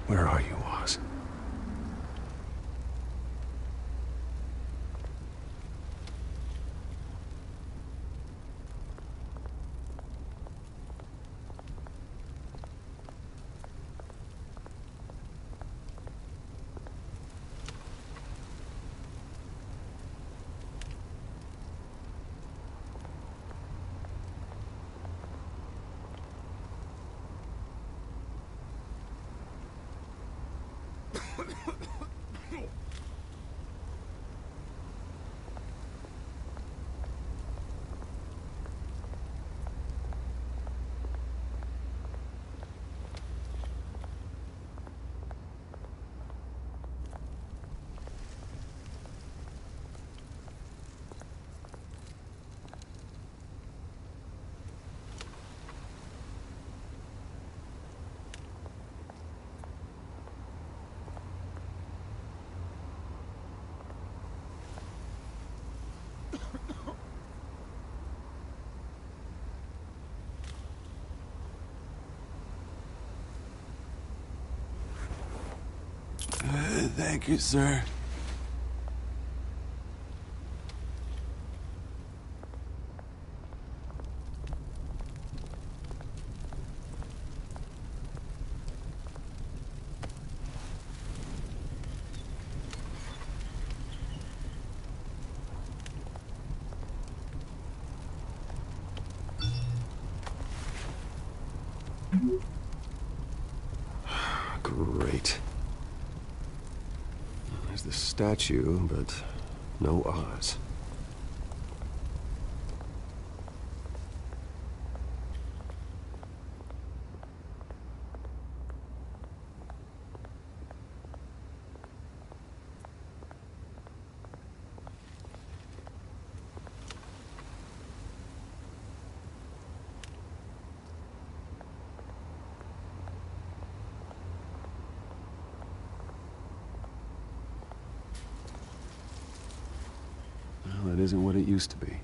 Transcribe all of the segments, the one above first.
Where are you, Oz? Thank you, sir. Great. There's the statue, but no Oz. Well, it isn't what it used to be.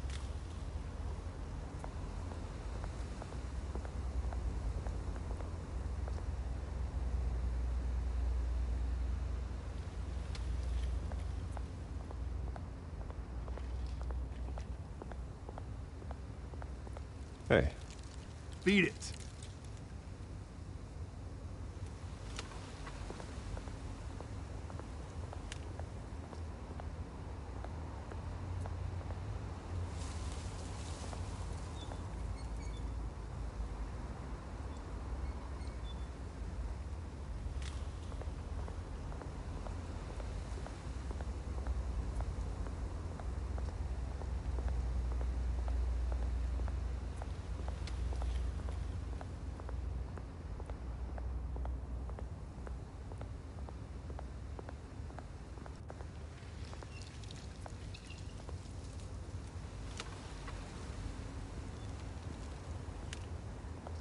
Hey. Beat it.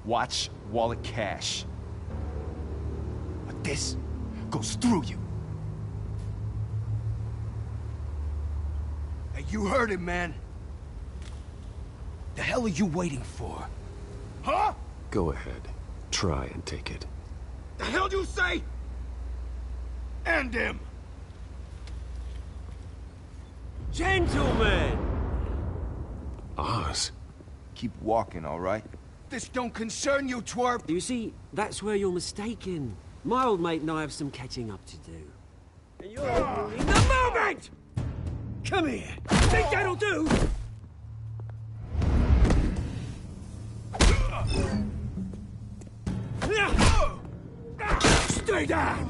Watch wallet cash. But this goes through you. Hey, you heard him, man. The hell are you waiting for? Huh? Go ahead. Try and take it. The hell do you say? End him! Gentlemen! Oz? Keep walking, all right? This don't concern you, twerp! You see, that's where you're mistaken. My old mate and I have some catching up to do. And you're ruining the moment! Come here! Think that'll do? Stay down!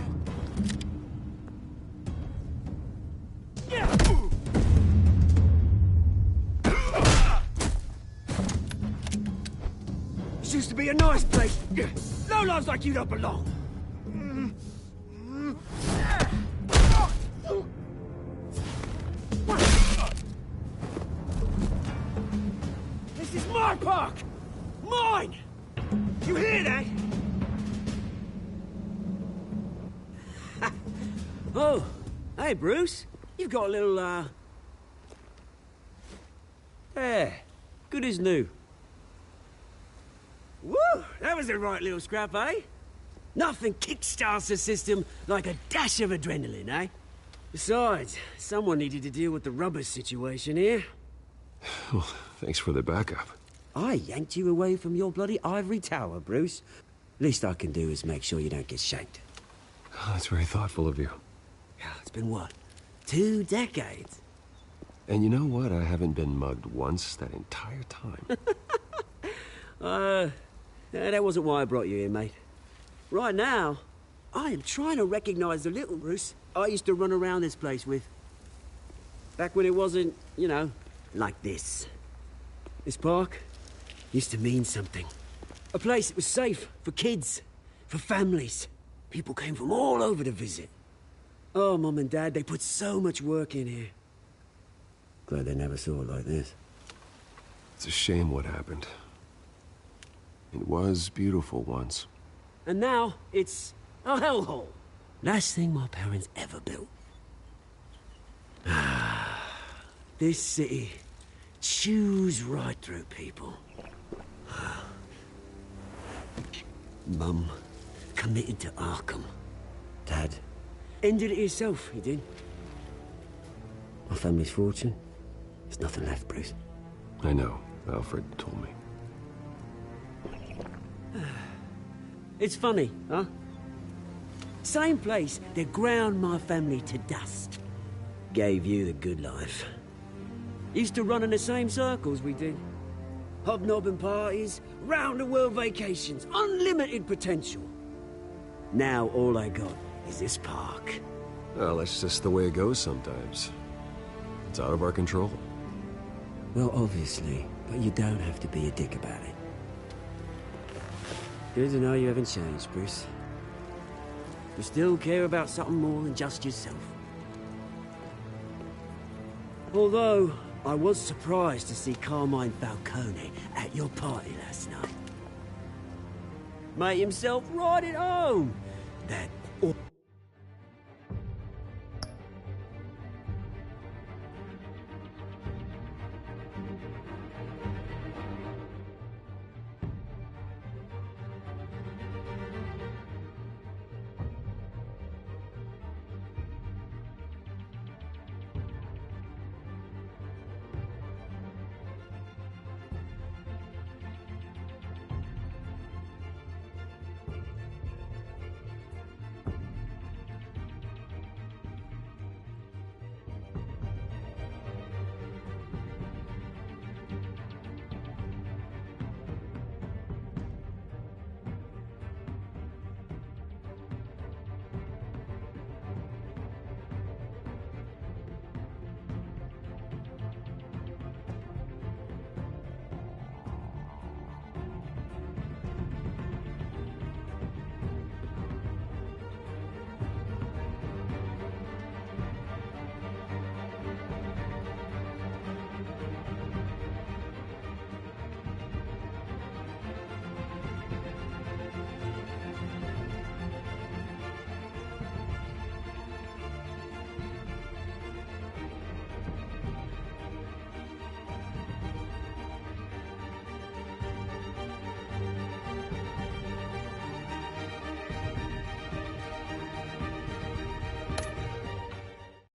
This used to be a nice place. Lowlifes like you don't belong. This is my park! Mine! You hear that? Oh, hey, Bruce. You've got a little, Yeah, good as new. Woo! That was a right little scrap, eh? Nothing kickstarts the system like a dash of adrenaline, eh? Besides, someone needed to deal with the rubber situation here. Well, thanks for the backup. I yanked you away from your bloody ivory tower, Bruce. Least I can do is make sure you don't get shanked. Oh, that's very thoughtful of you. Yeah, it's been what? 2 decades? And you know what? I haven't been mugged once that entire time. That wasn't why I brought you here, mate. Right now, I am trying to recognize the little Bruce I used to run around this place with. Back when it wasn't, you know, like this. This park used to mean something. A place that was safe for kids, for families. People came from all over to visit. Oh, Mum and Dad, they put so much work in here. Glad they never saw it like this. It's a shame what happened. It was beautiful once. And now, it's a hellhole. Last thing my parents ever built. This city chews right through people. Mum committed to Arkham. Dad ended it himself, he did. My family's fortune, there's nothing left, Bruce. I know. Alfred told me. It's funny, huh? Same place that ground my family to dust. Gave you the good life. Used to run in the same circles we did. Hobnobbing parties, round-the-world vacations, unlimited potential. Now all I got is this park. Well, that's just the way it goes sometimes. It's out of our control. Well, obviously, but you don't have to be a dick about it. Good to know you haven't changed, Bruce. You still care about something more than just yourself. Although, I was surprised to see Carmine Falcone at your party last night. Made himself right at home. That...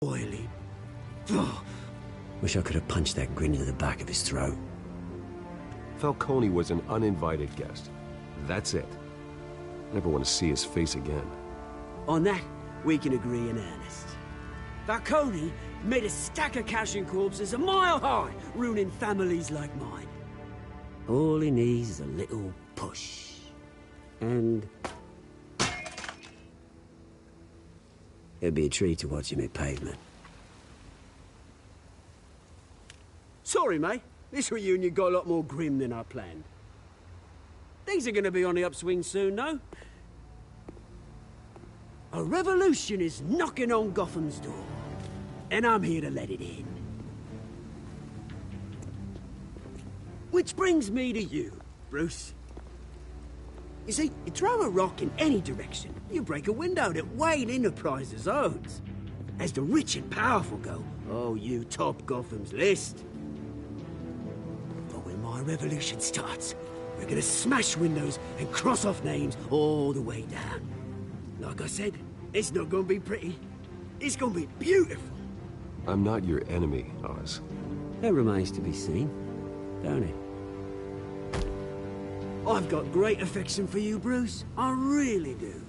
oily. Oh, wish I could have punched that grin into the back of his throat. Falcone was an uninvited guest. That's it. Never want to see his face again. On that, we can agree in earnest. Falcone made a stack of cash and corpses a mile high, ruining families like mine. All he needs is a little push. And... it'd be a treat to watch him hit pavement. Sorry, mate. This reunion got a lot more grim than I planned. Things are gonna be on the upswing soon, though. A revolution is knocking on Gotham's door. And I'm here to let it in. Which brings me to you, Bruce. You see, you throw a rock in any direction, you break a window that Wayne Enterprises owns. As the rich and powerful go, oh, you top Gotham's list. But when my revolution starts, We're gonna smash windows and cross off names all the way down. Like I said, it's not gonna be pretty. It's gonna be beautiful. I'm not your enemy, Oz. That remains to be seen, don't it? I've got great affection for you, Bruce. I really do.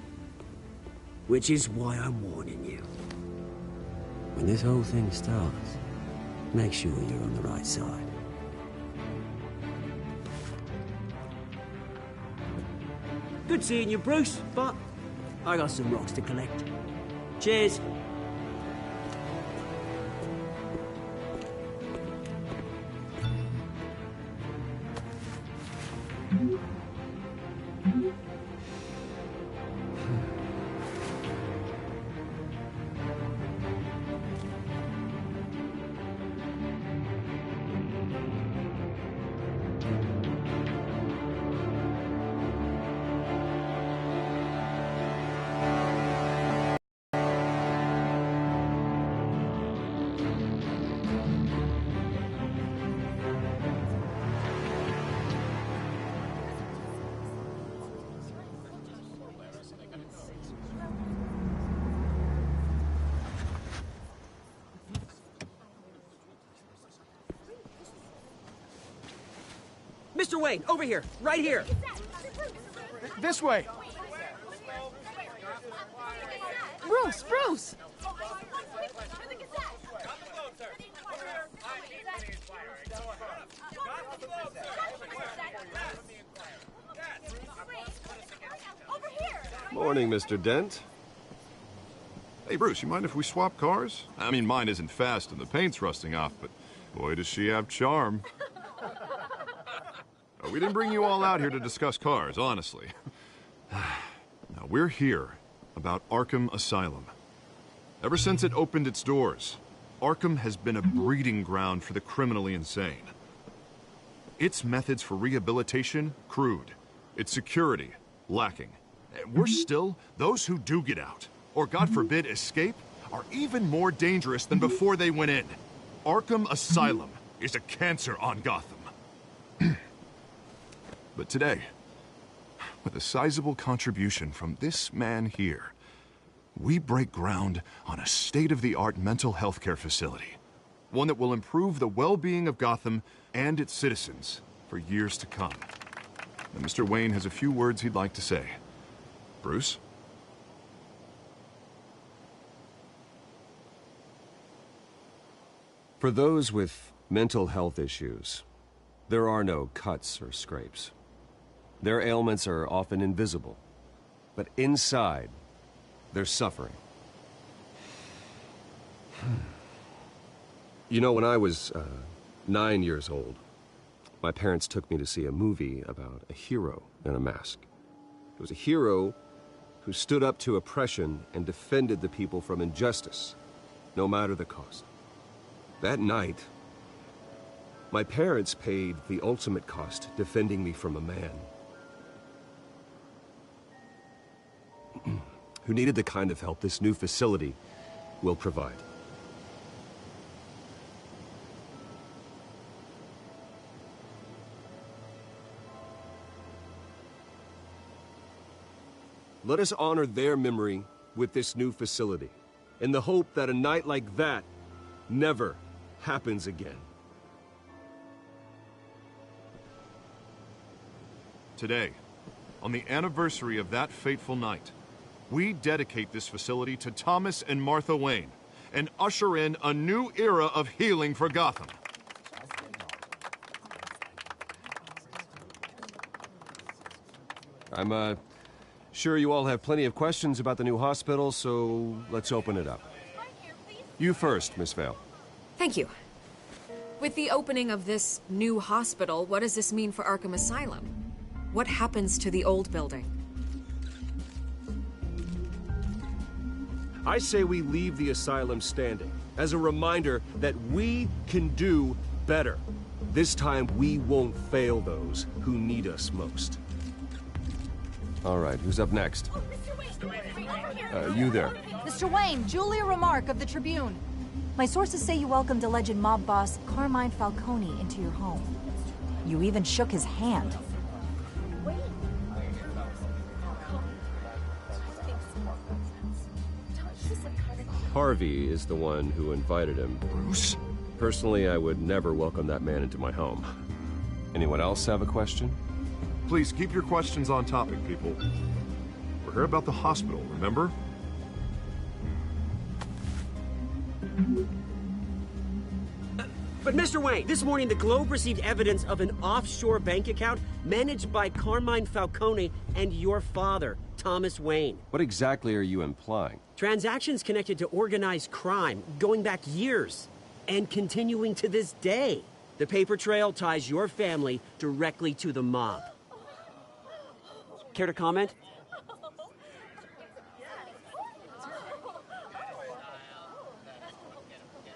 Which is why I'm warning you. When this whole thing starts, make sure you're on the right side. Good seeing you, Bruce, but I got some rocks to collect. Cheers. Mr. Wayne, over here, right here. This way. Bruce, Bruce! Morning, Mr. Dent. Hey, Bruce, you mind if we swap cars? I mean, mine isn't fast and the paint's rusting off, but boy, does she have charm. We didn't bring you all out here to discuss cars, honestly. Now, we're here about Arkham Asylum. Ever since it opened its doors, Arkham has been a breeding ground for the criminally insane. Its methods for rehabilitation, crude. Its security, lacking. Worse still, those who do get out, or God forbid escape, are even more dangerous than before they went in. Arkham Asylum is a cancer on Gotham. But today, with a sizable contribution from this man here, we break ground on a state-of-the-art mental health care facility. One that will improve the well-being of Gotham and its citizens for years to come. And Mr. Wayne has a few words he'd like to say. Bruce? For those with mental health issues, there are no cuts or scrapes. Their ailments are often invisible, but inside, they're suffering. You know, when I was 9 years old, my parents took me to see a movie about a hero in a mask. It was a hero who stood up to oppression and defended the people from injustice, no matter the cost. That night, my parents paid the ultimate cost defending me from a man who needed the kind of help this new facility will provide. Let us honor their memory with this new facility, in the hope that a night like that never happens again. Today, on the anniversary of that fateful night, we dedicate this facility to Thomas and Martha Wayne and usher in a new era of healing for Gotham. I'm sure you all have plenty of questions about the new hospital, so let's open it up. You first, Miss Vale. Thank you. With the opening of this new hospital, what does this mean for Arkham Asylum? What happens to the old building? I say we leave the asylum standing, as a reminder that we can do better. This time, we won't fail those who need us most. All right, who's up next? You there. Mr. Wayne, Julia Remark of the Tribune. My sources say you welcomed alleged mob boss Carmine Falcone into your home. You even shook his hand. Harvey is the one who invited him. Bruce? Personally, I would never welcome that man into my home. Anyone else have a question? Please keep your questions on topic, people. We're here about the hospital, remember? But Mr. Wayne, this morning the Globe received evidence of an offshore bank account managed by Carmine Falcone and your father, Thomas Wayne. What exactly are you implying? Transactions connected to organized crime going back years and continuing to this day. The paper trail ties your family directly to the mob. Care to comment?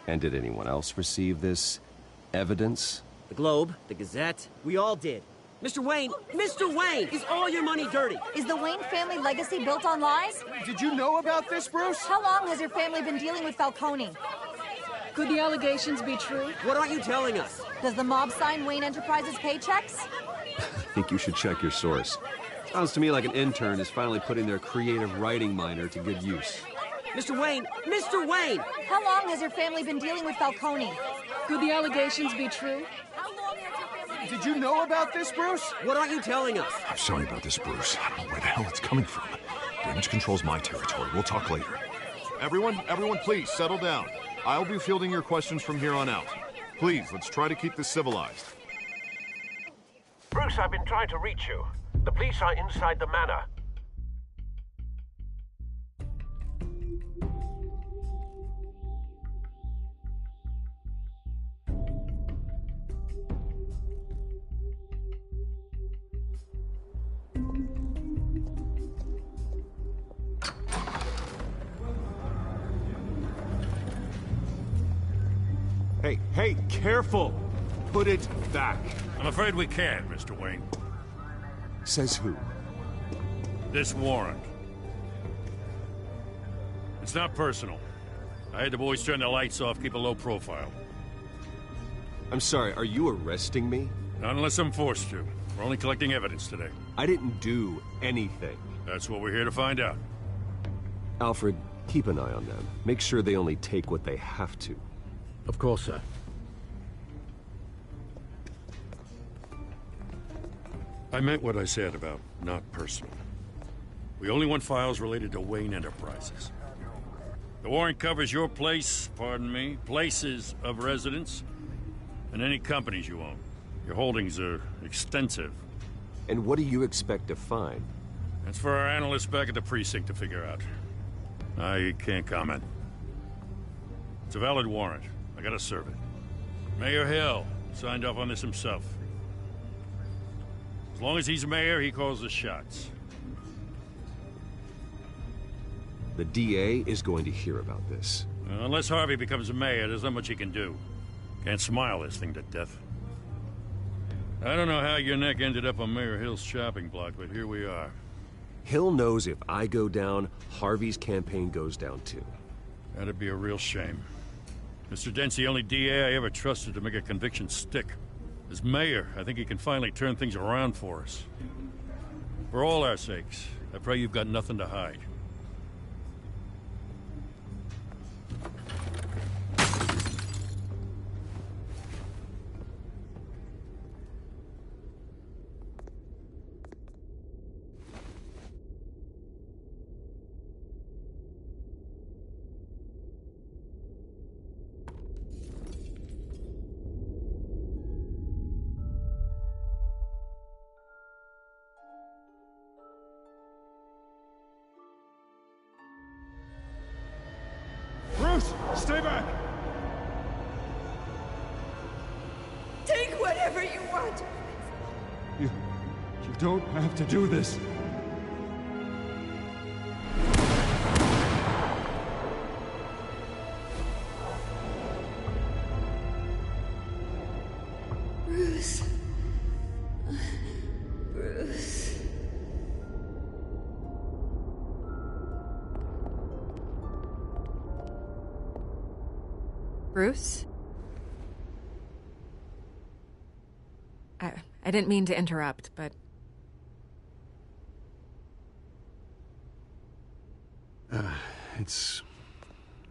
And did anyone else receive this evidence? The Globe, the Gazette, we all did. Mr. Wayne, is all your money dirty? Is the Wayne family legacy built on lies? Did you know about this, Bruce? How long has your family been dealing with Falcone? Could the allegations be true? What aren't you telling us? Does the mob sign Wayne Enterprises paychecks? I think you should check your source. Sounds to me like an intern is finally putting their creative writing minor to good use. Mr. Wayne! How long has your family been dealing with Falcone? Could the allegations be true? Did you know about this, Bruce? What aren't you telling us? I'm sorry about this, Bruce. I don't know where the hell it's coming from. Damage control's my territory. We'll talk later. Everyone, please, settle down. I'll be fielding your questions from here on out. Please, let's try to keep this civilized. Bruce, I've been trying to reach you. The police are inside the manor. Hey, careful! Put it back. I'm afraid we can't, Mr. Wayne. Says who? This warrant. It's not personal. I had the boys turn the lights off, keep a low profile. I'm sorry, are you arresting me? Not unless I'm forced to. We're only collecting evidence today. I didn't do anything. That's what we're here to find out. Alfred, keep an eye on them. Make sure they only take what they have to. Of course, sir. I meant what I said about not personal. We only want files related to Wayne Enterprises. The warrant covers your place, pardon me, places of residence, and any companies you own. Your holdings are extensive. And what do you expect to find? That's for our analysts back at the precinct to figure out. I can't comment. It's a valid warrant. I gotta serve it. Mayor Hill signed off on this himself. As long as he's mayor, he calls the shots. The DA is going to hear about this. Unless Harvey becomes a mayor, there's not much he can do. Can't smile this thing to death. I don't know how your neck ended up on Mayor Hill's shopping block, but here we are. Hill knows if I go down, Harvey's campaign goes down too. That'd be a real shame. Mr. Dent's the only DA I ever trusted to make a conviction stick. As mayor, I think he can finally turn things around for us. For all our sakes, I pray you've got nothing to hide. Bruce, stay back! Take whatever you want. You don't have to do this. Bruce. Bruce. Bruce? I didn't mean to interrupt, but...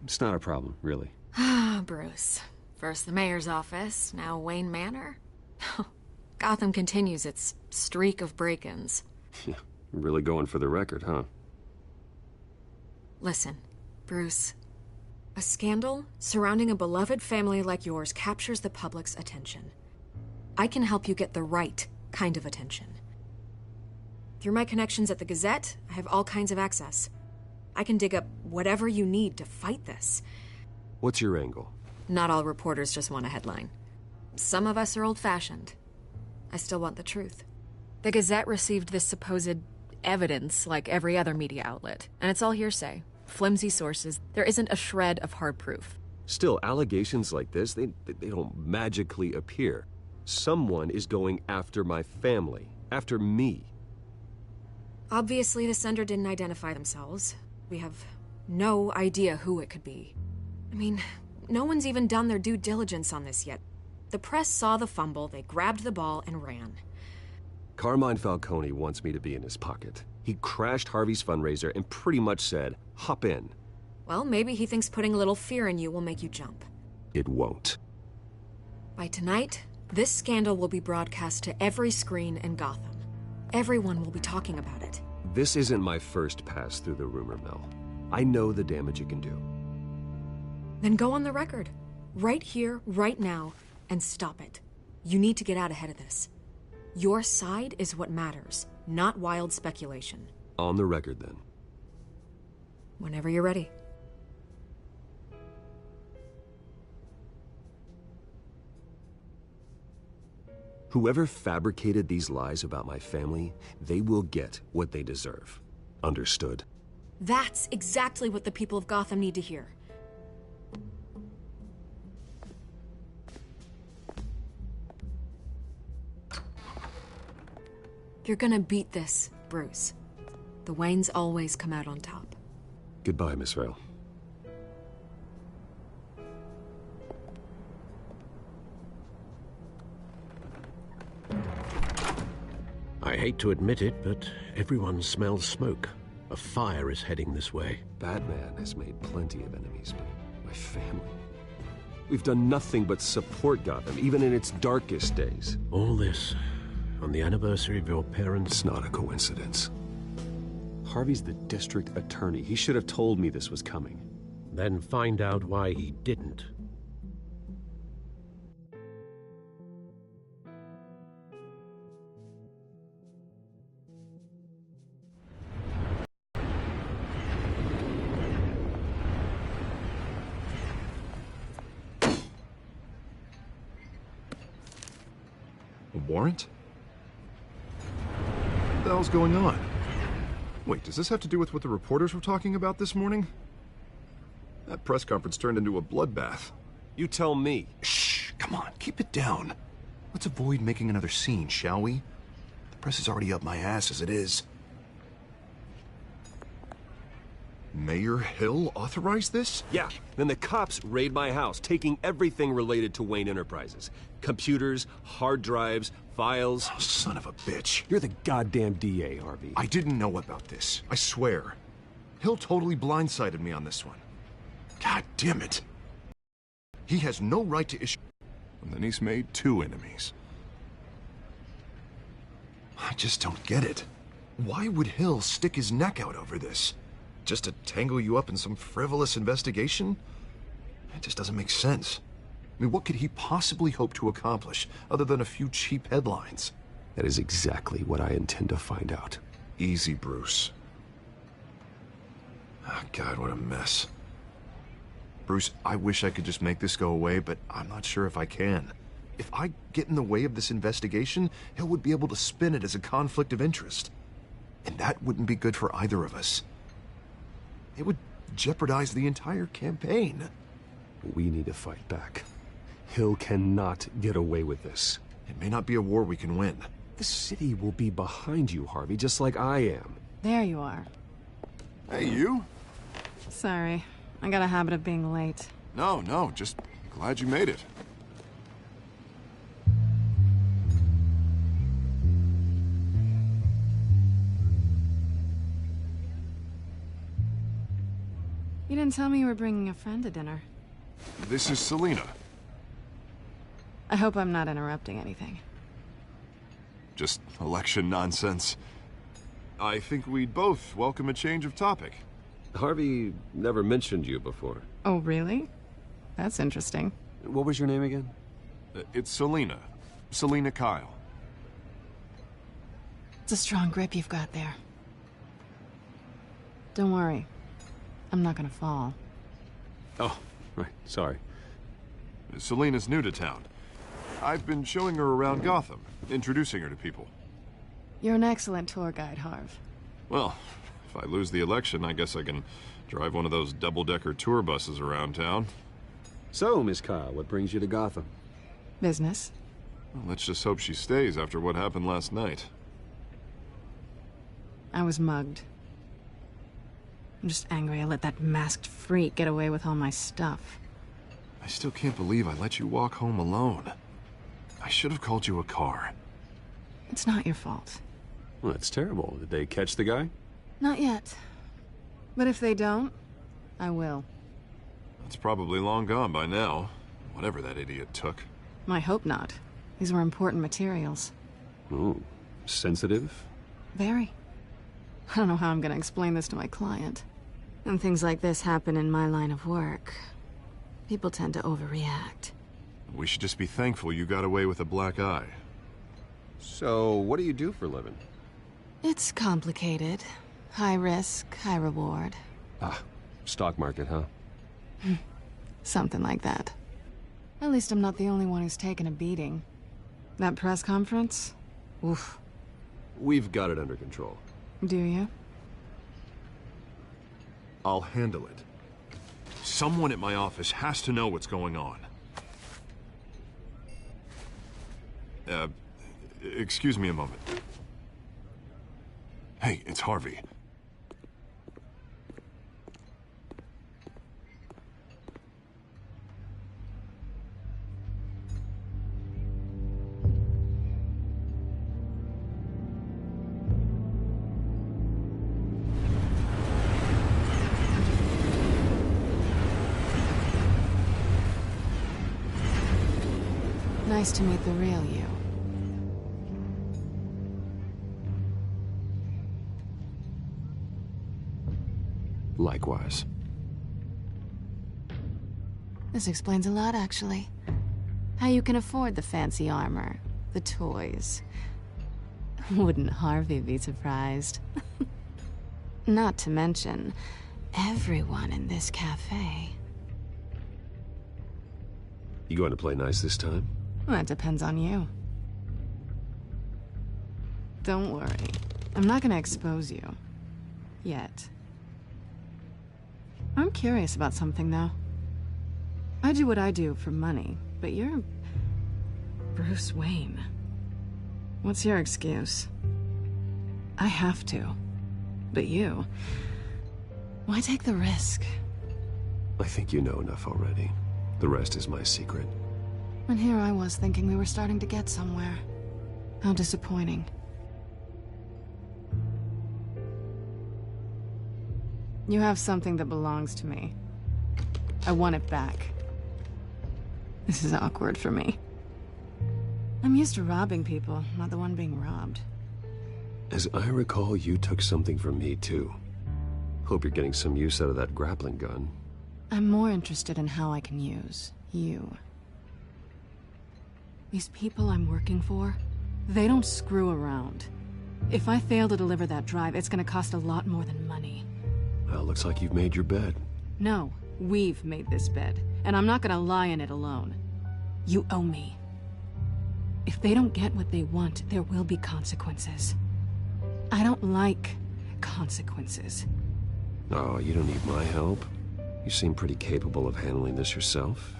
It's not a problem, really. Ah, Bruce. First the mayor's office, now Wayne Manor. Gotham continues its streak of break-ins. Yeah, really going for the record, huh? Listen, Bruce. A scandal surrounding a beloved family like yours captures the public's attention. I can help you get the right kind of attention. Through my connections at the Gazette, I have all kinds of access. I can dig up whatever you need to fight this. What's your angle? Not all reporters just want a headline. Some of us are old-fashioned. I still want the truth. The Gazette received this supposed evidence like every other media outlet, and it's all hearsay. Flimsy sources. There isn't a shred of hard proof. Still, allegations like this, they don't magically appear. Someone is going after my family, after me. Obviously, the sender didn't identify themselves. We have no idea who it could be. I mean, no one's even done their due diligence on this yet. The press saw the fumble, they grabbed the ball and ran. Carmine Falcone wants me to be in his pocket. He crashed Harvey's fundraiser and pretty much said, hop in. Well, maybe he thinks putting a little fear in you will make you jump. It won't. By tonight, this scandal will be broadcast to every screen in Gotham. Everyone will be talking about it. This isn't my first pass through the rumor mill. I know the damage it can do. Then go on the record. Right here, right now, and stop it. You need to get out ahead of this. Your side is what matters, not wild speculation. On the record, then. Whenever you're ready. Whoever fabricated these lies about my family, they will get what they deserve. Understood? That's exactly what the people of Gotham need to hear. You're gonna beat this, Bruce. The Waynes always come out on top. Goodbye, Miss Vale. I hate to admit it, but everyone smells smoke. A fire is heading this way. Batman has made plenty of enemies, but my family... We've done nothing but support Gotham, even in its darkest days. All this on the anniversary of your parents'... It's not a coincidence. Harvey's the district attorney. He should have told me this was coming. Then find out why he didn't. A warrant? What the hell's going on? Wait, does this have to do with what the reporters were talking about this morning? That press conference turned into a bloodbath. You tell me. Shh, come on, keep it down. Let's avoid making another scene, shall we? The press is already up my ass as it is. Mayor Hill authorized this? Yeah, then the cops raid my house, taking everything related to Wayne Enterprises. Computers, hard drives, files. Oh, son of a bitch. You're the goddamn DA, Harvey. I didn't know about this, I swear. Hill totally blindsided me on this one. God damn it. He has no right to issue... And then he's made two enemies. I just don't get it. Why would Hill stick his neck out over this? Just to tangle you up in some frivolous investigation? It just doesn't make sense. I mean, what could he possibly hope to accomplish other than a few cheap headlines? That is exactly what I intend to find out. Easy, Bruce. Oh, God, what a mess. Bruce, I wish I could just make this go away, but I'm not sure if I can. If I get in the way of this investigation, Hill would be able to spin it as a conflict of interest. And that wouldn't be good for either of us. It would jeopardize the entire campaign. We need to fight back. Hill cannot get away with this. It may not be a war we can win. The city will be behind you, Harvey, just like I am. There you are. Hey, you? Sorry. I got a habit of being late. No, just glad you made it. You didn't tell me you were bringing a friend to dinner. This is Selena. I hope I'm not interrupting anything. Just election nonsense. I think we'd both welcome a change of topic. Harvey never mentioned you before. Oh, really? That's interesting. What was your name again? It's Selena. Selena Kyle. It's a strong grip you've got there. Don't worry. I'm not gonna fall. Oh, right. Sorry. Selena's new to town. I've been showing her around Gotham, introducing her to people. You're an excellent tour guide, Harv. Well, if I lose the election, I guess I can drive one of those double-decker tour buses around town. So, Miss Kyle, what brings you to Gotham? Business. Well, let's just hope she stays after what happened last night. I was mugged. I'm just angry I let that masked freak get away with all my stuff. I still can't believe I let you walk home alone. I should have called you a car. It's not your fault. Well, that's terrible. Did they catch the guy? Not yet. But if they don't, I will. It's probably long gone by now, whatever that idiot took. I hope not. These were important materials. Ooh, sensitive? Very. I don't know how I'm gonna explain this to my client. And things like this happen in my line of work. People tend to overreact. We should just be thankful you got away with a black eye. So, what do you do for a living? It's complicated. High risk, high reward. Ah, stock market, huh? Something like that. At least I'm not the only one who's taken a beating. That press conference? Oof. We've got it under control. Do you? I'll handle it. Someone at my office has to know what's going on. Excuse me a moment. Hey, it's Harvey. Nice to meet the real you. Likewise. This explains a lot, actually. How you can afford the fancy armor, the toys. Wouldn't Harvey be surprised? Not to mention, everyone in this cafe. You going to play nice this time? Well, that depends on you. Don't worry. I'm not gonna expose you. Yet. I'm curious about something, though. I do what I do for money, but you're... Bruce Wayne. What's your excuse? I have to. But you... Why take the risk? I think you know enough already. The rest is my secret. And here I was thinking we were starting to get somewhere. How disappointing. You have something that belongs to me. I want it back. This is awkward for me. I'm used to robbing people, not the one being robbed. As I recall, you took something from me, too. Hope you're getting some use out of that grappling gun. I'm more interested in how I can use you. These people I'm working for, they don't screw around. If I fail to deliver that drive, it's gonna cost a lot more than money. Well, looks like you've made your bed. No, we've made this bed, and I'm not gonna lie in it alone. You owe me. If they don't get what they want, there will be consequences. I don't like consequences. Oh, you don't need my help. You seem pretty capable of handling this yourself.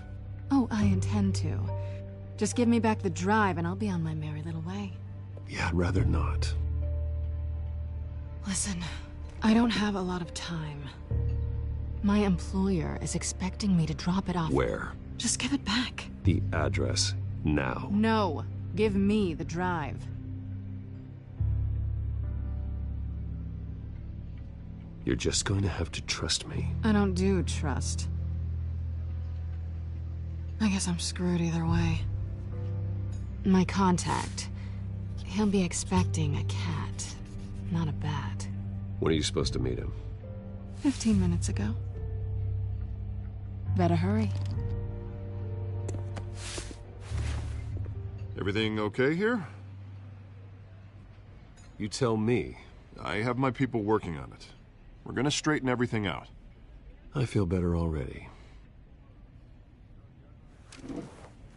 Oh, I intend to. Just give me back the drive and I'll be on my merry little way. Yeah, I'd rather not. Listen, I don't have a lot of time. My employer is expecting me to drop it off. Where? Just give it back. The address, now. No, give me the drive. You're just going to have to trust me. I don't do trust. I guess I'm screwed either way. My contact. He'll be expecting a cat, not a bat. When are you supposed to meet him? 15 minutes ago. Better hurry. Everything okay here? You tell me. I have my people working on it. We're gonna straighten everything out. I feel better already.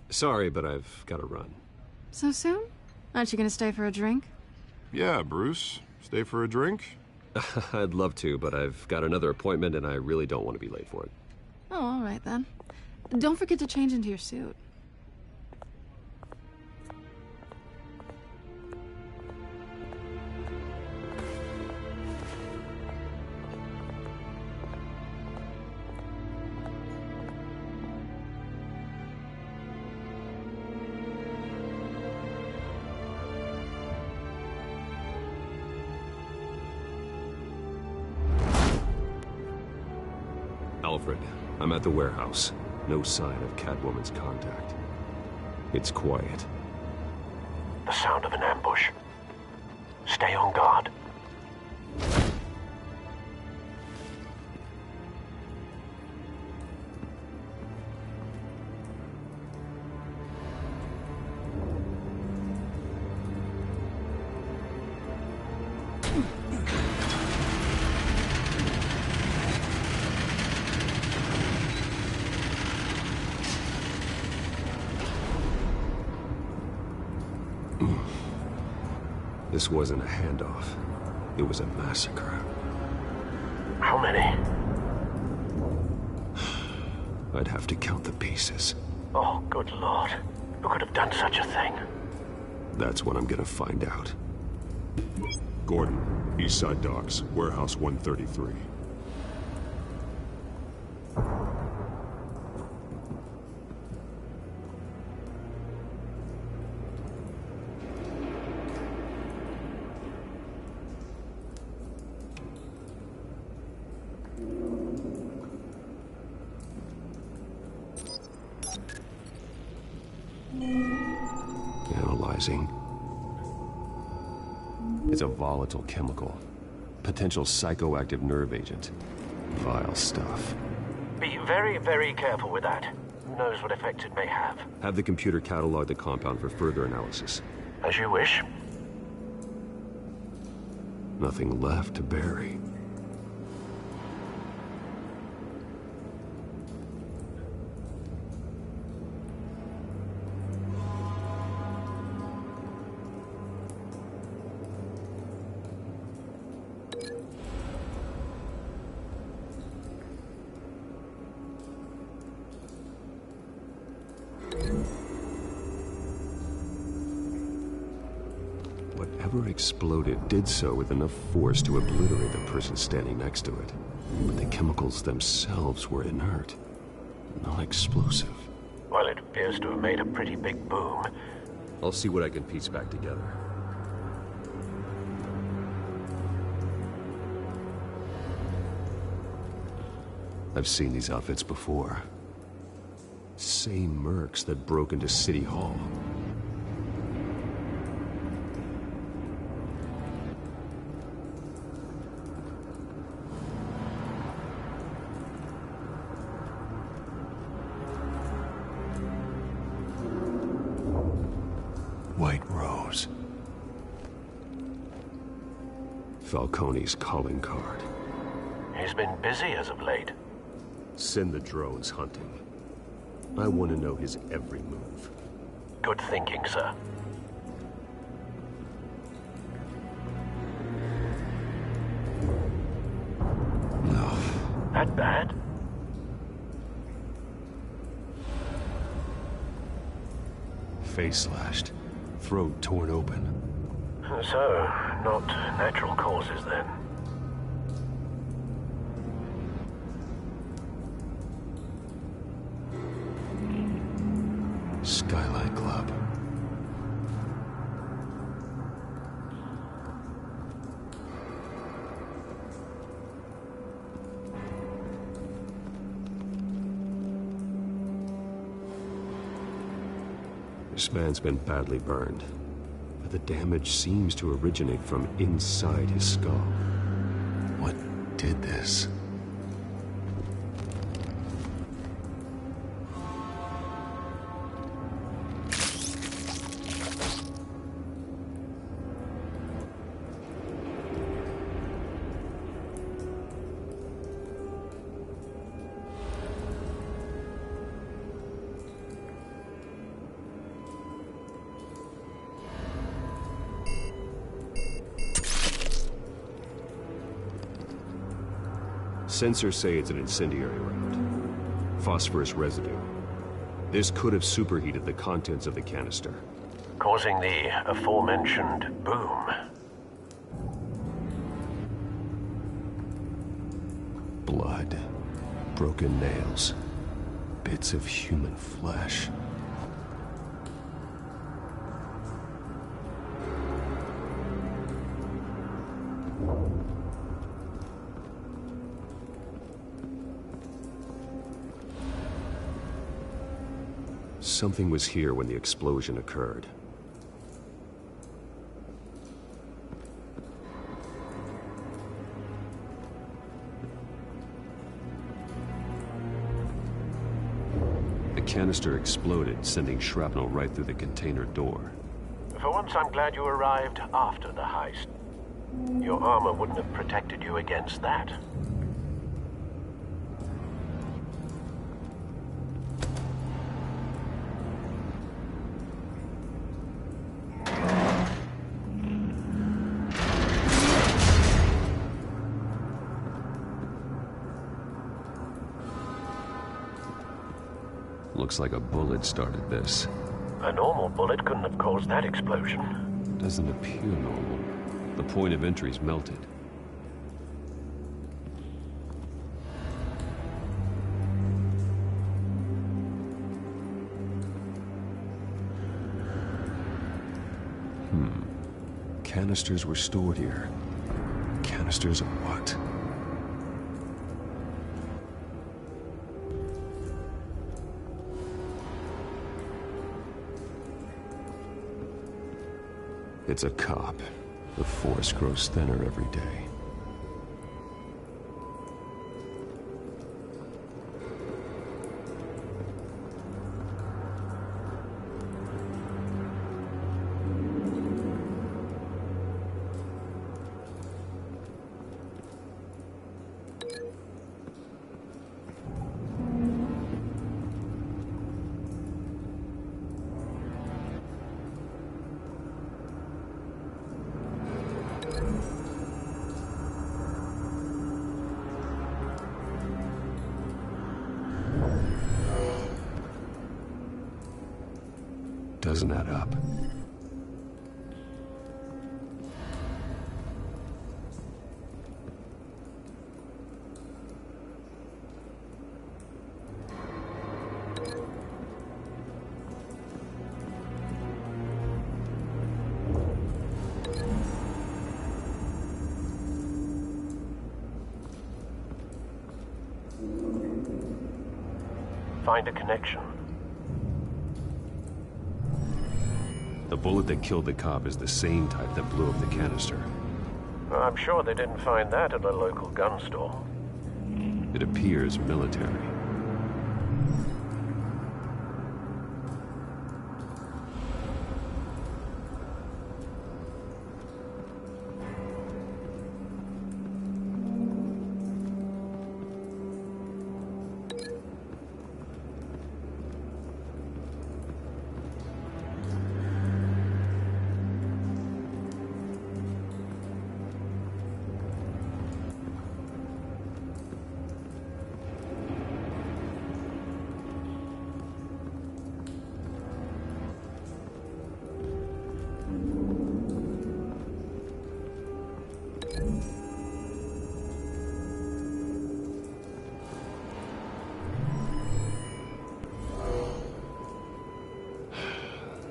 Sorry, but I've got to run. So soon? Aren't you gonna stay for a drink? Yeah, Bruce. Stay for a drink? I'd love to, but I've got another appointment and I really don't want to be late for it. Oh, all right then. Don't forget to change into your suit. Alfred, I'm at the warehouse. No sign of Catwoman's contact. It's quiet. The sound of an ambush. Stay on guard. This wasn't a handoff. It was a massacre. How many? I'd have to count the pieces. Oh, good Lord. Who could have done such a thing? That's what I'm gonna find out. Gordon, Eastside Docks, Warehouse 133. Analyzing. It's a volatile chemical. Potential psychoactive nerve agent. Vile stuff. Be very, very careful with that. Who knows what effect it may have. Have the computer catalog the compound for further analysis. As you wish. Nothing left to bury. Whatever exploded did so with enough force to obliterate the person standing next to it. But the chemicals themselves were inert, not explosive. Well, it appears to have made a pretty big boom. I'll see what I can piece back together. I've seen these outfits before. Same mercs that broke into City Hall. White Rose. Falcone's calling card. He's been busy as of late. Send the drones hunting. I want to know his every move. Good thinking, sir. No. That bad? Face slashed. Throat torn open. So, not natural causes then. Skyline Club. This man's been badly burned, but the damage seems to originate from inside his skull. What did this? Sensors say it's an incendiary round. Phosphorus residue. This could have superheated the contents of the canister, causing the aforementioned boom. Blood, broken nails, bits of human flesh. Something was here when the explosion occurred. The canister exploded, sending shrapnel right through the container door. For once, I'm glad you arrived after the heist. Your armor wouldn't have protected you against that. Looks like a bullet started this. A normal bullet couldn't have caused that explosion. Doesn't appear normal. The point of entry's melted. Canisters were stored here. Canisters of what? It's a cop. The force grows thinner every day. Doesn't add up. Find a connection. The bullet that killed the cop is the same type that blew up the canister. I'm sure they didn't find that at a local gun store. It appears military.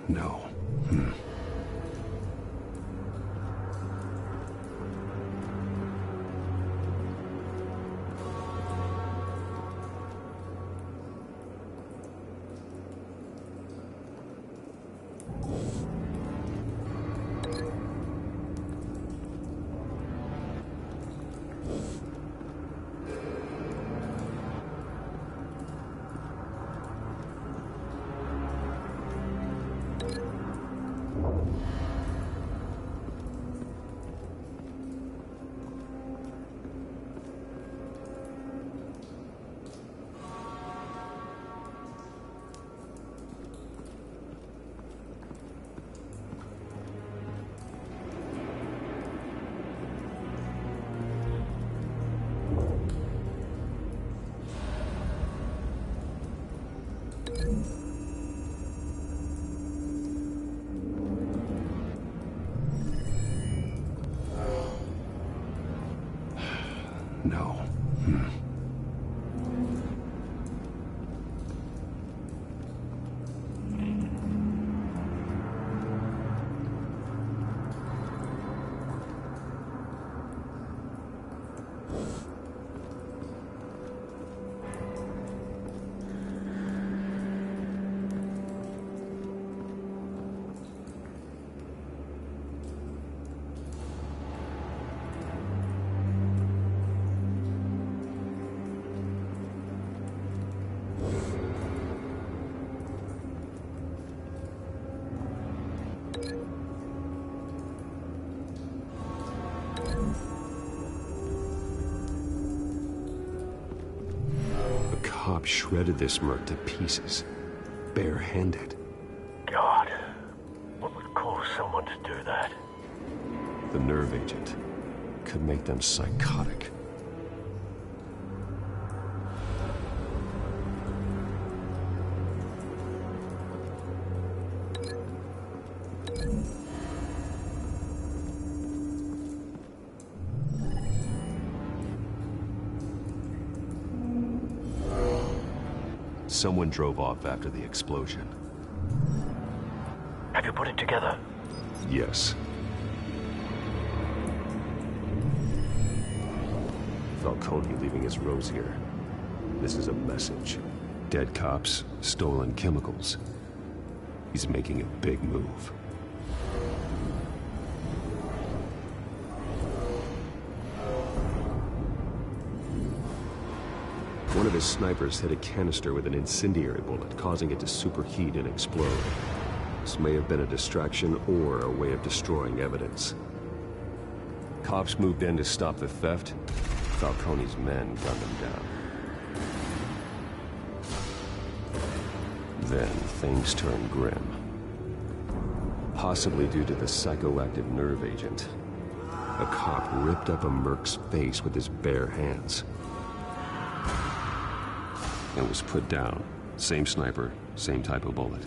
No. No. Cop shredded this merc to pieces, bare-handed. God, what would cause someone to do that? The nerve agent could make them psychotic. Someone drove off after the explosion. Have you put it together? Yes. Falcone leaving his rose here. This is a message. Dead cops, stolen chemicals. He's making a big move. One of his snipers hit a canister with an incendiary bullet, causing it to superheat and explode. This may have been a distraction or a way of destroying evidence. Cops moved in to stop the theft. Falcone's men gunned them down. Then things turned grim. Possibly due to the psychoactive nerve agent. A cop ripped up a merc's face with his bare hands. And was put down. Same sniper, same type of bullet.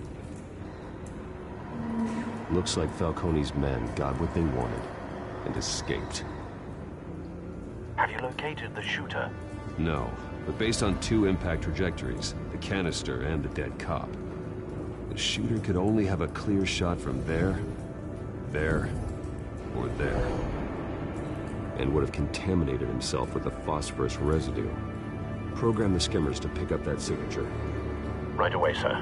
Looks like Falcone's men got what they wanted and escaped. Have you located the shooter? No, but based on two impact trajectories, the canister and the dead cop, the shooter could only have a clear shot from there, or there, and would have contaminated himself with the phosphorus residue. Program the skimmers to pick up that signature. Right away, sir.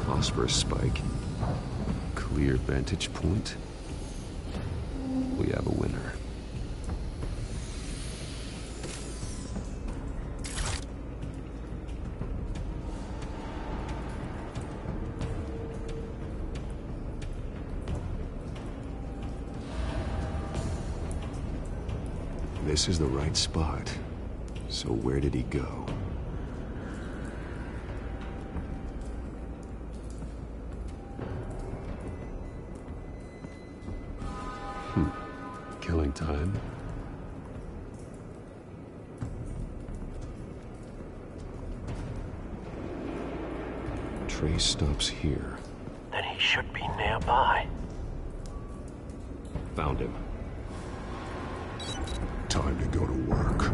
Phosphorus spike. Clear vantage point. We have a winner. This is the right spot. So where did he go? Killing time. Trace stops here. Then he should be nearby. Found him. Time to go to work.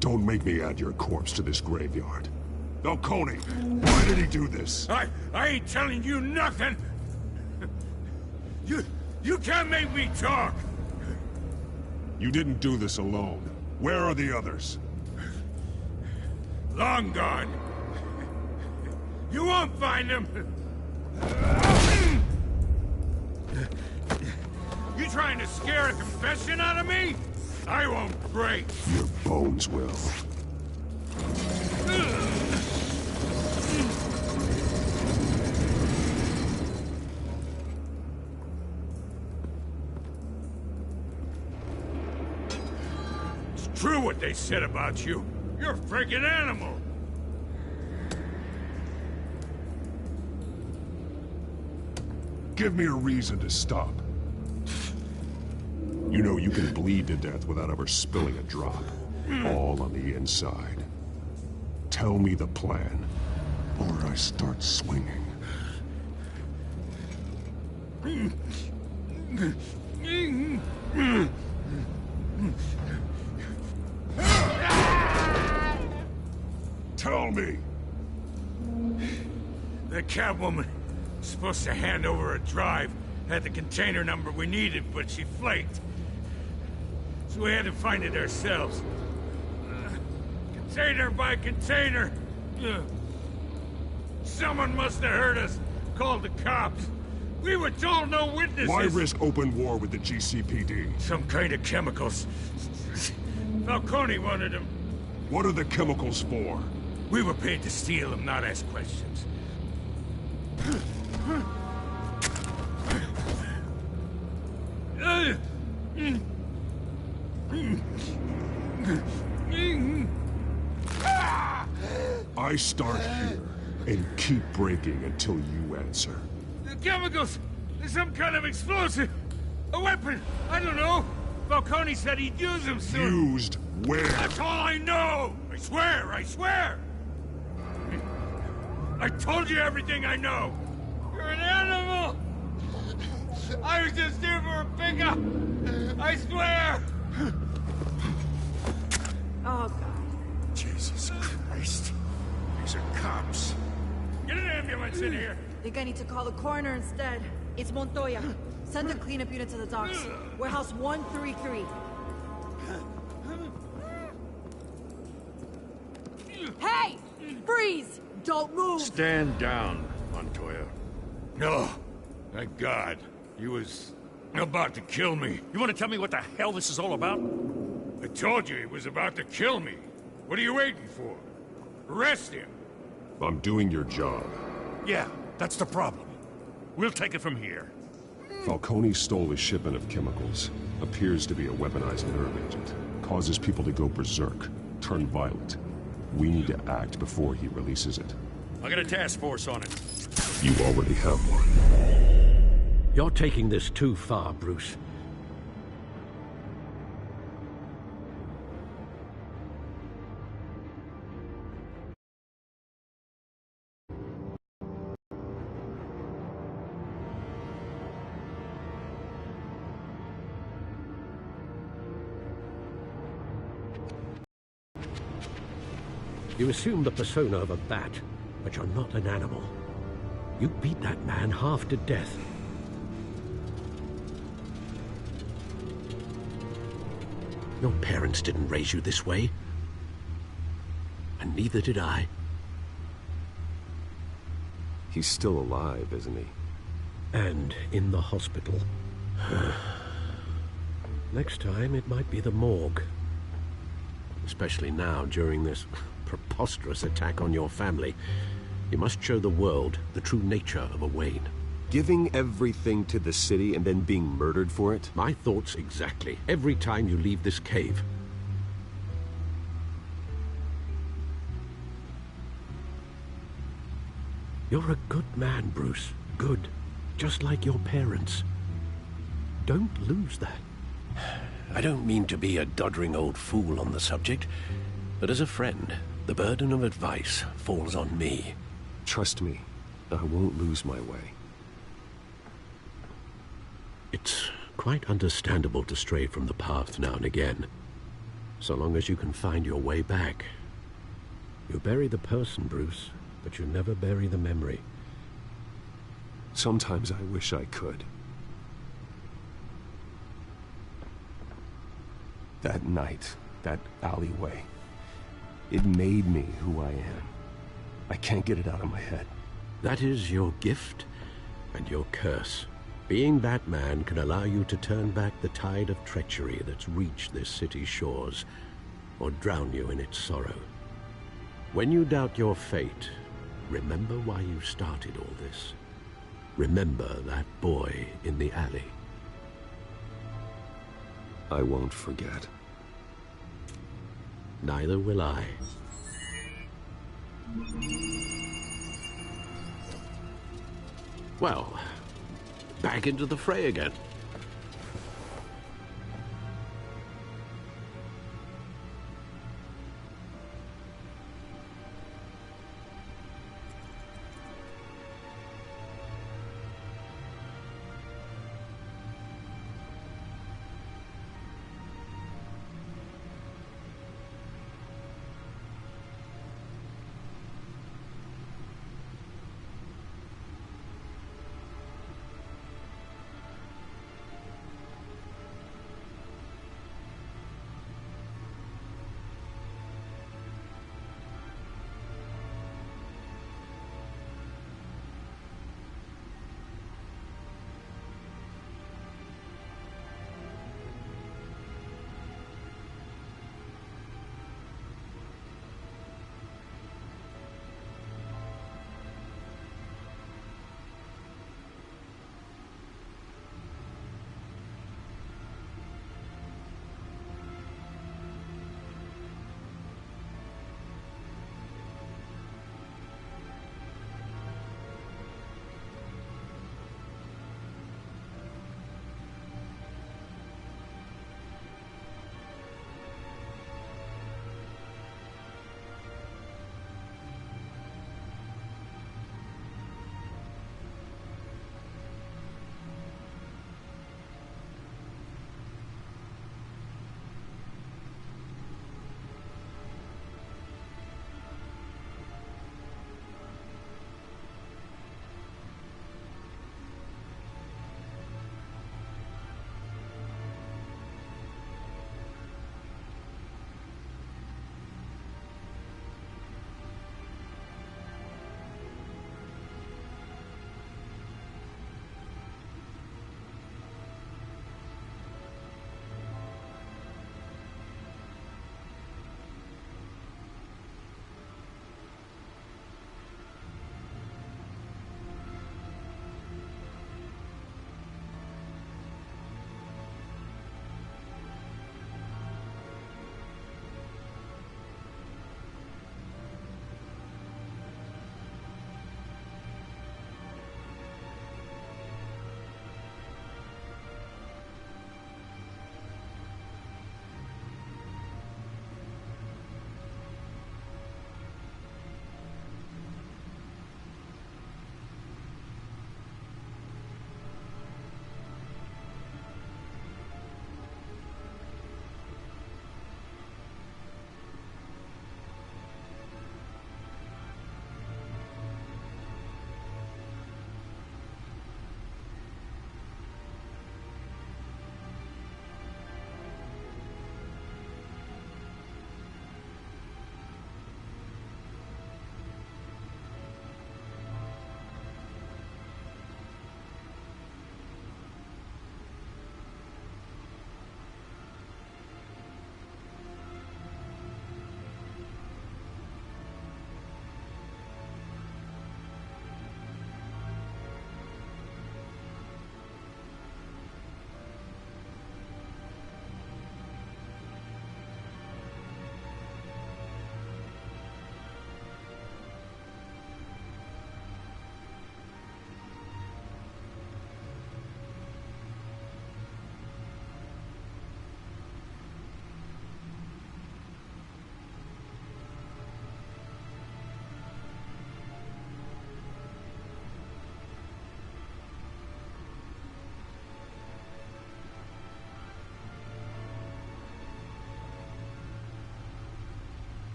Don't make me add your corpse to this graveyard. Falcone, why did he do this? I ain't telling you nothing! You can't make me talk! You didn't do this alone. Where are the others? Long gone. You won't find them. You trying to scare a confession out of me? I won't break. Your bones will. It's true what they said about you. You're a freaking animal. Give me a reason to stop. You know you can bleed to death without ever spilling a drop. All on the inside. Tell me the plan, or I start swinging. Tell me! The Catwoman was supposed to hand over a drive. Had the container number we needed, but she flaked. So we had to find it ourselves. Container by container. Someone must have heard us. Called the cops. We were told no witnesses. Why risk open war with the GCPD? Some kind of chemicals. Falcone wanted them. What are the chemicals for? We were paid to steal them, not ask questions. I start here and keep breaking until you answer. The chemicals! There's some kind of explosive! A weapon! I don't know! Falcone said he'd use them soon! Used where? That's all I know! I swear! I swear! I told you everything I know! You're an animal! I was just here for a pickup! I swear! Oh, God. Jesus Christ. These are cops. Get an ambulance in here! Think I need to call the coroner instead. It's Montoya. Send a cleanup unit to the docks. Warehouse 133. Hey! Freeze! Don't move! Stand down, Montoya. No. Thank God. He was about to kill me. You want to tell me what the hell this is all about? I told you he was about to kill me. What are you waiting for? Arrest him. I'm doing your job. Yeah, that's the problem. We'll take it from here. Falcone stole a shipment of chemicals. Appears to be a weaponized nerve agent. Causes people to go berserk, turn violent. We need to act before he releases it. I got a task force on it. You already have one. You're taking this too far, Bruce. You assume the persona of a bat, but you're not an animal. You beat that man half to death. Your parents didn't raise you this way. And neither did I. He's still alive, isn't he? And in the hospital. Next time, it might be the morgue. Especially now, during this preposterous attack on your family. You must show the world the true nature of a Wayne. Giving everything to the city and then being murdered for it? My thoughts exactly. Every time you leave this cave. You're a good man, Bruce. Good. Just like your parents. Don't lose that. I don't mean to be a doddering old fool on the subject, but as a friend, the burden of advice falls on me. Trust me, I won't lose my way. It's quite understandable to stray from the path now and again, so long as you can find your way back. You bury the person, Bruce, but you never bury the memory. Sometimes I wish I could. That night, that alleyway. It made me who I am. I can't get it out of my head. That is your gift and your curse. Being Batman can allow you to turn back the tide of treachery that's reached this city's shores, or drown you in its sorrow. When you doubt your fate, remember why you started all this. Remember that boy in the alley. I won't forget. Neither will I. Well, back into the fray again.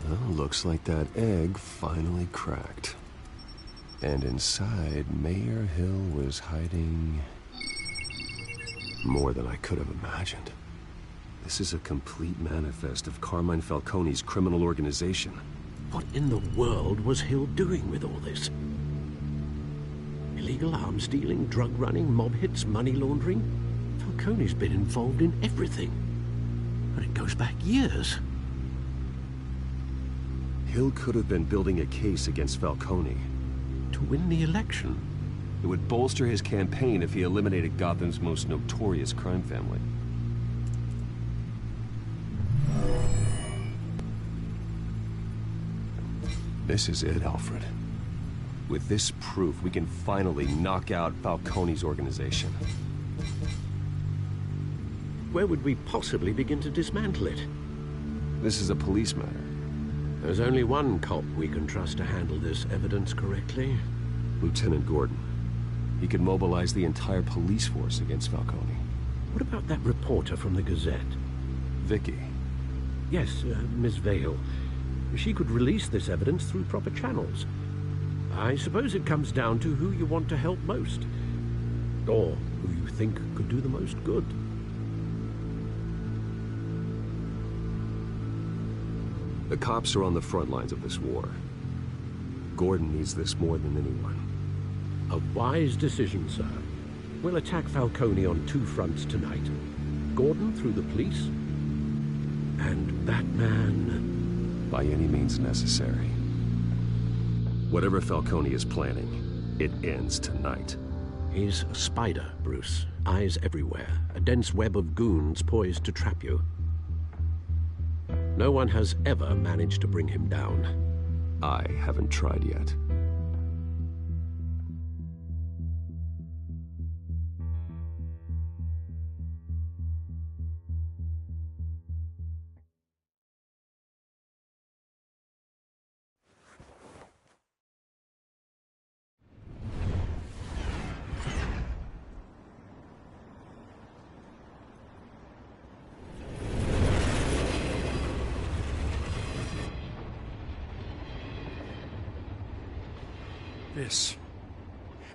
Well, looks like that egg finally cracked. And inside, Mayor Hill was hiding more than I could have imagined. This is a complete manifest of Carmine Falcone's criminal organization. What in the world was Hill doing with all this? Illegal arms dealing, drug running, mob hits, money laundering? Falcone's been involved in everything. And it goes back years. Hill could have been building a case against Falcone. To win the election? It would bolster his campaign if he eliminated Gotham's most notorious crime family. This is it, Alfred. With this proof, we can finally knock out Falcone's organization. Where would we possibly begin to dismantle it? This is a police matter. There's only one cop we can trust to handle this evidence correctly. Lieutenant Gordon. He could mobilize the entire police force against Falcone. What about that reporter from the Gazette? Vicky. Yes, Miss Vale. She could release this evidence through proper channels. I suppose it comes down to who you want to help most. Or who you think could do the most good. The cops are on the front lines of this war. Gordon needs this more than anyone. A wise decision, sir. We'll attack Falcone on two fronts tonight. Gordon through the police, and that man... by any means necessary. Whatever Falcone is planning, it ends tonight. He's a spider, Bruce. Eyes everywhere. A dense web of goons poised to trap you. No one has ever managed to bring him down. I haven't tried yet.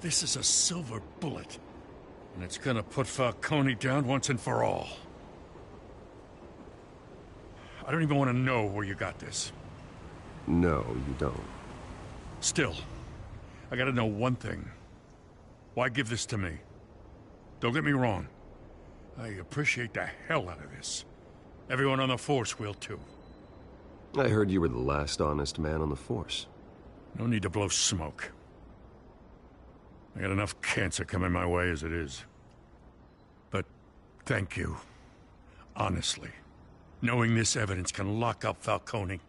This is a silver bullet. And it's gonna put Falcone down once and for all. I don't even want to know where you got this. No, you don't. Still, I gotta know one thing. Why give this to me? Don't get me wrong. I appreciate the hell out of this. Everyone on the force will too. I heard you were the last honest man on the force. No need to blow smoke. I got enough cancer coming my way as it is. But thank you. Honestly. Knowing this evidence can lock up Falcone.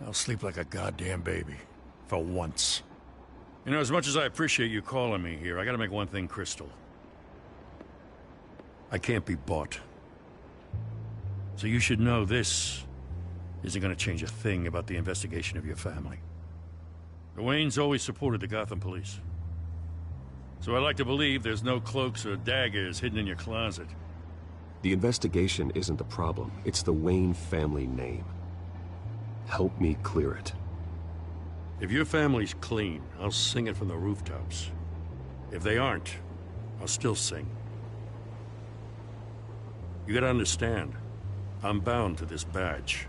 I'll sleep like a goddamn baby. For once. You know, as much as I appreciate you calling me here, I gotta make one thing crystal. I can't be bought. So you should know this isn't going to change a thing about the investigation of your family. The Waynes always supported the Gotham police. So I like to believe there's no cloaks or daggers hidden in your closet. The investigation isn't the problem. It's the Wayne family name. Help me clear it. If your family's clean, I'll sing it from the rooftops. If they aren't, I'll still sing. You gotta understand, I'm bound to this badge.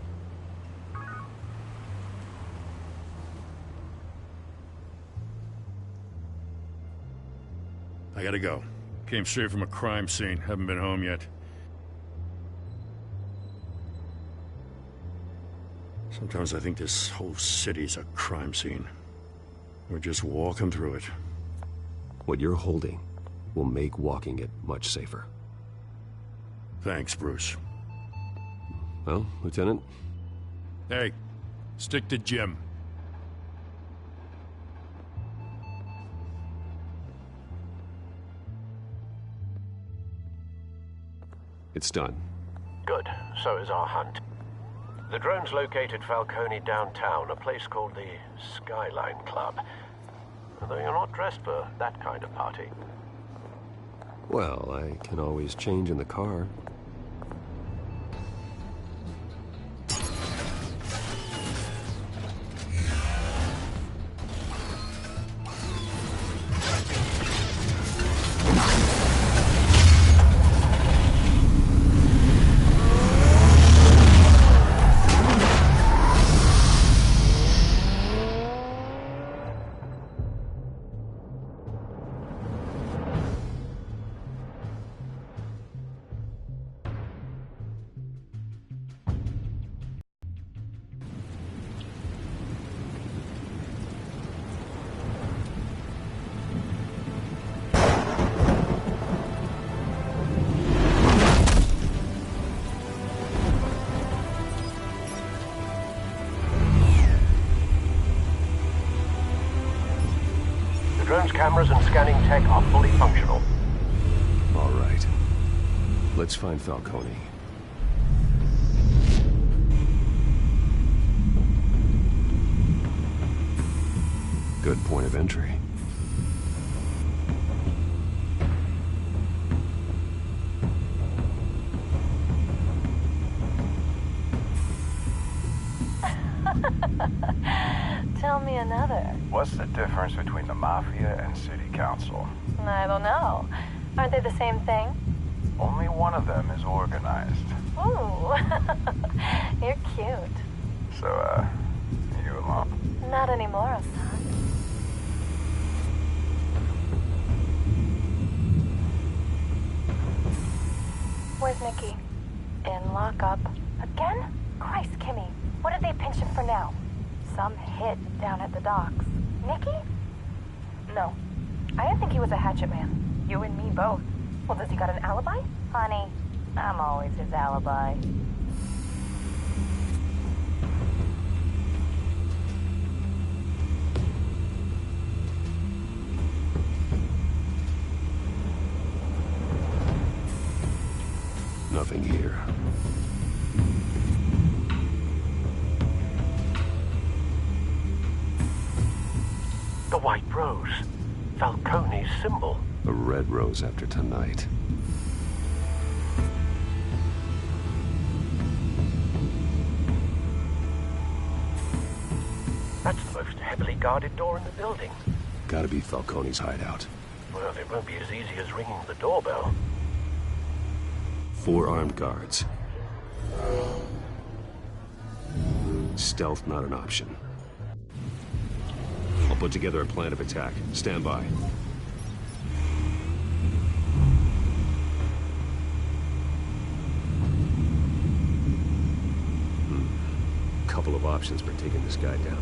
I gotta go. Came straight from a crime scene. Haven't been home yet. Sometimes I think this whole city's a crime scene. We're just walking through it. What you're holding will make walking it much safer. Thanks, Bruce. Well, Lieutenant? Hey, stick to Jim. It's done. Good. So is our hunt. The drones located Falcone downtown, a place called the Skyline Club. Though you're not dressed for that kind of party. Well, I can always change in the car. Drone's cameras and scanning tech are fully functional. All right. Let's find Falcone. Good point of entry. Tell me another. What's the difference between the Mafia and City Council? I don't know. Aren't they the same thing? Only one of them is organized. Ooh, you're cute. So, you alone? Not anymore, son. Where's Nicky? In lockup. Again? Christ, Kimmy. What did they pinch him for now? Some hit down at the docks. Nicky? No. I didn't think he was a hatchet man. You and me both. Well, does he got an alibi? Honey, I'm always his alibi. Nothing here. The white rose. Falcone's symbol. A red rose after tonight. That's the most heavily guarded door in the building. Gotta be Falcone's hideout. Well, it won't be as easy as ringing the doorbell. 4 armed guards. Stealth not an option. I'll put together a plan of attack. Stand by. Couple of options for taking this guy down.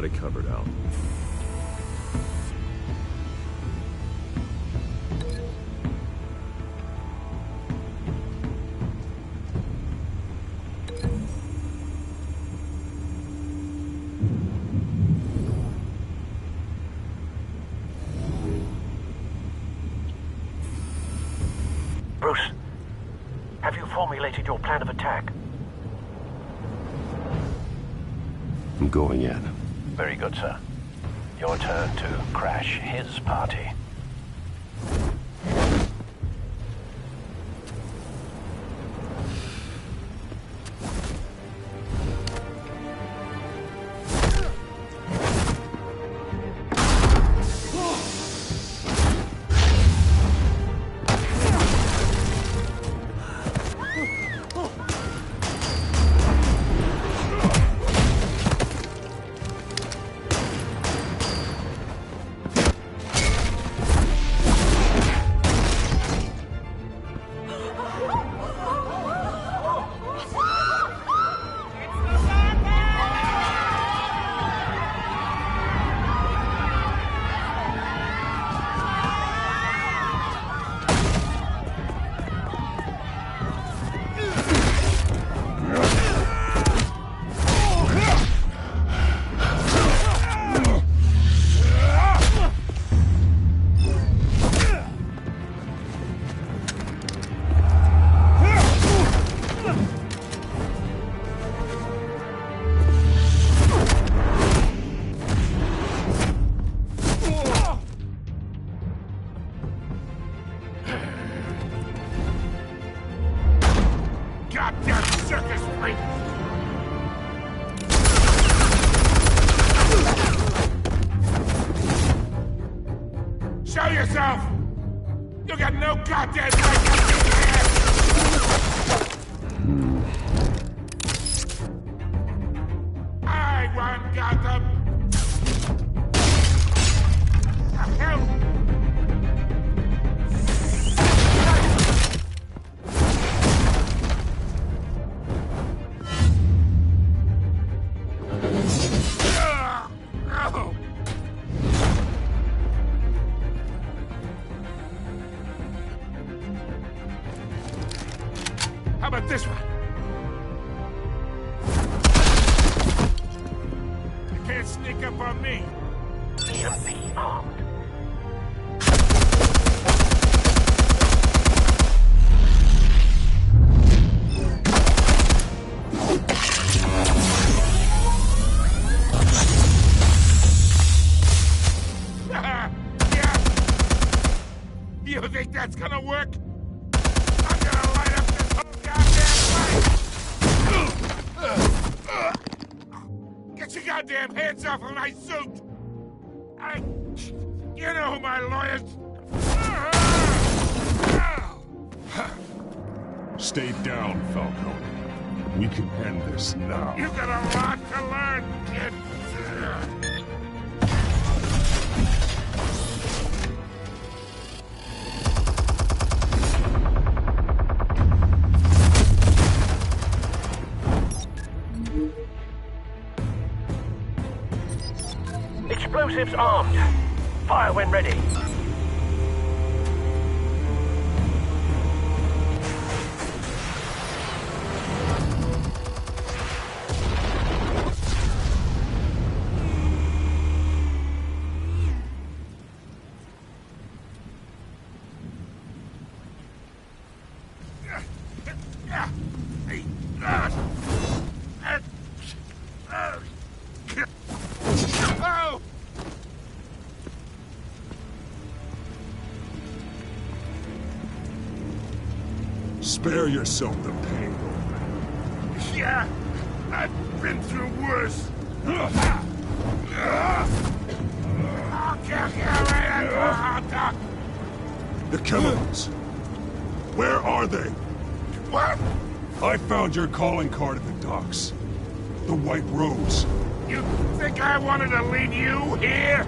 got it covered, Al. Bruce, have you formulated your plan of attack? I'm going in. Very good, sir. Your turn to crash his party. Goddamn circus freak! Show yourself! You got no goddamn right to be here! I want Gotham! The hell? How about this one? You can't sneak up on me. EMP armed. Yeah. You think that's gonna work? I'm gonna light up this whole goddamn place! Get your goddamn hands off of my suit! You know who my lawyers... Stay down, Falcone. We can end this now. You got a lot to learn, kid. Explosives armed. Fire when ready. Oh! Spare yourself the pain. Yeah, I've been through worse. I'll kill you right after a hot dog. The chemicals. Where are they? What? I found your calling card at the docks. The White Rose. You think I wanted to leave you here?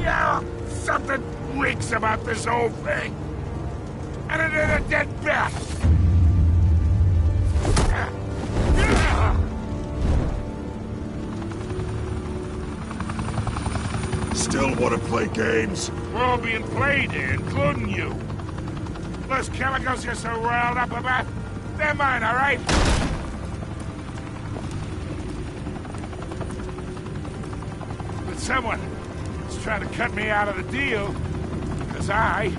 Yeah, something reeks about this whole thing. And it ain't a dead bat. still want to play games? We're all being played here, including you. Those chemicals you're so riled up about, they're mine, all right? But someone is trying to cut me out of the deal, because I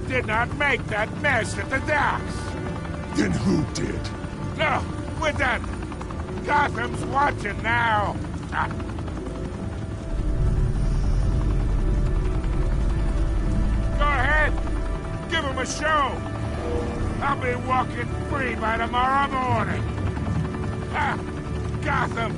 did not make that mess at the docks. Then who did? No, we're done. Gotham's watching now. Go ahead. Give him a show. I'll be walking free by tomorrow morning. Gotham.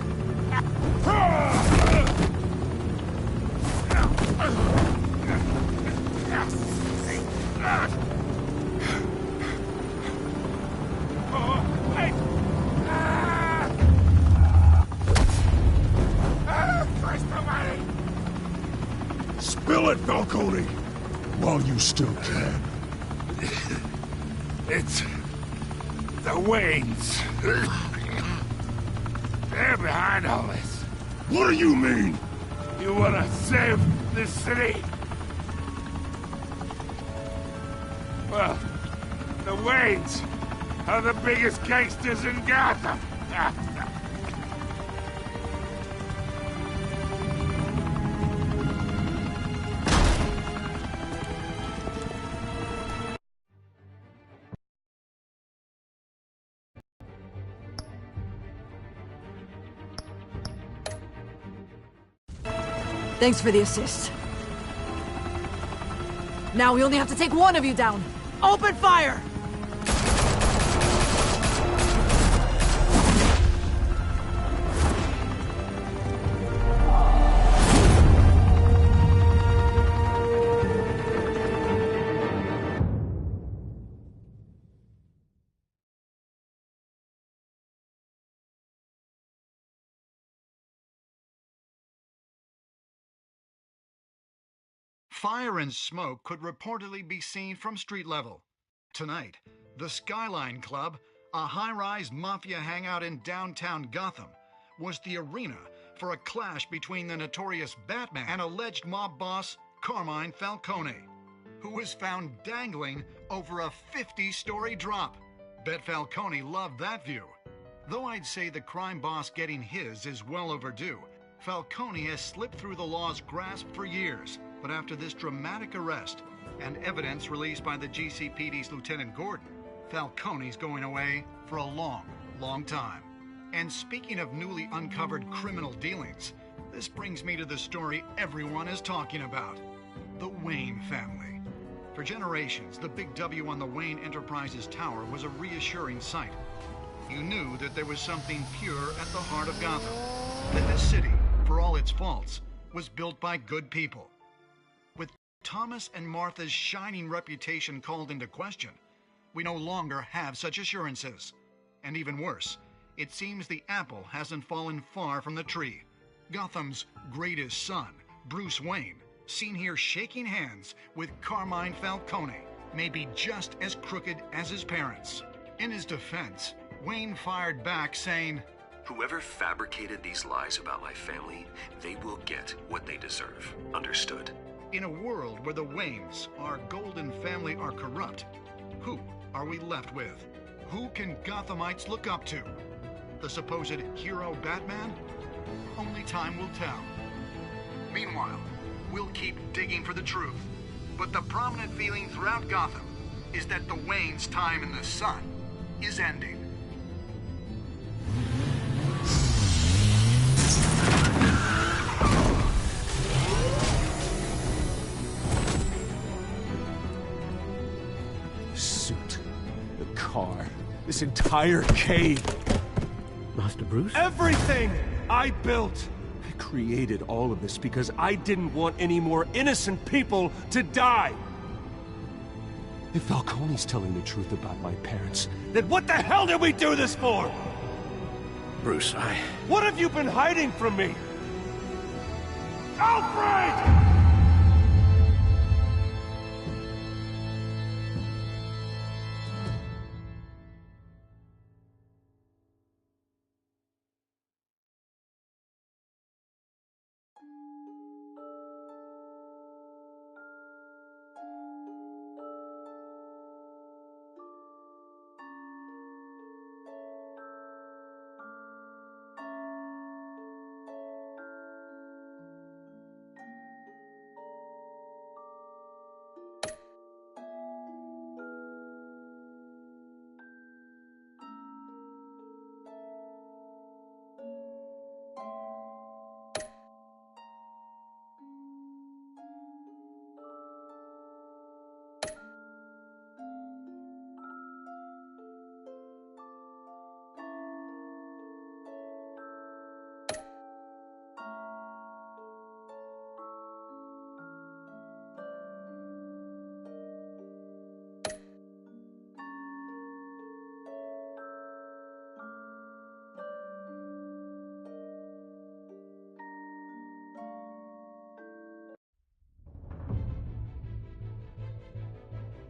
Spill it, Falcone! While you still can. It's the Waynes. They're behind all this. What do you mean? You wanna save this city? Well, the Waynes are the biggest gangsters in Gotham. Thanks for the assist. Now we only have to take one of you down. Open fire! Fire and smoke could reportedly be seen from street level. Tonight, the Skyline Club, a high-rise mafia hangout in downtown Gotham, was the arena for a clash between the notorious Batman and alleged mob boss Carmine Falcone, who was found dangling over a 50-story drop. Bet Falcone loved that view. Though I'd say the crime boss getting his is well overdue, Falcone has slipped through the law's grasp for years. But after this dramatic arrest and evidence released by the GCPD's Lieutenant Gordon, Falcone's going away for a long, long time. And speaking of newly uncovered criminal dealings, this brings me to the story everyone is talking about: the Wayne family. For generations, the big W on the Wayne Enterprises Tower was a reassuring sight. You knew that there was something pure at the heart of Gotham, that this city, for all its faults, was built by good people. With Thomas and Martha's shining reputation called into question, we no longer have such assurances. And even worse, it seems the apple hasn't fallen far from the tree. Gotham's greatest son, Bruce Wayne, seen here shaking hands with Carmine Falcone, may be just as crooked as his parents. In his defense, Wayne fired back saying, "Whoever fabricated these lies about my family, they will get what they deserve. Understood?" In a world where the Waynes, our golden family, are corrupt, who are we left with? Who can Gothamites look up to? The supposed hero Batman? Only time will tell. Meanwhile, we'll keep digging for the truth. But the prominent feeling throughout Gotham is that the Waynes' time in the sun is ending. Suit, the car, this entire cave. Master Bruce? Everything I built! I created all of this because I didn't want any more innocent people to die! If Falcone's telling the truth about my parents, then what the hell did we do this for? Bruce, What have you been hiding from me? Alfred!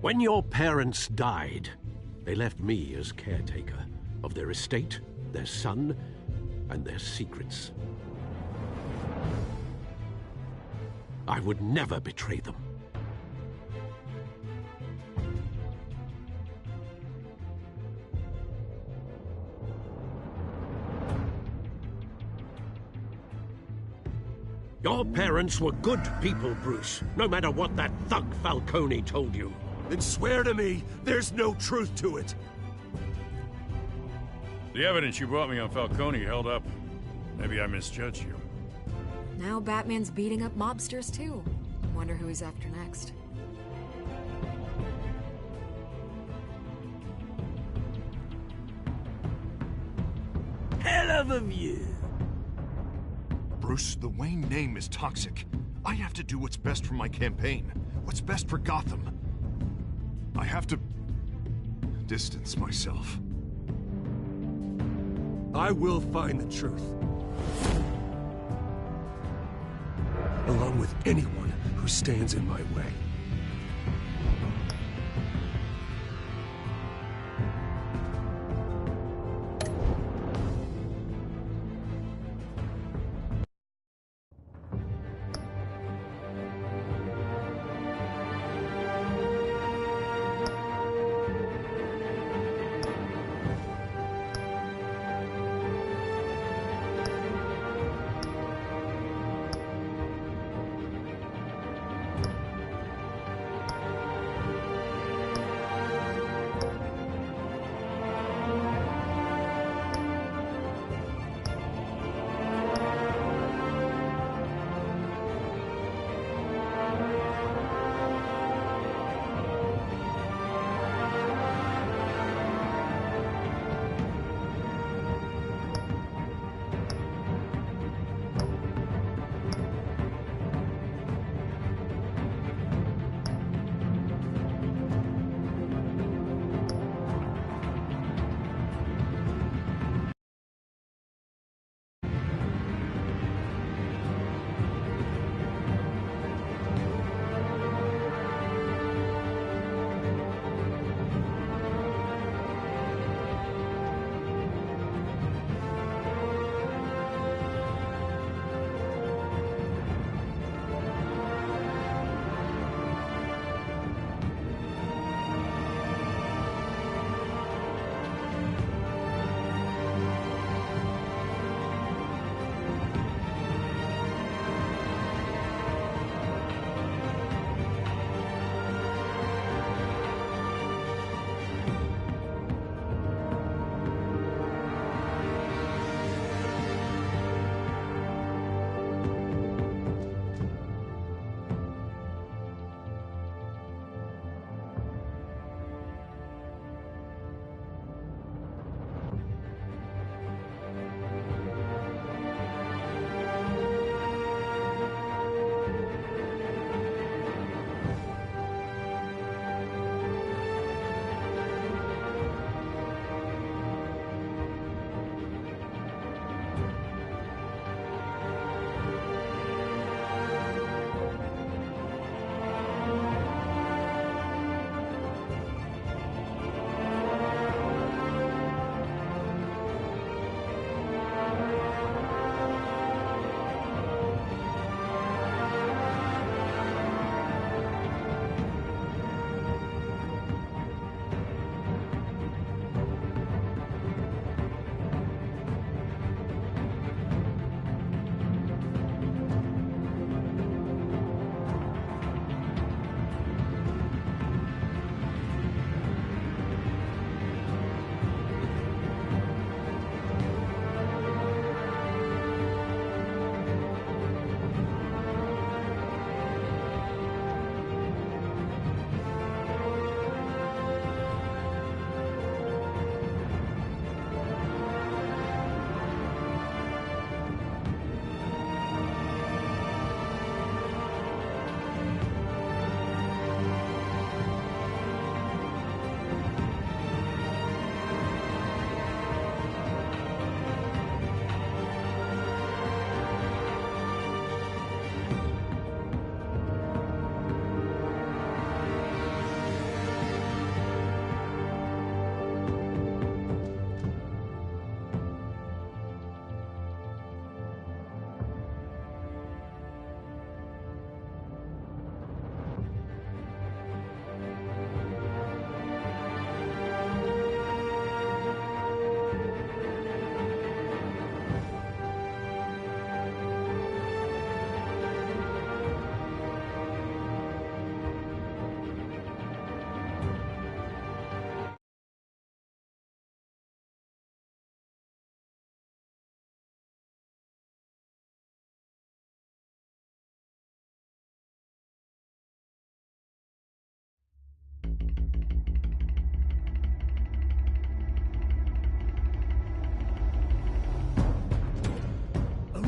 When your parents died, they left me as caretaker of their estate, their son, and their secrets. I would never betray them. Your parents were good people, Bruce, no matter what that thug Falcone told you. Then swear to me there's no truth to it. The evidence you brought me on Falcone held up. Maybe I misjudged you. Now Batman's beating up mobsters, too. Wonder who he's after next. Hell of a view. Bruce, the Wayne name is toxic. I have to do what's best for my campaign. What's best for Gotham. I have to distance myself. I will find the truth. Along with anyone who stands in my way.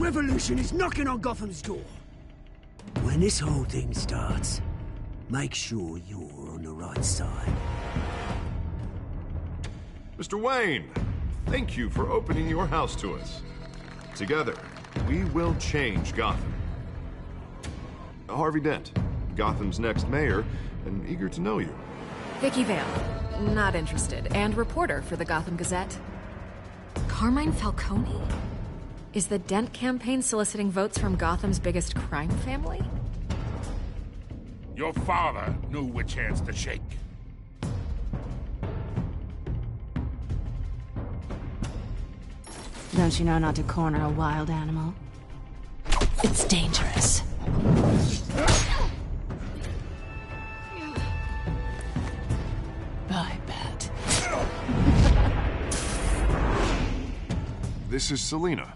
revolution is knocking on Gotham's door. When this whole thing starts, make sure you're on the right side. Mr. Wayne, thank you for opening your house to us. Together, we will change Gotham. Harvey Dent, Gotham's next mayor, and eager to know you. Vicky Vale, not interested, and reporter for the Gotham Gazette. Carmine Falcone? Is the Dent campaign soliciting votes from Gotham's biggest crime family? Your father knew which hands to shake. Don't you know not to corner a wild animal? It's dangerous. Bye, Bat. This is Selina.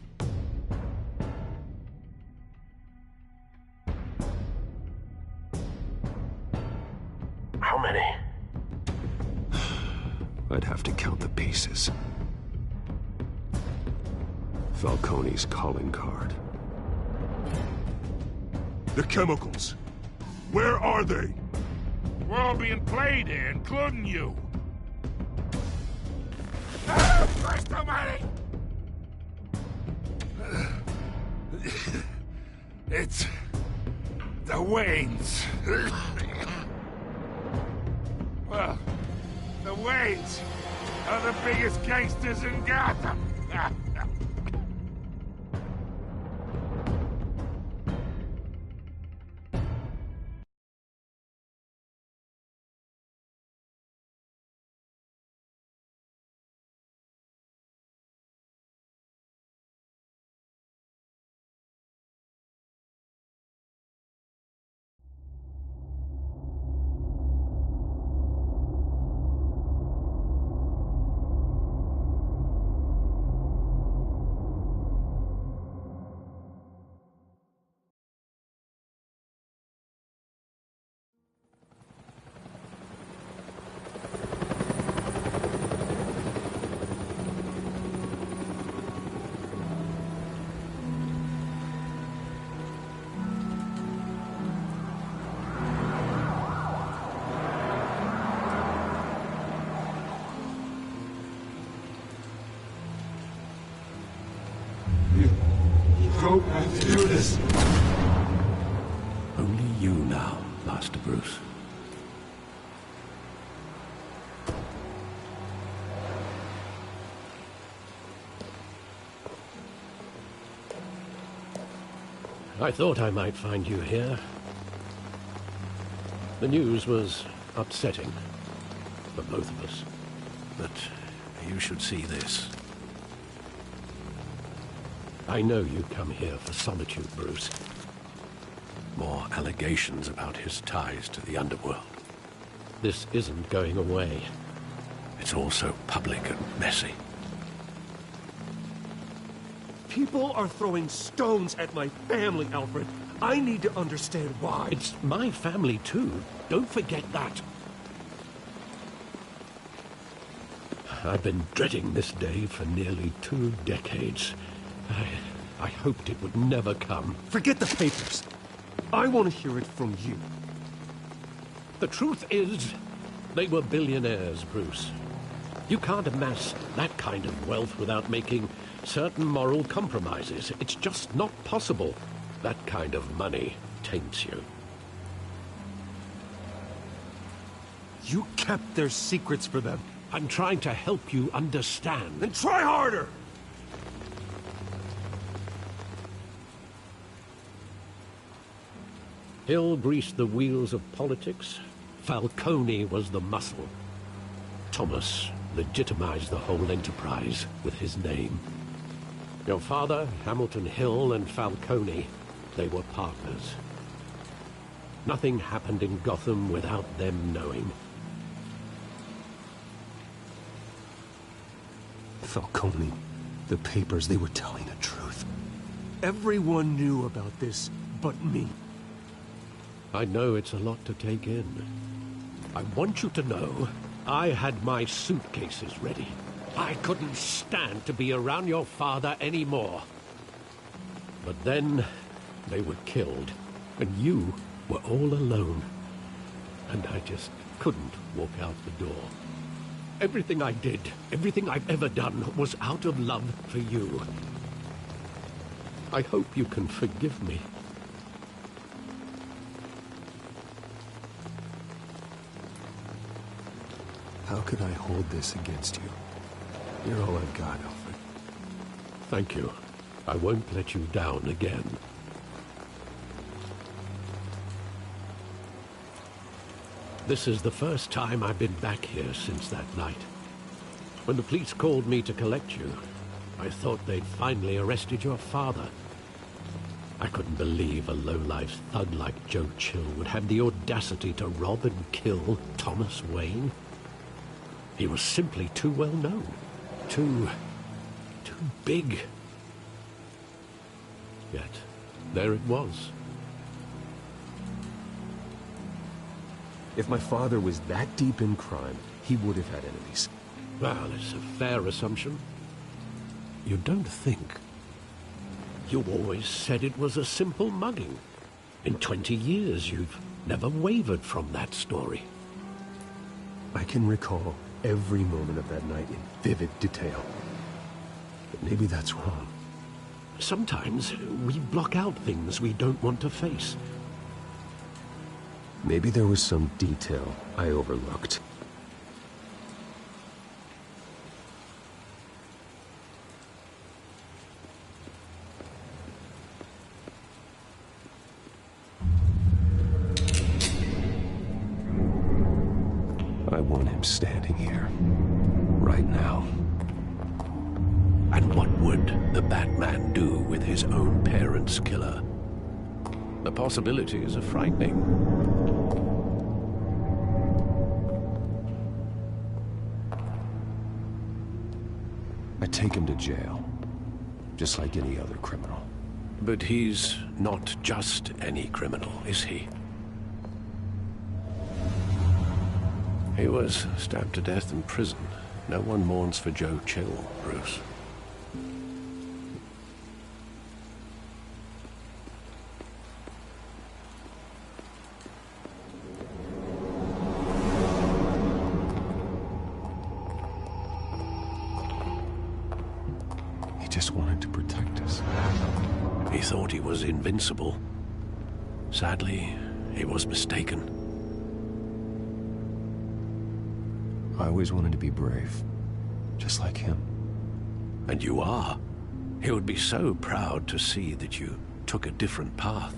How many? I'd have to count the pieces. Falcone's calling card. The chemicals. Where are they? We're all being played here, including you. Christ almighty! It's the Waynes. Well, the Waynes are the biggest gangsters in Gotham. Don't have to do this. Only you now, Master Bruce. I thought I might find you here. The news was upsetting for both of us, but you should see this. I know you come here for solitude, Bruce. More allegations about his ties to the underworld. This isn't going away. It's all so public and messy. People are throwing stones at my family, Alfred. I need to understand why. It's my family, too. Don't forget that. I've been dreading this day for nearly 2 decades. I hoped it would never come. Forget the papers. I want to hear it from you. The truth is, they were billionaires, Bruce. You can't amass that kind of wealth without making certain moral compromises. It's just not possible. That kind of money taints you. You kept their secrets for them. I'm trying to help you understand. Then try harder! Hill greased the wheels of politics. Falcone was the muscle. Thomas legitimized the whole enterprise with his name. Your father, Hamilton Hill, and Falcone, they were partners. Nothing happened in Gotham without them knowing. Falcone, the papers, they were telling the truth. Everyone knew about this but me. I know it's a lot to take in. I want you to know I had my suitcases ready. I couldn't stand to be around your father anymore. But then they were killed, and you were all alone. And I just couldn't walk out the door. Everything I did, everything I've ever done, was out of love for you. I hope you can forgive me. How could I hold this against you? You're all I've got, Alfred. Thank you. I won't let you down again. This is the first time I've been back here since that night. When the police called me to collect you, I thought they'd finally arrested your father. I couldn't believe a low-life thug like Joe Chill would have the audacity to rob and kill Thomas Wayne. He was simply too well known. Too big. Yet, there it was. If my father was that deep in crime, he would have had enemies. Well, it's a fair assumption. You don't think. You always said it was a simple mugging. In 20 years, you've never wavered from that story. I can recall every moment of that night in vivid detail. But maybe that's wrong. Sometimes we block out things we don't want to face. Maybe there was some detail I overlooked. I want him standing here, right now. And what would the Batman do with his own parents' killer? The possibilities are frightening. I take him to jail, just like any other criminal. But he's not just any criminal, is he? He was stabbed to death in prison. No one mourns for Joe Chill, Bruce. He just wanted to protect us. He thought he was invincible. Sadly, he was mistaken. I always wanted to be brave, just like him. And you are. He would be so proud to see that you took a different path.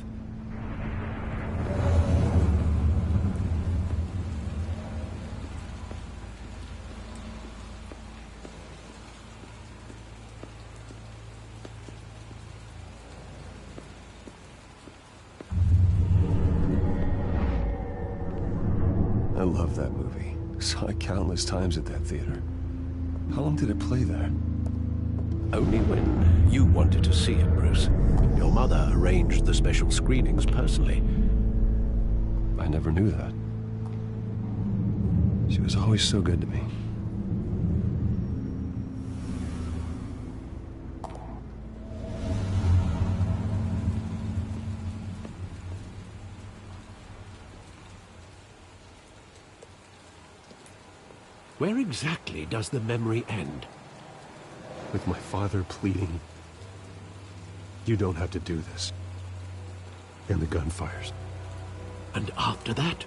I love that movie. Saw it countless times at that theater. How long did it play there? Only when you wanted to see it, Bruce. Your mother arranged the special screenings personally. I never knew that. She was always so good to me. Where exactly does the memory end? With my father pleading, "You don't have to do this." And the gunfires. And after that?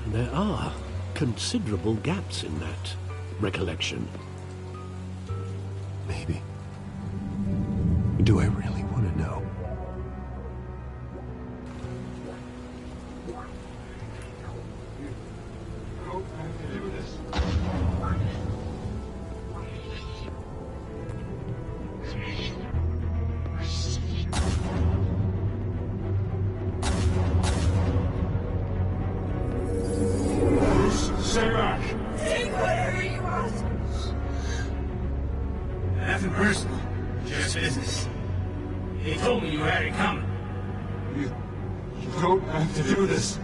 There are considerable gaps in that recollection. Maybe. Do I really want to know? Stay back! Take whatever you want! Nothing personal, just business. They told me you had it coming. You don't have to do this.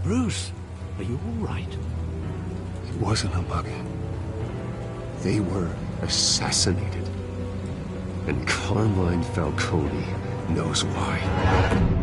Bruce, are you all right? It wasn't a bug. They were assassinated. And Carmine Falcone knows why.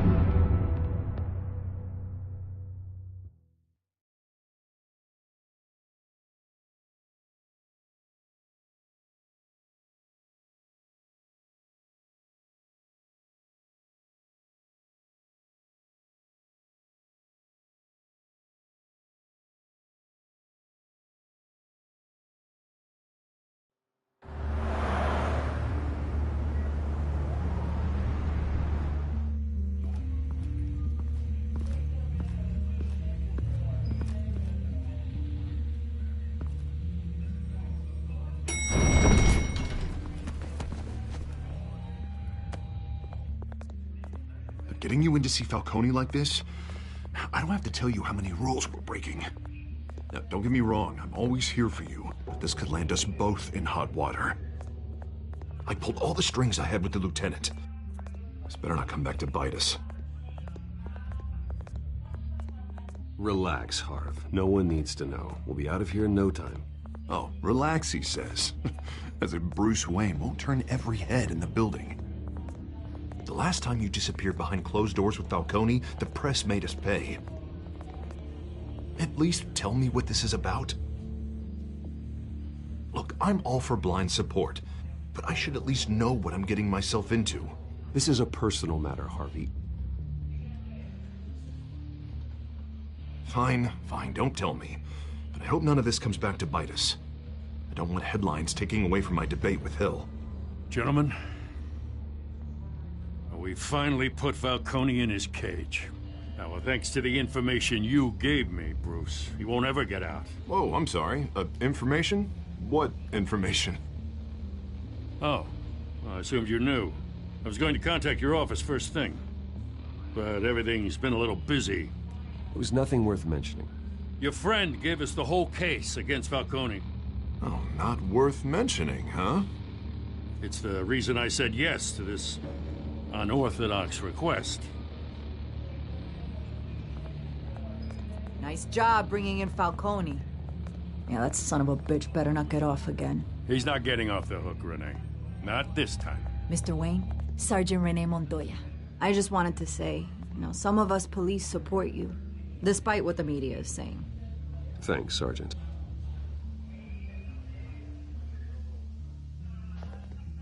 Getting you in to see Falcone like this? I don't have to tell you how many rules we're breaking. Now, don't get me wrong, I'm always here for you, but this could land us both in hot water. I pulled all the strings I had with the lieutenant. This better not come back to bite us. Relax, Harv. No one needs to know. We'll be out of here in no time. Oh, relax, he says. As if Bruce Wayne won't turn every head in the building. The last time you disappeared behind closed doors with Falcone, the press made us pay. At least tell me what this is about. Look, I'm all for blind support, but I should at least know what I'm getting myself into. This is a personal matter, Harvey. Fine, don't tell me. But I hope none of this comes back to bite us. I don't want headlines taking away from my debate with Hill. Gentlemen, we finally put Falcone in his cage. Now, well, thanks to the information you gave me, Bruce, he won't ever get out. Whoa, I'm sorry. Information? What information? Oh, well, I assumed you knew. I was going to contact your office first thing. But everything's been a little busy. It was nothing worth mentioning. Your friend gave us the whole case against Falcone. Oh, not worth mentioning, huh? It's the reason I said yes to this unorthodox request. Nice job bringing in Falcone. Yeah, that son of a bitch better not get off again. He's not getting off the hook, Renee. Not this time. Mr. Wayne, Sergeant Renee Montoya. I just wanted to say, some of us police support you, despite what the media is saying. Thanks, Sergeant.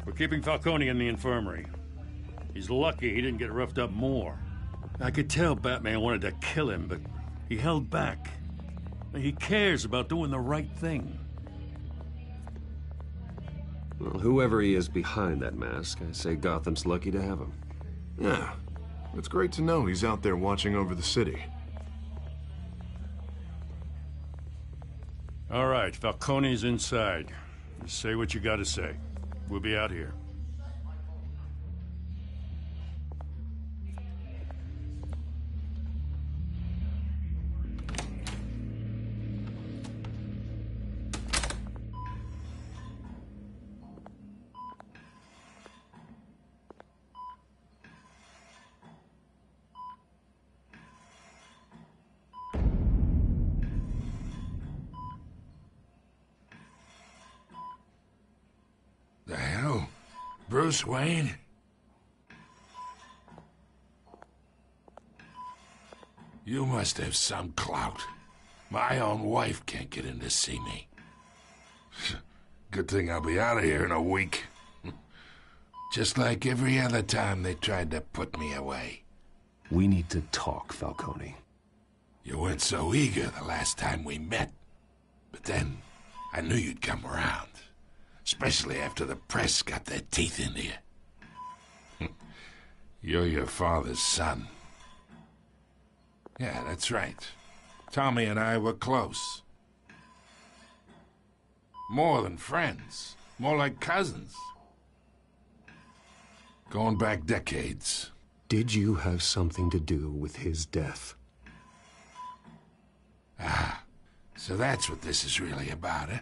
We're keeping Falcone in the infirmary. He's lucky he didn't get roughed up more. I could tell Batman wanted to kill him, but he held back. He cares about doing the right thing. Well, whoever he is behind that mask, I say Gotham's lucky to have him. Yeah, it's great to know he's out there watching over the city. All right, Falcone's inside. Just say what you gotta say. We'll be out here. The hell? Bruce Wayne? You must have some clout. My own wife can't get in to see me. Good thing I'll be out of here in a week. Just like every other time they tried to put me away. We need to talk, Falcone. You weren't so eager the last time we met. But then, I knew you'd come around. Especially after the press got their teeth into you. You're your father's son. Yeah, that's right. Tommy and I were close. More than friends. More like cousins. Going back decades. Did you have something to do with his death? Ah, so that's what this is really about, eh?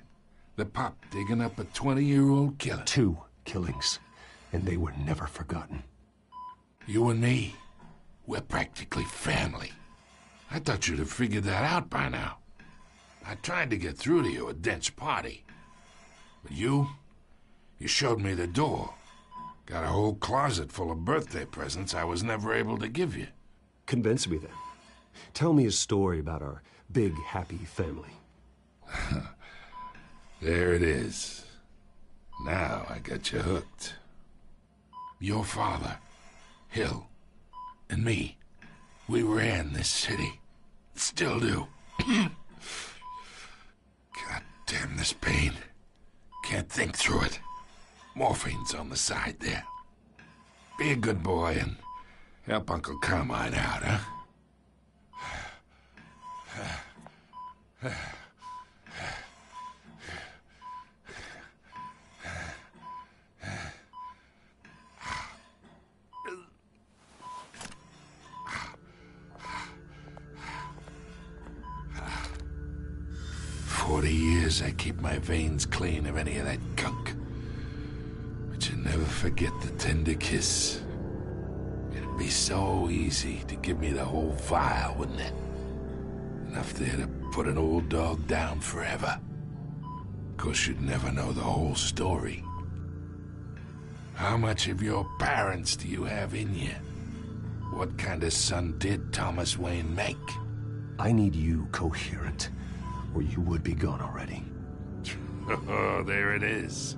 The pup digging up a 20-year-old killer. 2 killings, and they were never forgotten. You and me, we're practically family. I thought you'd have figured that out by now. I tried to get through to you at Dent's party. But you showed me the door. Got a whole closet full of birthday presents I was never able to give you. Convince me then. Tell me a story about our big, happy family. There it is. Now I got you hooked. Your father, Hill, and me, we ran this city. Still do. God damn this pain. Can't think through it. Morphine's on the side there. Be a good boy and help Uncle Carmine out, huh? 40 years I keep my veins clean of any of that gunk. But you never forget the tender kiss. It'd be so easy to give me the whole vial, wouldn't it? Enough there to put an old dog down forever. Of course, you'd never know the whole story. How much of your parents do you have in you? What kind of son did Thomas Wayne make? I need you coherent, or you would be gone already. Oh, there it is.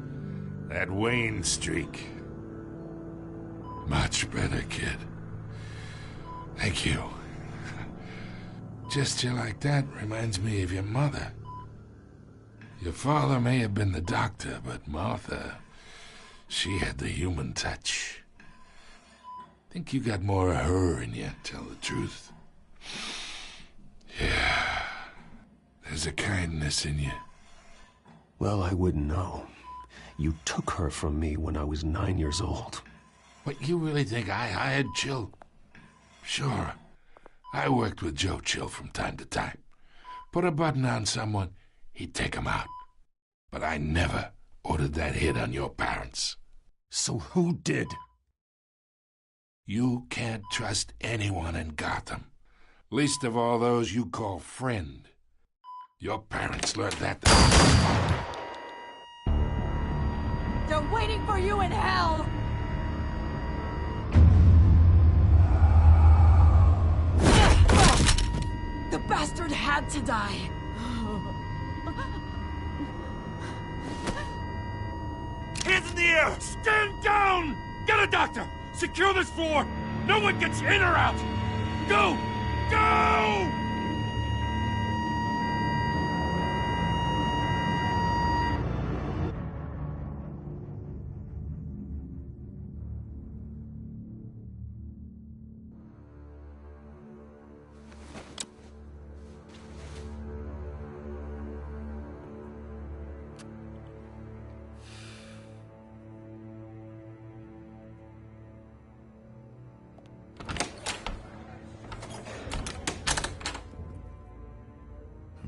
That Wayne streak. Much better, kid. Thank you. Gesture like that reminds me of your mother. Your father may have been the doctor, but Martha, she had the human touch. Think you got more of her in you, tell the truth. Yeah, there's a kindness in you. Well, I wouldn't know. You took her from me when I was 9 years old. What, you really think I hired Chill? Sure. I worked with Joe Chill from time to time. Put a button on someone, he'd take him out. But I never ordered that hit on your parents. So who did? You can't trust anyone in Gotham. Least of all those you call friend. Your parents learned that. They're waiting for you in hell! The bastard had to die. Hands in the air! Stand down! Get a doctor! Secure this floor! No one gets in or out! Go! Go!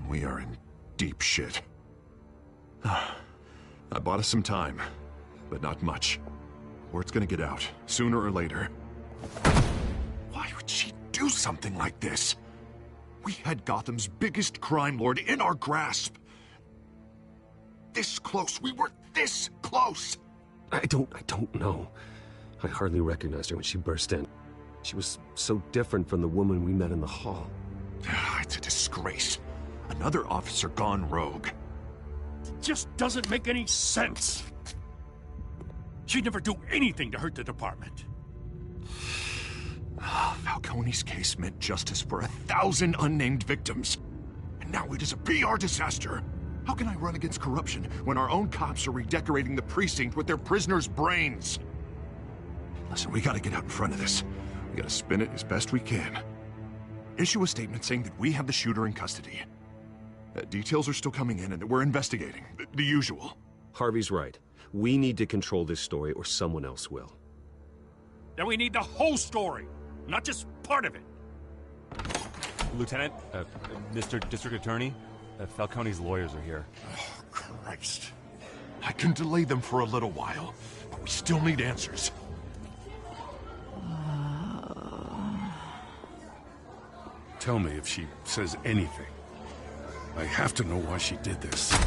We are in deep shit. I bought us some time, but not much. Word's gonna get out, sooner or later. Why would she do something like this? We had Gotham's biggest crime lord in our grasp. This close, we were this close! I don't know. I hardly recognized her when she burst in. She was so different from the woman we met in the hall. It's a disgrace. Another officer gone rogue. It just doesn't make any sense. She'd never do anything to hurt the department. Falcone's case meant justice for 1,000 unnamed victims. And now it is a PR disaster. How can I run against corruption when our own cops are redecorating the precinct with their prisoners' brains? Listen, we gotta get out in front of this. We gotta spin it as best we can. Issue a statement saying that we have the shooter in custody. Details are still coming in and that we're investigating. The usual. Harvey's right. We need to control this story or someone else will. Then we need the whole story, not just part of it. Lieutenant, Mr. District Attorney, Falcone's lawyers are here. Oh, Christ. I can delay them for a little while, but we still need answers. tell me if she says anything. I have to know why she did this.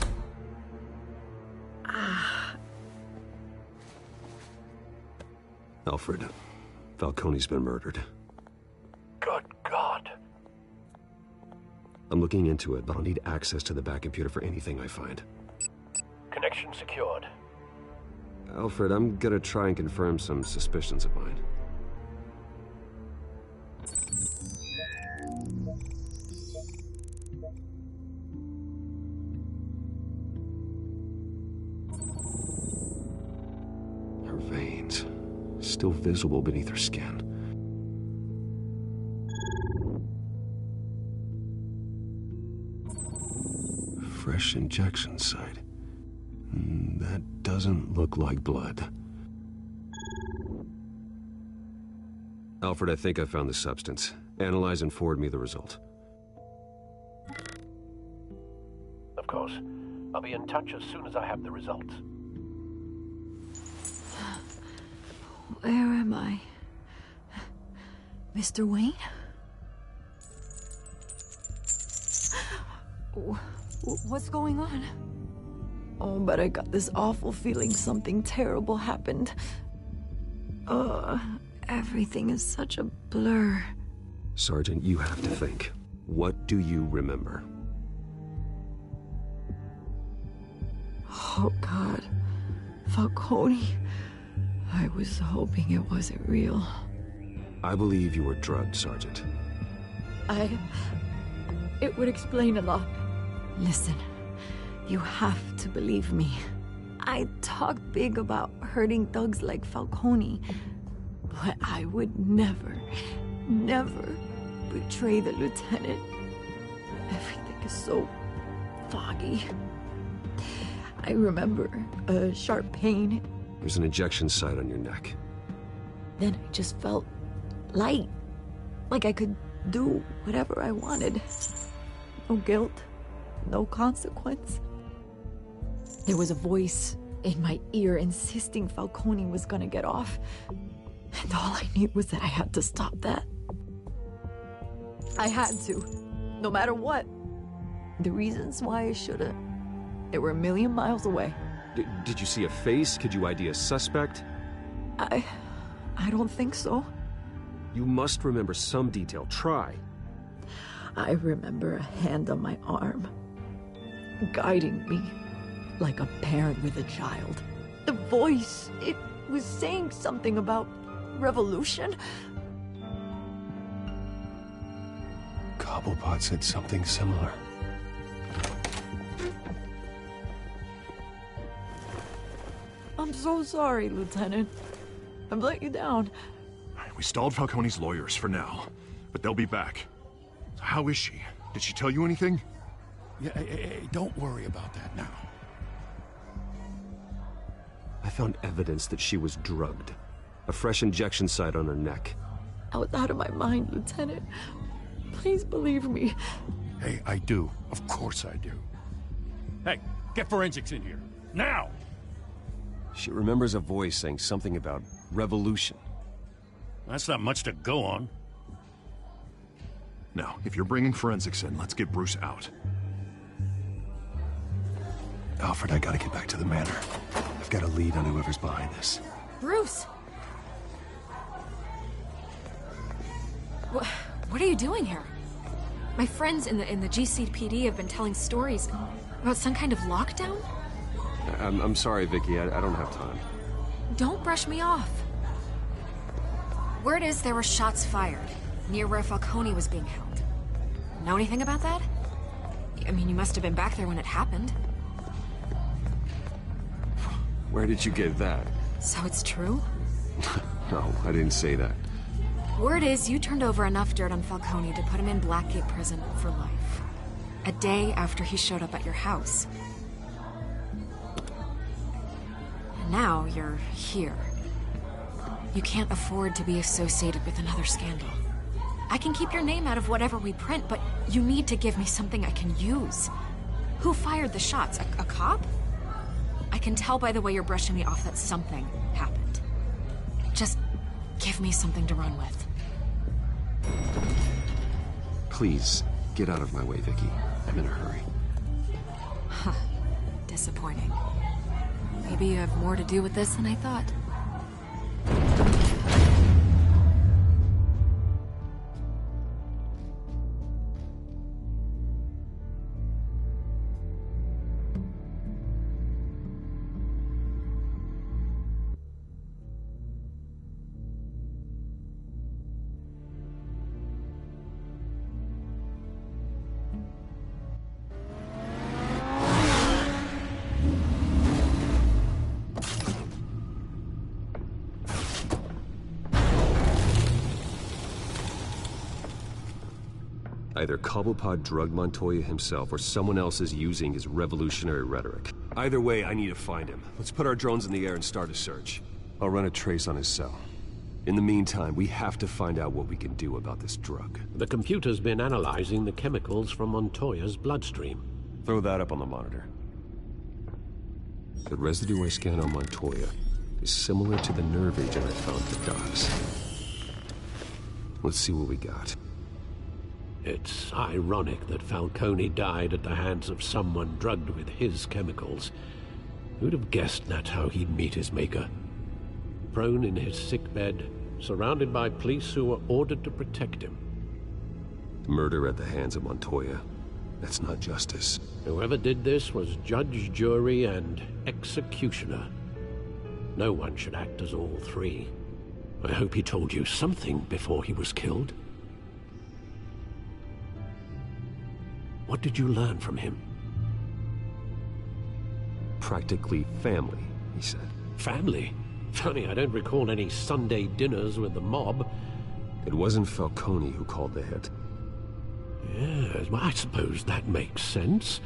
Alfred, Falcone's been murdered. Good God. I'm looking into it, but I'll need access to the back computer for anything I find. Connection secured. Alfred, I'm gonna try and confirm some suspicions of mine. Her veins, still visible beneath her skin. Fresh injection site. That doesn't look like blood. Alfred, I think I found the substance. Analyze and forward me the result. Of course. I'll be in touch as soon as I have the results. Where am I? Mr. Wayne? What's going on? Oh, but I got this awful feeling something terrible happened. Everything is such a blur. Sergeant, you have to think. What do you remember? Oh, God. Falcone. I was hoping it wasn't real. I believe you were drugged, Sergeant. It would explain a lot. Listen, you have to believe me. I talk big about hurting thugs like Falcone, but I would never betray the lieutenant. Everything is so foggy. I remember a sharp pain. There's an injection site on your neck. Then I just felt light, like I could do whatever I wanted. No guilt, no consequence. There was a voice in my ear insisting Falcone was gonna get off. And all I knew was that I had to stop that. I had to, no matter what. The reasons why I should've, they were a million miles away. Did you see a face? Could you ID a suspect? I don't think so. You must remember some detail. Try. I remember a hand on my arm, guiding me like a parent with a child. The voice, it was saying something about revolution. Cobblepot said something similar. I'm so sorry, Lieutenant. I've let you down. We stalled Falcone's lawyers for now, but they'll be back. So how is she? Did she tell you anything? Yeah, hey, don't worry about that now. I found evidence that she was drugged. A fresh injection site on her neck. I was out of my mind, Lieutenant. Please believe me. Hey, I do. Of course I do. Hey, get forensics in here. Now! She remembers a voice saying something about revolution. That's not much to go on. Now, if you're bringing forensics in, let's get Bruce out. Alfred, I gotta get back to the manor. I've got a lead on whoever's behind this. Bruce! What are you doing here? My friends in the GCPD have been telling stories about some kind of lockdown? I'm sorry, Vicky. I don't have time. Don't brush me off. Word is there were shots fired near where Falcone was being held. Know anything about that? I mean, you must have been back there when it happened. Where did you get that? So it's true? No, I didn't say that. Word is you turned over enough dirt on Falcone to put him in Blackgate Prison for life. A day after he showed up at your house. And now you're here. You can't afford to be associated with another scandal. I can keep your name out of whatever we print, but you need to give me something I can use. Who fired the shots? A cop? I can tell by the way you're brushing me off that something happened. Just give me something to run with. Please, get out of my way, Vicky. I'm in a hurry. Huh. Disappointing. Maybe you have more to do with this than I thought. Either Cobblepot drugged Montoya himself, or someone else is using his revolutionary rhetoric. Either way, I need to find him. Let's put our drones in the air and start a search. I'll run a trace on his cell. In the meantime, we have to find out what we can do about this drug. The computer's been analyzing the chemicals from Montoya's bloodstream. Throw that up on the monitor. The residue I scanned on Montoya is similar to the nerve agent I found at the docks. Let's see what we got. It's ironic that Falcone died at the hands of someone drugged with his chemicals. Who'd have guessed that's how he'd meet his maker? Prone in his sickbed, surrounded by police who were ordered to protect him. Murder at the hands of Montoya. That's not justice. Whoever did this was judge, jury, and executioner. No one should act as all three. I hope he told you something before he was killed. What did you learn from him? Practically family, he said. Family? Funny, I don't recall any Sunday dinners with the mob. It wasn't Falcone who called the hit. Yes, well, I suppose that makes sense.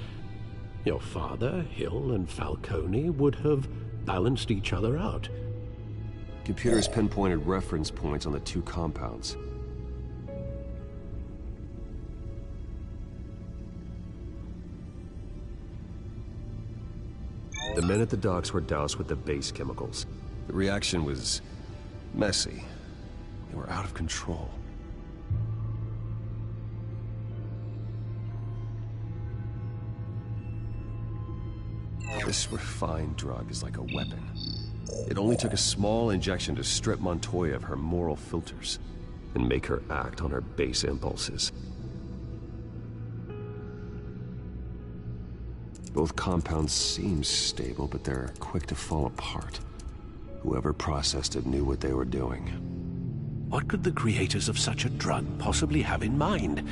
Your father, Hill, and Falcone would have balanced each other out. Computers pinpointed reference points on the two compounds. The men at the docks were doused with the base chemicals. The reaction was messy. They were out of control. This refined drug is like a weapon. It only took a small injection to strip Montoya of her moral filters and make her act on her base impulses. Both compounds seem stable, but they're quick to fall apart. Whoever processed it knew what they were doing. What could the creators of such a drug possibly have in mind?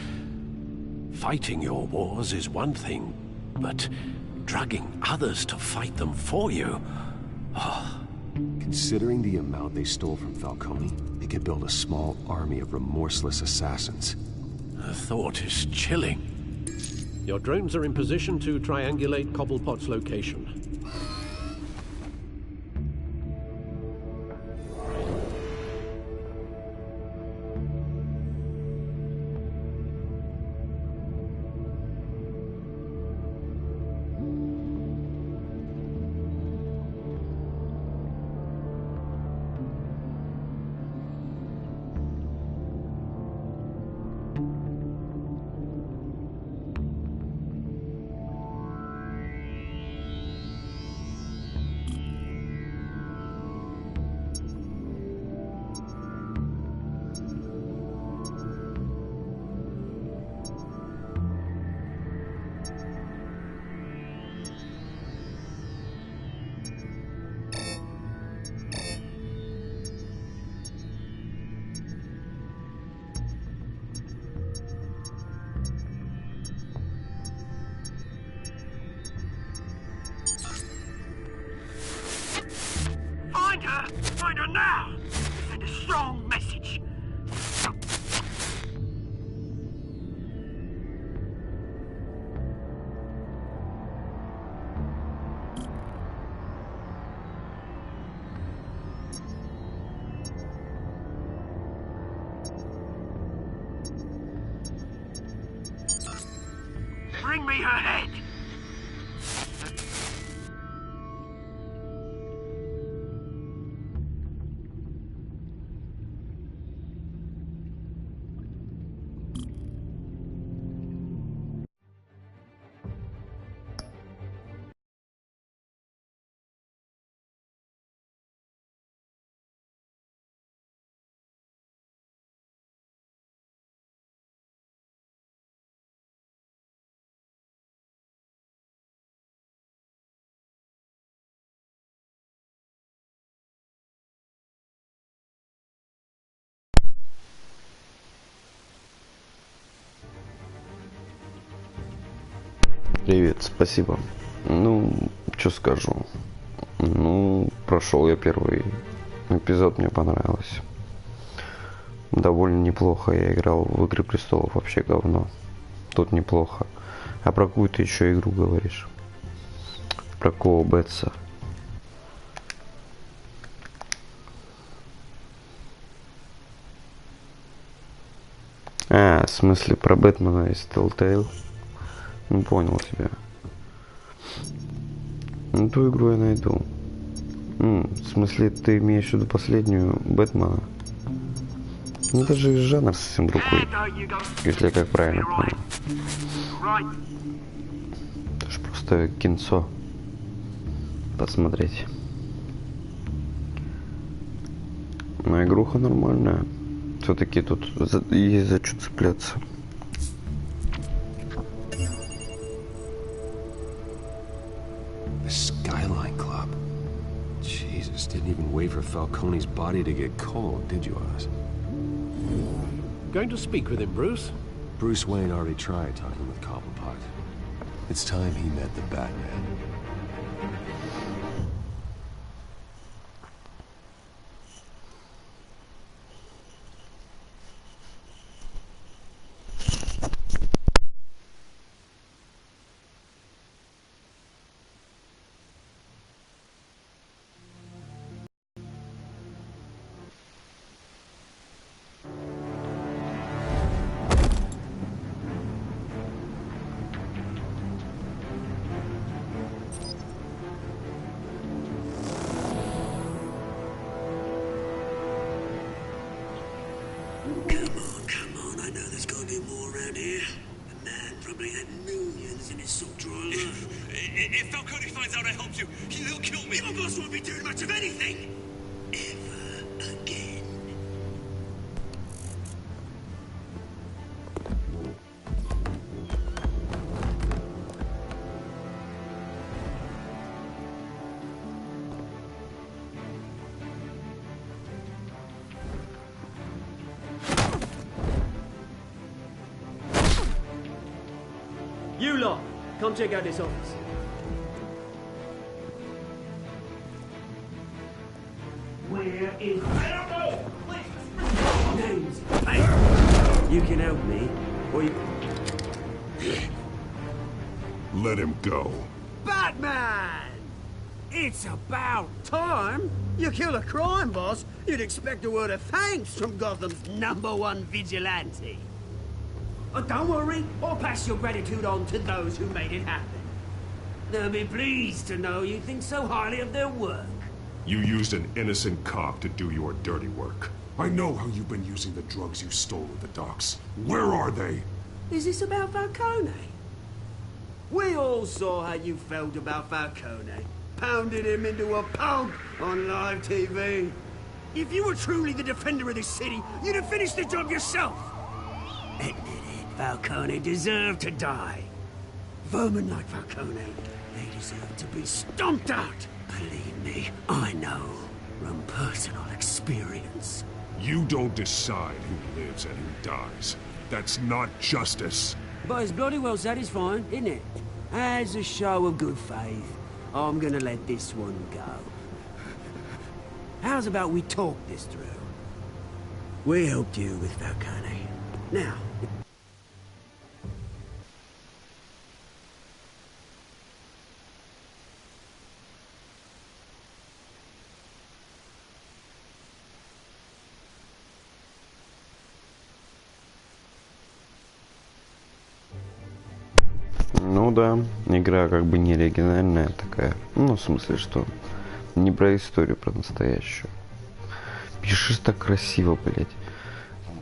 Fighting your wars is one thing, but drugging others to fight them for you? Oh. Considering the amount they stole from Falcone, they could build a small army of remorseless assassins. The thought is chilling. Your drones are in position to triangulate Cobblepot's location. Find her now! Send a strong message! Bring me her head! Привет, спасибо. Ну, что скажу. Ну, прошел я первый эпизод, мне понравилось. Довольно неплохо я играл в «Игры престолов», вообще говно. Тут неплохо. А про какую ты еще игру говоришь? Про кого Бетса? А, в смысле про Бэтмена из talltale? Ну, понял тебя. Ну, ту игру я найду. В смысле, ты имеешь в виду последнюю Бэтмена? Ну, даже жанр совсем другой, если я как правильно понял. Это же просто кинцо. Посмотреть. Но игруха нормальная. Все-таки тут есть за что цепляться. The Skyline Club. Jesus, didn't even wait for Falcone's body to get cold, did you, Oz? Going to speak with him, Bruce? Bruce Wayne already tried talking with Cobblepot. It's time he met the Batman. If Falcone finds out I helped you, he'll kill me. Your boss won't be doing much of anything. Ever again. You lot, come check out this office. Where is... I don't know! Please! Names! Hey! You can help me, or you... Let him go. Batman! It's about time! You kill a crime boss, you'd expect a word of thanks from Gotham's #1 vigilante. Oh, don't worry, I'll pass your gratitude on to those who made it happen. They'll be pleased to know you think so highly of their work. You used an innocent cop to do your dirty work. I know how you've been using the drugs you stole at the docks. Where are they? Is this about Falcone? We all saw how you felt about Falcone. Pounded him into a pulp on live TV. If you were truly the defender of this city, you'd have finished the job yourself. Admit it, Falcone deserved to die. Vermin like Falcone, they deserve to be stomped out. Believe me, I know from personal experience. You don't decide who lives and who dies. That's not justice. But it's bloody well satisfying, isn't it? As a show of good faith, I'm gonna let this one go. How's about we talk this through? We helped you with Falcone. Now... Ну да, игра как бы не оригинальная такая. Ну, в смысле, что не про историю, про настоящую. Пишешь так красиво, блять.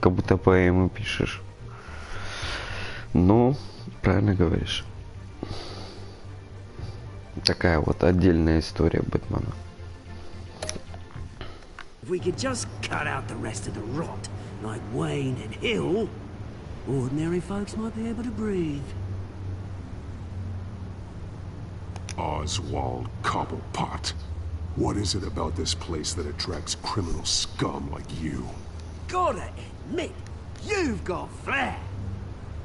Как будто поэму пишешь. Ну, правильно говоришь. Такая вот отдельная история Бэтмена. If we could just cut out the rest of the rot, like Wayne and Hill, ordinary folks might be able to breathe. Oswald Cobblepot. What is it about this place that attracts criminal scum like you? Gotta admit, you've got flair.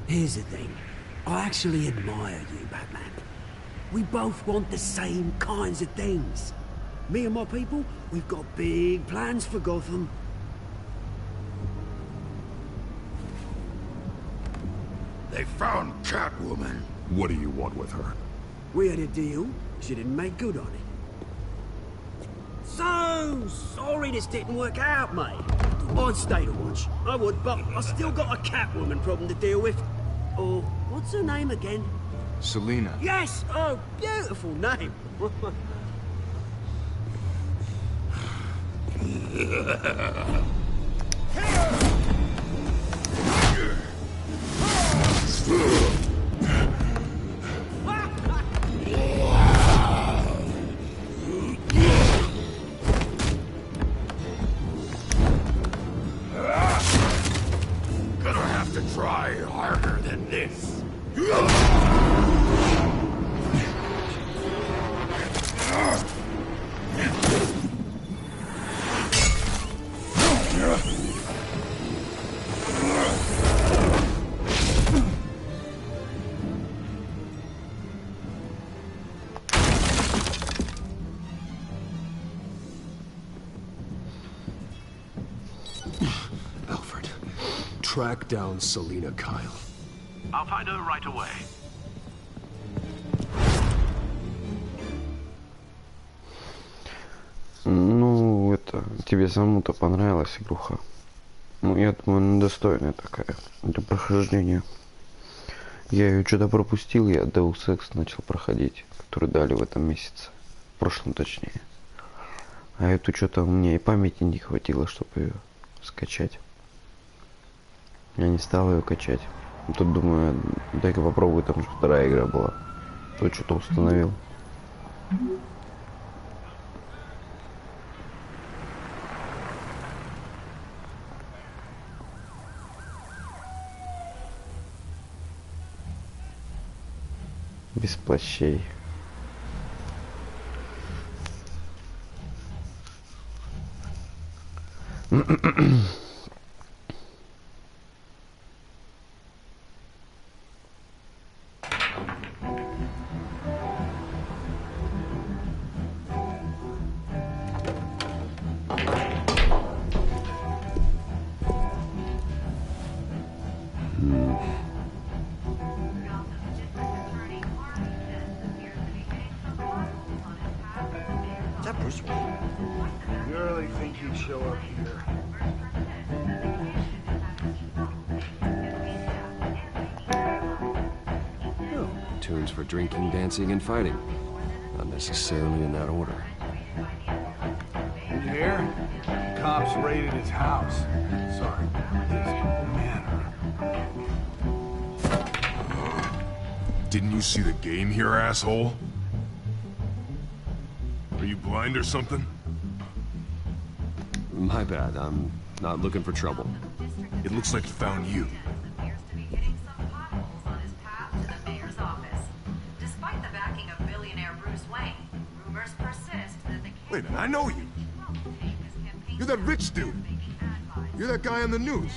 Here's the thing. I actually admire you, Batman. We both want the same kinds of things. Me and my people, we've got big plans for Gotham. They found Catwoman. What do you want with her? We had a deal. She didn't make good on it. So sorry this didn't work out, mate. I'd stay to watch. I would, but I still got a Catwoman problem to deal with. Oh, what's her name again? Selina. Yes! Oh, beautiful name. Gonna have to try harder than this. Alfred, track down Selina Kyle. I'll find her right away. Ну, это тебе самому-то понравилась игруха. Ну, я думаю, она достойная такая для прохождения. Я ее что-то пропустил, я Deus Ex начал проходить, который дали в этом месяце. В прошлом, точнее. А эту что-то мне и памяти не хватило, чтобы ее скачать. Я не стал ее качать. Тут думаю, дай-ка попробую, там же вторая игра была. Тут что-то установил. Без плащей. Is that Bruce Wayne? You really think he'd show up here? Oh, tunes for drinking, dancing, and fighting. Not necessarily in that order. You hear? The cops raided his house. Sorry, his manor. Didn't you see the game here, asshole? Are you blind or something? My bad. I'm not looking for trouble. It looks like it found you. Despite the backing of billionaire Bruce Wayne, rumors persist that the Wait a minute, I know you. You're that rich dude. You're that guy on the news.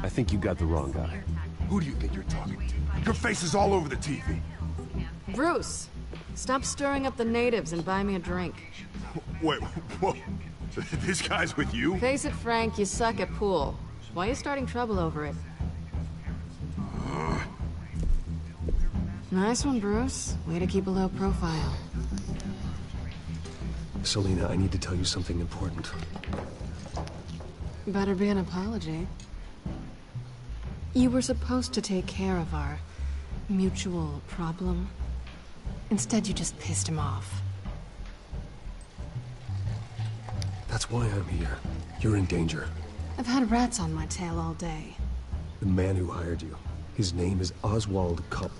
I think you got the wrong guy. Who do you think you're talking to? Your face is all over the TV. Bruce, stop stirring up the natives and buy me a drink. Wait, whoa. This guy's with you? Face it, Frank, you suck at pool. Why are you starting trouble over it? Nice one, Bruce. Way to keep a low profile. Selina, I need to tell you something important. Better be an apology. You were supposed to take care of our mutual problem. Instead, you just pissed him off. That's why I'm here. You're in danger. I've had rats on my tail all day. The man who hired you. His name is Oswald Cupp.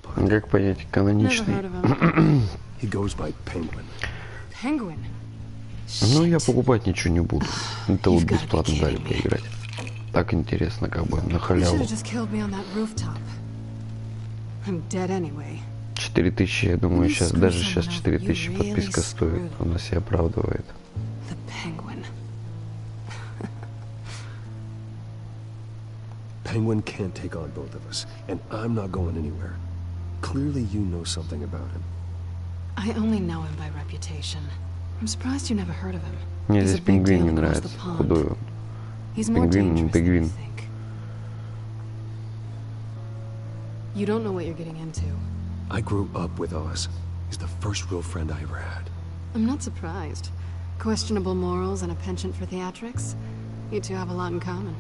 Cobblepot. Как понять каноничный? He goes by Penguin. Penguin? Ну, я покупать ничего не буду. Это вот бесплатно дали поиграть. Так интересно, как бы, на халяву. 4000, я думаю, сейчас, даже сейчас 4000 подписка стоит. Она себя оправдывает. Penguin can't take on both of us, and I'm not going anywhere. Clearly you know something about him. I only know him by reputation. I'm surprised you never heard of him. Мне здесь пингвин не нравится. Худой он. Пингвин. You don't know what you're getting into. I grew up with Oz. He's the first real friend I ever had. I'm not surprised. Questionable morals and a penchant for theatrics. You two have a lot in common.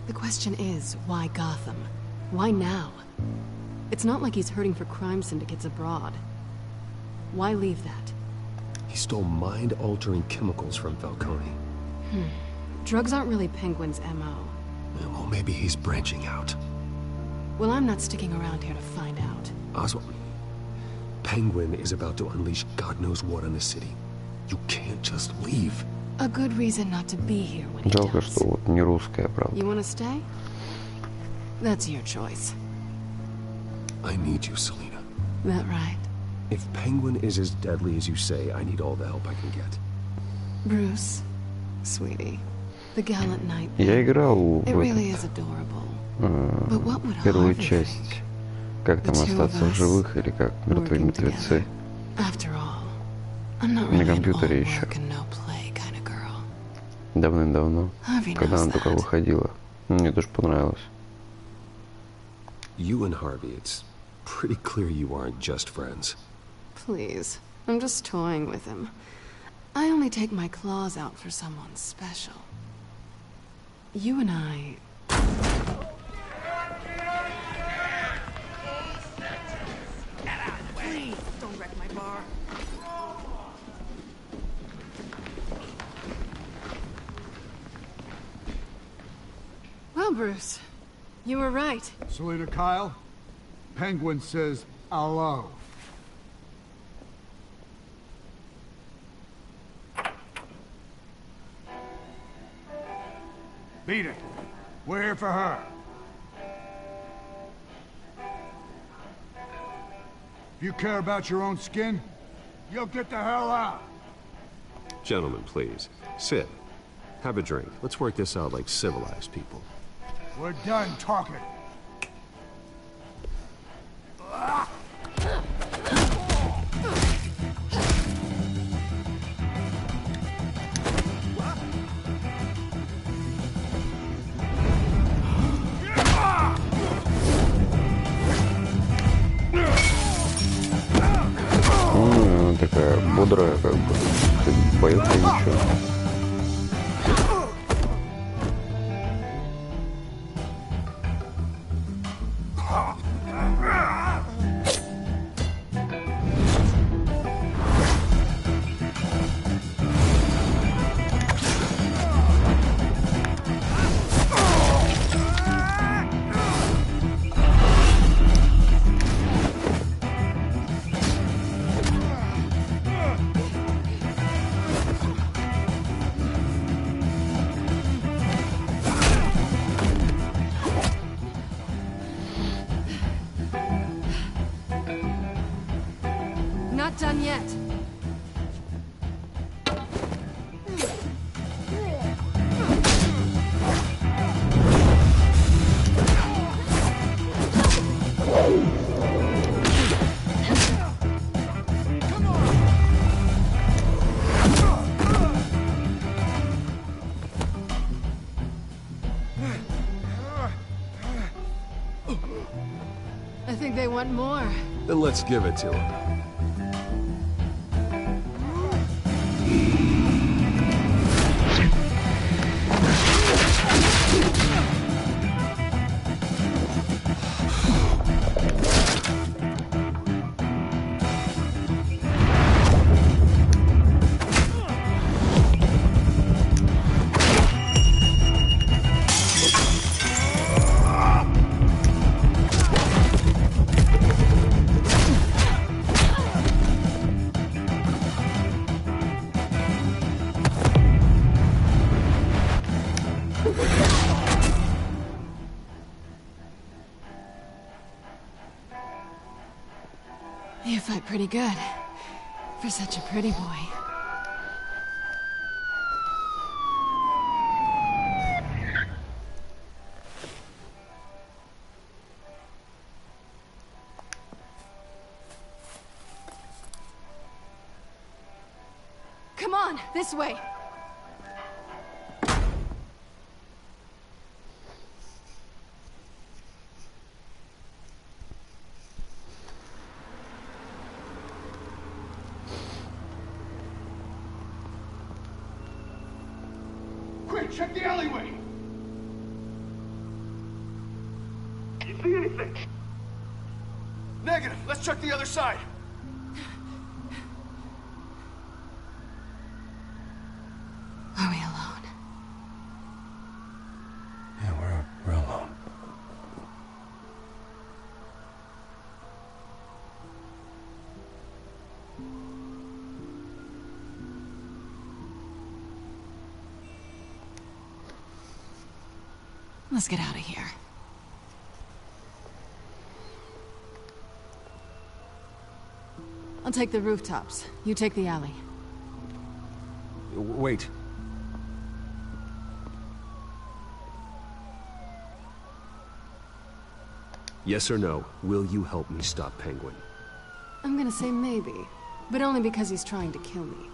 The question is, why Gotham? Why now? It's not like he's hurting for crime syndicates abroad. Why leave that? He stole mind-altering chemicals from Falcone. Drugs aren't really Penguin's M.O. Well, maybe he's branching out. Well, I'm not sticking around here to find out. Oswald, Penguin is about to unleash God knows what on the city. You can't just leave. A good reason not to be here when he Жалко, does. что вот не русская, правда. You want to stay? That's your choice. I need you, Selina. That right? If Penguin is as deadly as you say, I need all the help I can get. Bruce, sweetie, the gallant knight. Я играл It в really этот, is adorable. But what would первую Harvey часть. think? Как там The two остаться of в us живых или как мертвые мертвецы. After all, I'm not На really an компьютере all еще. work and no play kind of girl. Давным-давно. Harvey Когда knows она только that. выходила. Мне тоже понравилось. You and Harvey, it's pretty clear you aren't just friends. Please, I'm just toying with him. I only take my claws out for someone special. You and I... Please, don't wreck my bar. Well, Bruce, you were right. Selina Kyle, Penguin says hello. Beat it. We're here for her. If you care about your own skin, you'll get the hell out. Gentlemen, please. Sit. Have a drink. Let's work this out like civilized people. We're done talking. Она такая бодрая, как бы. Боится ничего. Not done yet. I think they want more. Then let's give it to them. it pretty good. For such a pretty boy. Come on, this way. Quick, check the alleyway! You see anything? Negative. Let's check the other side. Are we alone? Yeah, we're alone. Let's get out of here. I'll take the rooftops. You take the alley. Wait. Yes or no, will you help me stop Penguin? I'm gonna say maybe, but only because he's trying to kill me.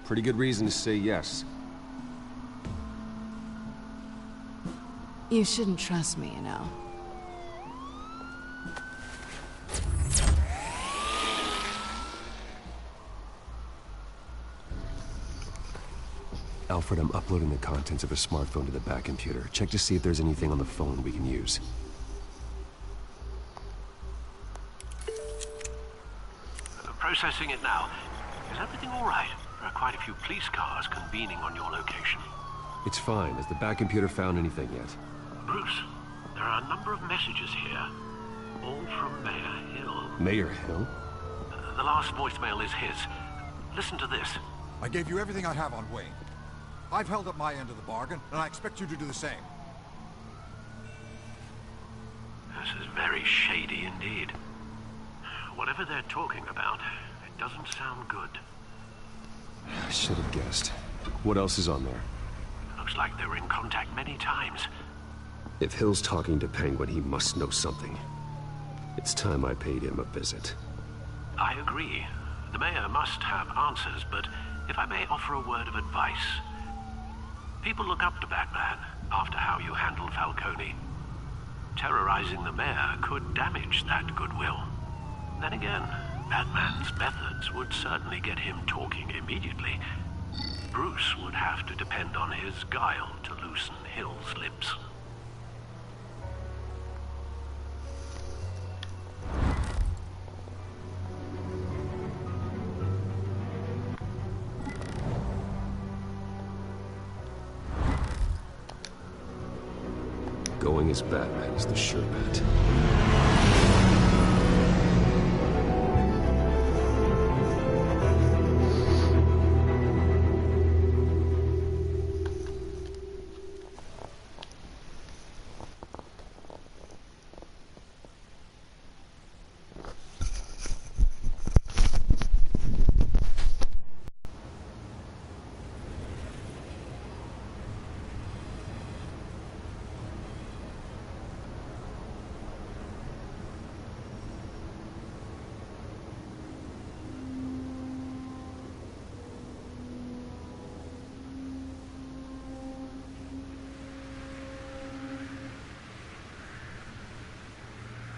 Pretty good reason to say yes. You shouldn't trust me, you know. Alfred, I'm uploading the contents of a smartphone to the back computer. Check to see if there's anything on the phone we can use. Processing it now. Is everything all right? There are quite a few police cars convening on your location. It's fine. Has the back computer found anything yet? Bruce, there are a number of messages here. All from Mayor Hill. Mayor Hill? The last voicemail is his. Listen to this. I gave you everything I have on Wayne. I've held up my end of the bargain, and I expect you to do the same. This is very shady indeed. Whatever they're talking about, it doesn't sound good. I should have guessed. What else is on there? Looks like they were in contact many times. If Hill's talking to Penguin, he must know something. It's time I paid him a visit. I agree. The mayor must have answers, but if I may offer a word of advice. People look up to Batman after how you handled Falcone. Terrorizing the mayor could damage that goodwill. Then again, Batman's methods would certainly get him talking immediately. Bruce would have to depend on his guile to loosen Hill's lips. Going as Batman is the sure bet.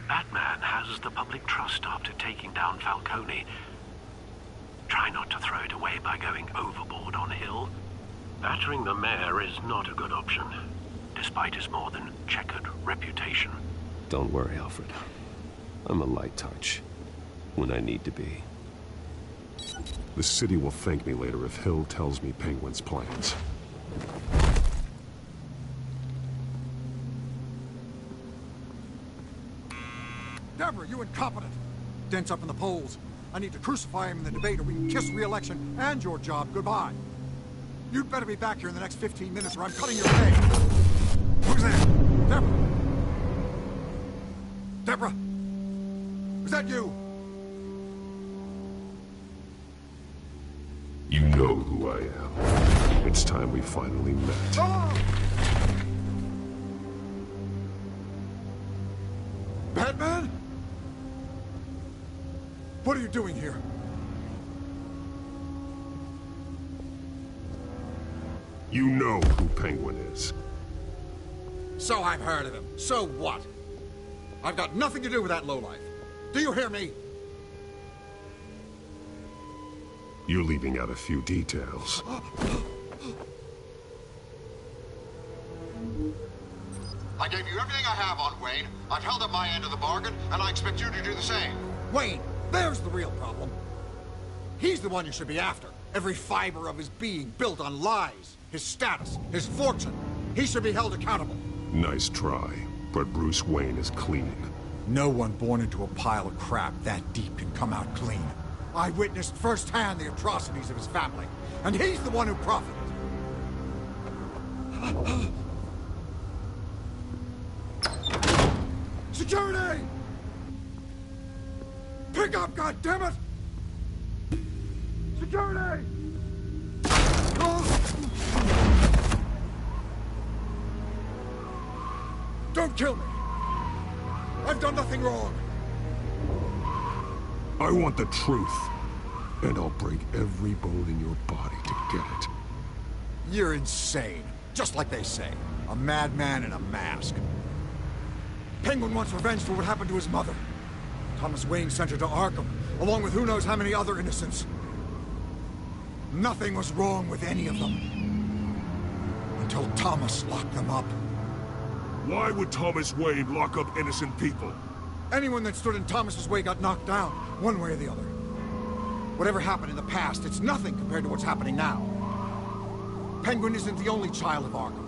Batman has the public trust after taking down Falcone. Try not to throw it away by going overboard on Hill. Battering the mayor is not a good option, despite his more than checkered reputation. Don't worry, Alfred. I'm a light touch. When I need to be. The city will thank me later if Hill tells me Penguin's plans. Deborah, you incompetent! Dents up in the polls. I need to crucify him in the debate or we can kiss re-election and your job goodbye. You'd better be back here in the next 15 minutes or I'm cutting your pay. Who's there? Deborah? Deborah? Is that you? You know who I am. It's time we finally met. Batman? What are you doing here? You know who Penguin is. So I've heard of him. So what? I've got nothing to do with that lowlife. Do you hear me? You're leaving out a few details. I gave you everything I have on Wayne. I've held up my end of the bargain, and I expect you to do the same. Wayne, there's the real problem. He's the one you should be after. Every fiber of his being built on lies, his status, his fortune. He should be held accountable. Nice try, but Bruce Wayne is clean. No one born into a pile of crap that deep can come out clean. I witnessed firsthand the atrocities of his family, and he's the one who profited. Security! Pick up, goddammit! Security! Don't kill me! I've done nothing wrong! I want the truth, and I'll break every bone in your body to get it. You're insane, just like they say. A madman in a mask. Penguin wants revenge for what happened to his mother. Thomas Wayne sent her to Arkham, along with who knows how many other innocents. Nothing was wrong with any of them. Until Thomas locked them up. Why would Thomas Wayne lock up innocent people? Anyone that stood in Thomas's way got knocked down, one way or the other. Whatever happened in the past, it's nothing compared to what's happening now. Penguin isn't the only child of Arkham.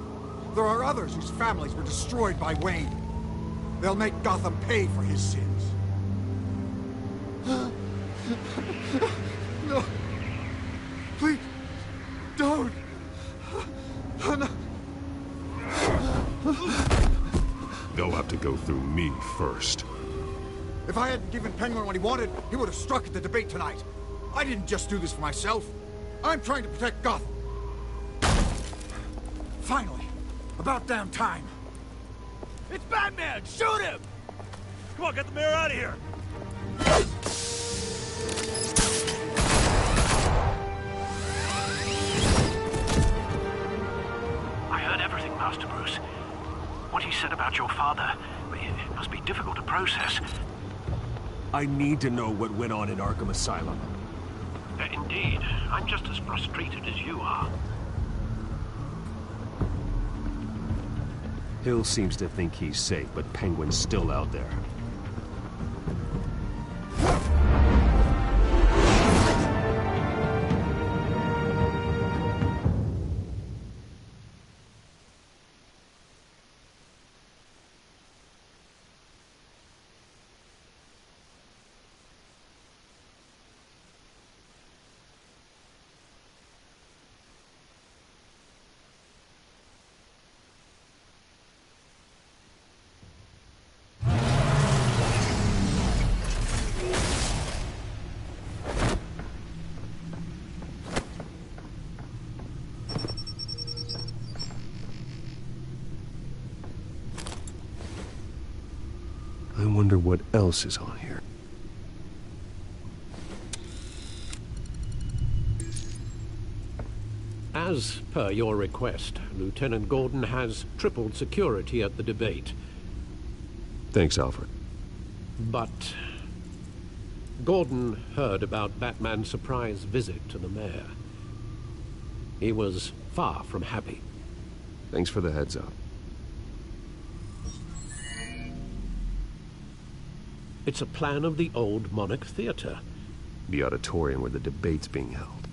There are others whose families were destroyed by Wayne. They'll make Gotham pay for his sins. No. Please, don't. No. They'll have to go through me first. If I hadn't given Penguin what he wanted, he would have struck at the debate tonight. I didn't just do this for myself. I'm trying to protect Gotham. Finally, about damn time. It's Batman! Shoot him! Come on, get the mayor out of here! I heard everything, Master Bruce. What he said about your father, it must be difficult to process. I need to know what went on in Arkham Asylum. Indeed. I'm just as frustrated as you are. Hill seems to think he's safe, but Penguin's still out there. I wonder what else is on here. As per your request, Lieutenant Gordon has tripled security at the debate. Thanks, Alfred. But Gordon heard about Batman's surprise visit to the mayor. He was far from happy. Thanks for the heads up. It's a plan of the old Monarch Theater. The auditorium where the debate's being held.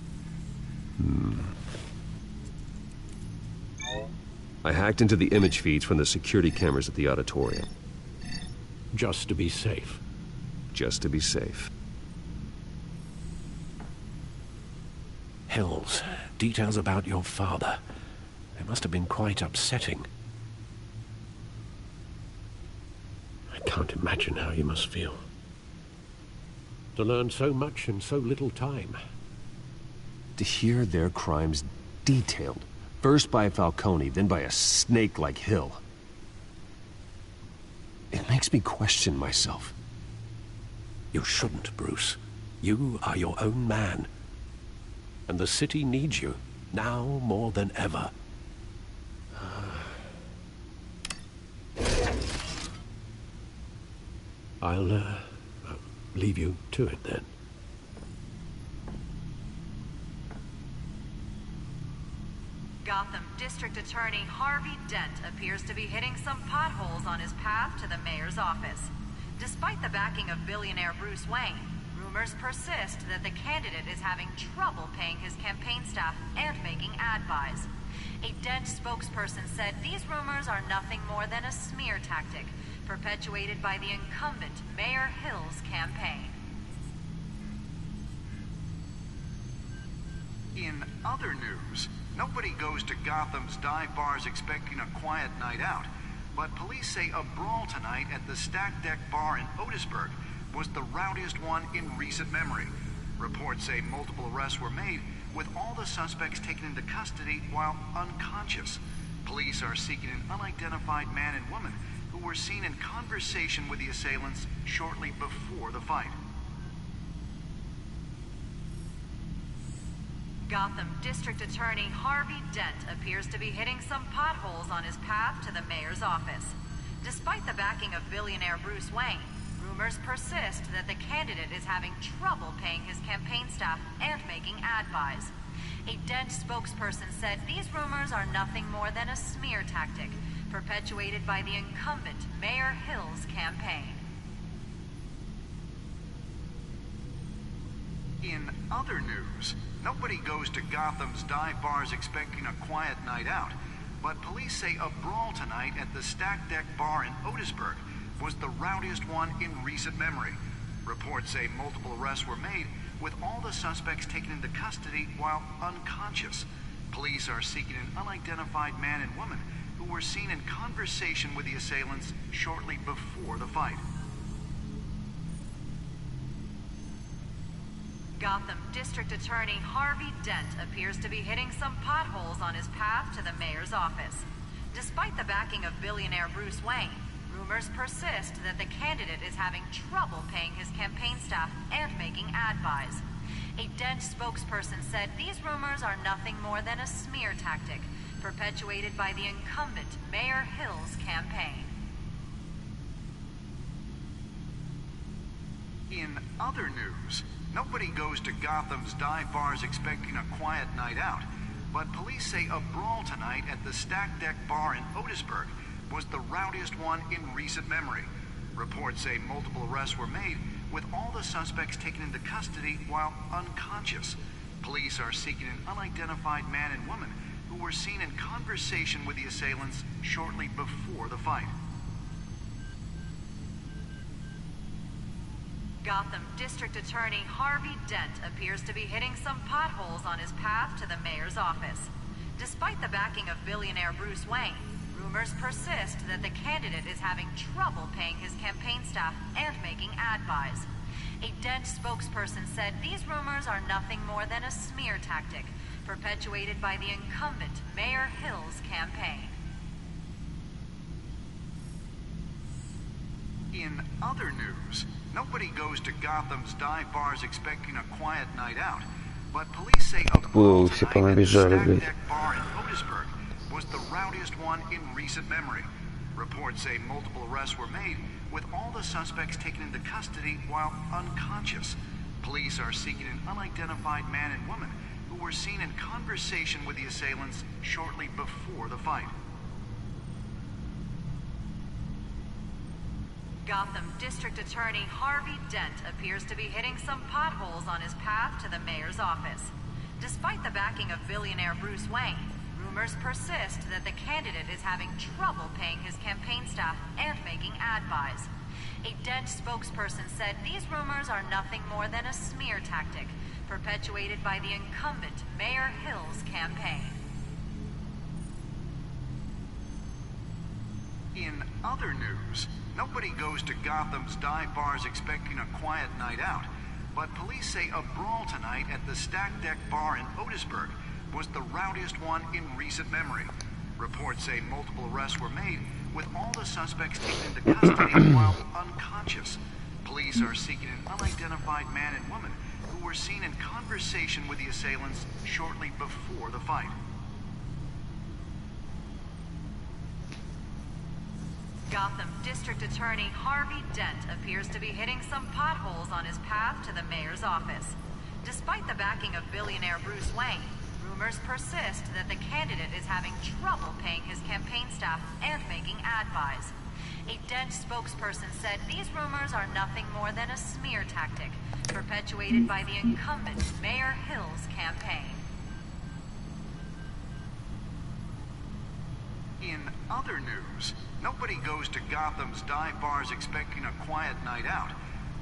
I hacked into the image feeds from the security cameras at the auditorium. Just to be safe. Just to be safe. Hills, details about your father. They must have been quite upsetting. I can't imagine how you must feel. To learn so much in so little time. to hear their crimes detailed. First by Falcone, then by a snake like Hill. It makes me question myself. You shouldn't, Bruce. You are your own man. And the city needs you, now more than ever. I'll leave you to it then. Gotham District Attorney Harvey Dent appears to be hitting some potholes on his path to the mayor's office. Despite the backing of billionaire Bruce Wayne, rumors persist that the candidate is having trouble paying his campaign staff and making ad buys. A Dent spokesperson said these rumors are nothing more than a smear tactic perpetuated by the incumbent Mayor Hill's campaign. In other news, nobody goes to Gotham's dive bars expecting a quiet night out, but police say a brawl tonight at the Stack Deck Bar in Otisburg was the rowdiest one in recent memory. Reports say multiple arrests were made, with all the suspects taken into custody while unconscious. Police are seeking an unidentified man and woman who were seen in conversation with the assailants shortly before the fight. Gotham District Attorney Harvey Dent appears to be hitting some potholes on his path to the mayor's office. Despite the backing of billionaire Bruce Wayne, rumors persist that the candidate is having trouble paying his campaign staff and making ad buys. A Dent spokesperson said these rumors are nothing more than a smear tactic perpetuated by the incumbent Mayor Hill's campaign. In other news, nobody goes to Gotham's dive bars expecting a quiet night out, but police say a brawl tonight at the Stack Deck Bar in Otisburg was the rowdiest one in recent memory. Reports say multiple arrests were made, with all the suspects taken into custody while unconscious. Police are seeking an unidentified man and woman who were seen in conversation with the assailants shortly before the fight. Gotham District Attorney Harvey Dent appears to be hitting some potholes on his path to the mayor's office. Despite the backing of billionaire Bruce Wayne, rumors persist that the candidate is having trouble paying his campaign staff and making ad buys. A Dent spokesperson said these rumors are nothing more than a smear tactic perpetuated by the incumbent Mayor Hill's campaign. In other news, nobody goes to Gotham's dive bars expecting a quiet night out, but police say a brawl tonight at the Stack Deck Bar in Otisburg was the rowdiest one in recent memory. Reports say multiple arrests were made, with all the suspects taken into custody while unconscious. Police are seeking an unidentified man and woman who were seen in conversation with the assailants shortly before the fight. Gotham District Attorney Harvey Dent appears to be hitting some potholes on his path to the mayor's office. Despite the backing of billionaire Bruce Wayne, rumors persist that the candidate is having trouble paying his campaign staff and making ad buys. A Dent spokesperson said these rumors are nothing more than a smear tactic perpetuated by the incumbent Mayor Hill's campaign. In other news, nobody goes to Gotham's dive bars expecting a quiet night out, but police say a brawl tonight at the Stack Deck Bar in Otisburg was the rowdiest one in recent memory. Reports say multiple arrests were made, with all the suspects taken into custody while unconscious. Police are seeking an unidentified man and woman who were seen in conversation with the assailants shortly before the fight. Gotham District Attorney Harvey Dent appears to be hitting some potholes on his path to the mayor's office. Despite the backing of billionaire Bruce Wayne, rumors persist that the candidate is having trouble paying his campaign staff and making ad buys. A Dent spokesperson said these rumors are nothing more than a smear tactic perpetuated by the incumbent Mayor Hill's campaign. In other news, nobody goes to Gotham's dive bars expecting a quiet night out, but police say a brawl tonight at the Stack Deck Bar in Otisburg was the rowdiest one in recent memory. Reports say multiple arrests were made, with all the suspects taken into custody while unconscious. Police are seeking an unidentified man and woman who were seen in conversation with the assailants shortly before the fight. Gotham District Attorney Harvey Dent appears to be hitting some potholes on his path to the mayor's office. Despite the backing of billionaire Bruce Wayne, rumors persist that the candidate is having trouble paying his campaign staff and making ad buys. A Dent spokesperson said these rumors are nothing more than a smear tactic perpetuated by the incumbent Mayor Hill's campaign. In other news, nobody goes to Gotham's dive bars expecting a quiet night out,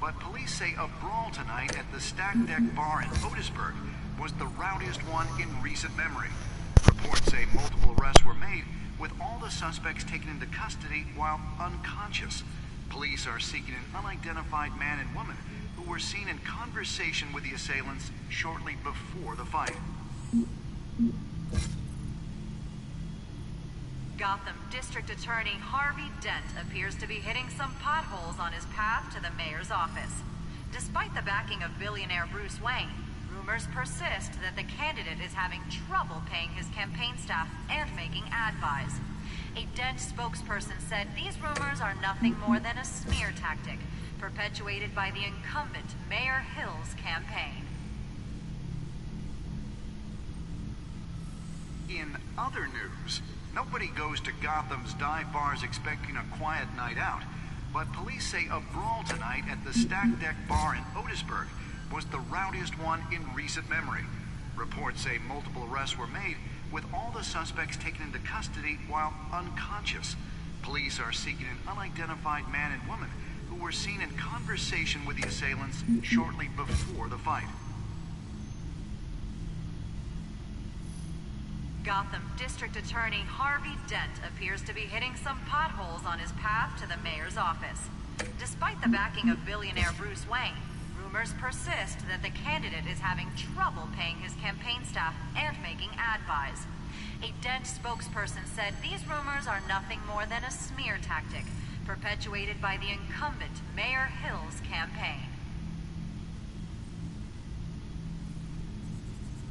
but police say a brawl tonight at the Stack Deck Bar in Otisburg was the rowdiest one in recent memory. Reports say multiple arrests were made, with all the suspects taken into custody while unconscious. Police are seeking an unidentified man and woman who were seen in conversation with the assailants shortly before the fight. Gotham District Attorney Harvey Dent appears to be hitting some potholes on his path to the mayor's office. Despite the backing of billionaire Bruce Wayne, rumors persist that the candidate is having trouble paying his campaign staff and making ad buys. A Dent spokesperson said these rumors are nothing more than a smear tactic perpetuated by the incumbent Mayor Hill's campaign. In other news, nobody goes to Gotham's dive bars expecting a quiet night out, but police say a brawl tonight at the Stack Deck Bar in Otisburg was the rowdiest one in recent memory. Reports say multiple arrests were made, with all the suspects taken into custody while unconscious. Police are seeking an unidentified man and woman who were seen in conversation with the assailants shortly before the fight. Gotham District Attorney Harvey Dent appears to be hitting some potholes on his path to the mayor's office. Despite the backing of billionaire Bruce Wayne, rumors persist that the candidate is having trouble paying his campaign staff and making ad buys. A Dent spokesperson said these rumors are nothing more than a smear tactic perpetuated by the incumbent Mayor Hill's campaign.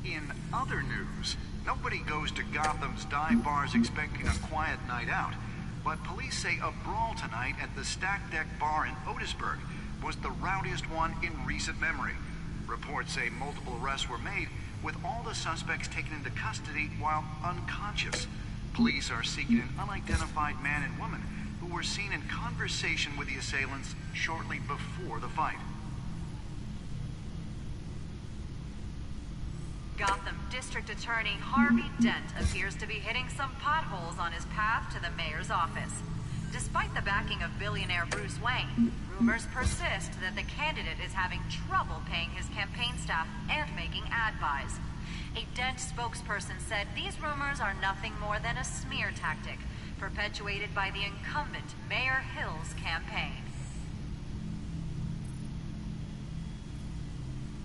In other news, nobody goes to Gotham's dive bars expecting a quiet night out, but police say a brawl tonight at the Stack Deck Bar in Otisburg was the rowdiest one in recent memory. Reports say multiple arrests were made, with all the suspects taken into custody while unconscious. Police are seeking an unidentified man and woman who were seen in conversation with the assailants shortly before the fight. Gotham District Attorney Harvey Dent appears to be hitting some potholes on his path to the mayor's office. Despite the backing of billionaire Bruce Wayne, rumors persist that the candidate is having trouble paying his campaign staff and making ad buys. A Dent spokesperson said these rumors are nothing more than a smear tactic perpetuated by the incumbent Mayor Hill's campaign.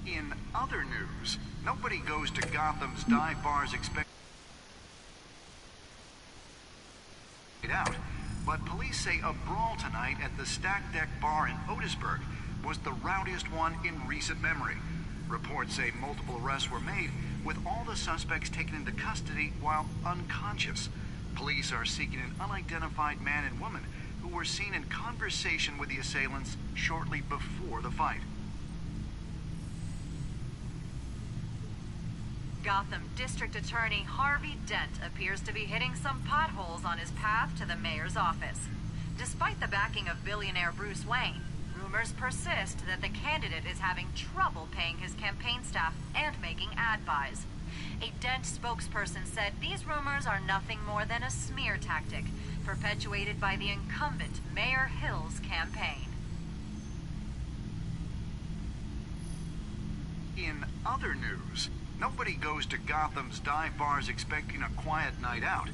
In other news, nobody goes to Gotham's dive bars expecting out, but police say a brawl tonight at the Stack Deck Bar in Otisburg was the rowdiest one in recent memory. Reports say multiple arrests were made, with all the suspects taken into custody while unconscious. Police are seeking an unidentified man and woman who were seen in conversation with the assailants shortly before the fight. Gotham District Attorney Harvey Dent appears to be hitting some potholes on his path to the mayor's office. Despite the backing of billionaire Bruce Wayne, rumors persist that the candidate is having trouble paying his campaign staff and making ad buys. A Dent spokesperson said these rumors are nothing more than a smear tactic perpetuated by the incumbent Mayor Hill's campaign. In other news, nobody goes to Gotham's dive bars expecting a quiet night out,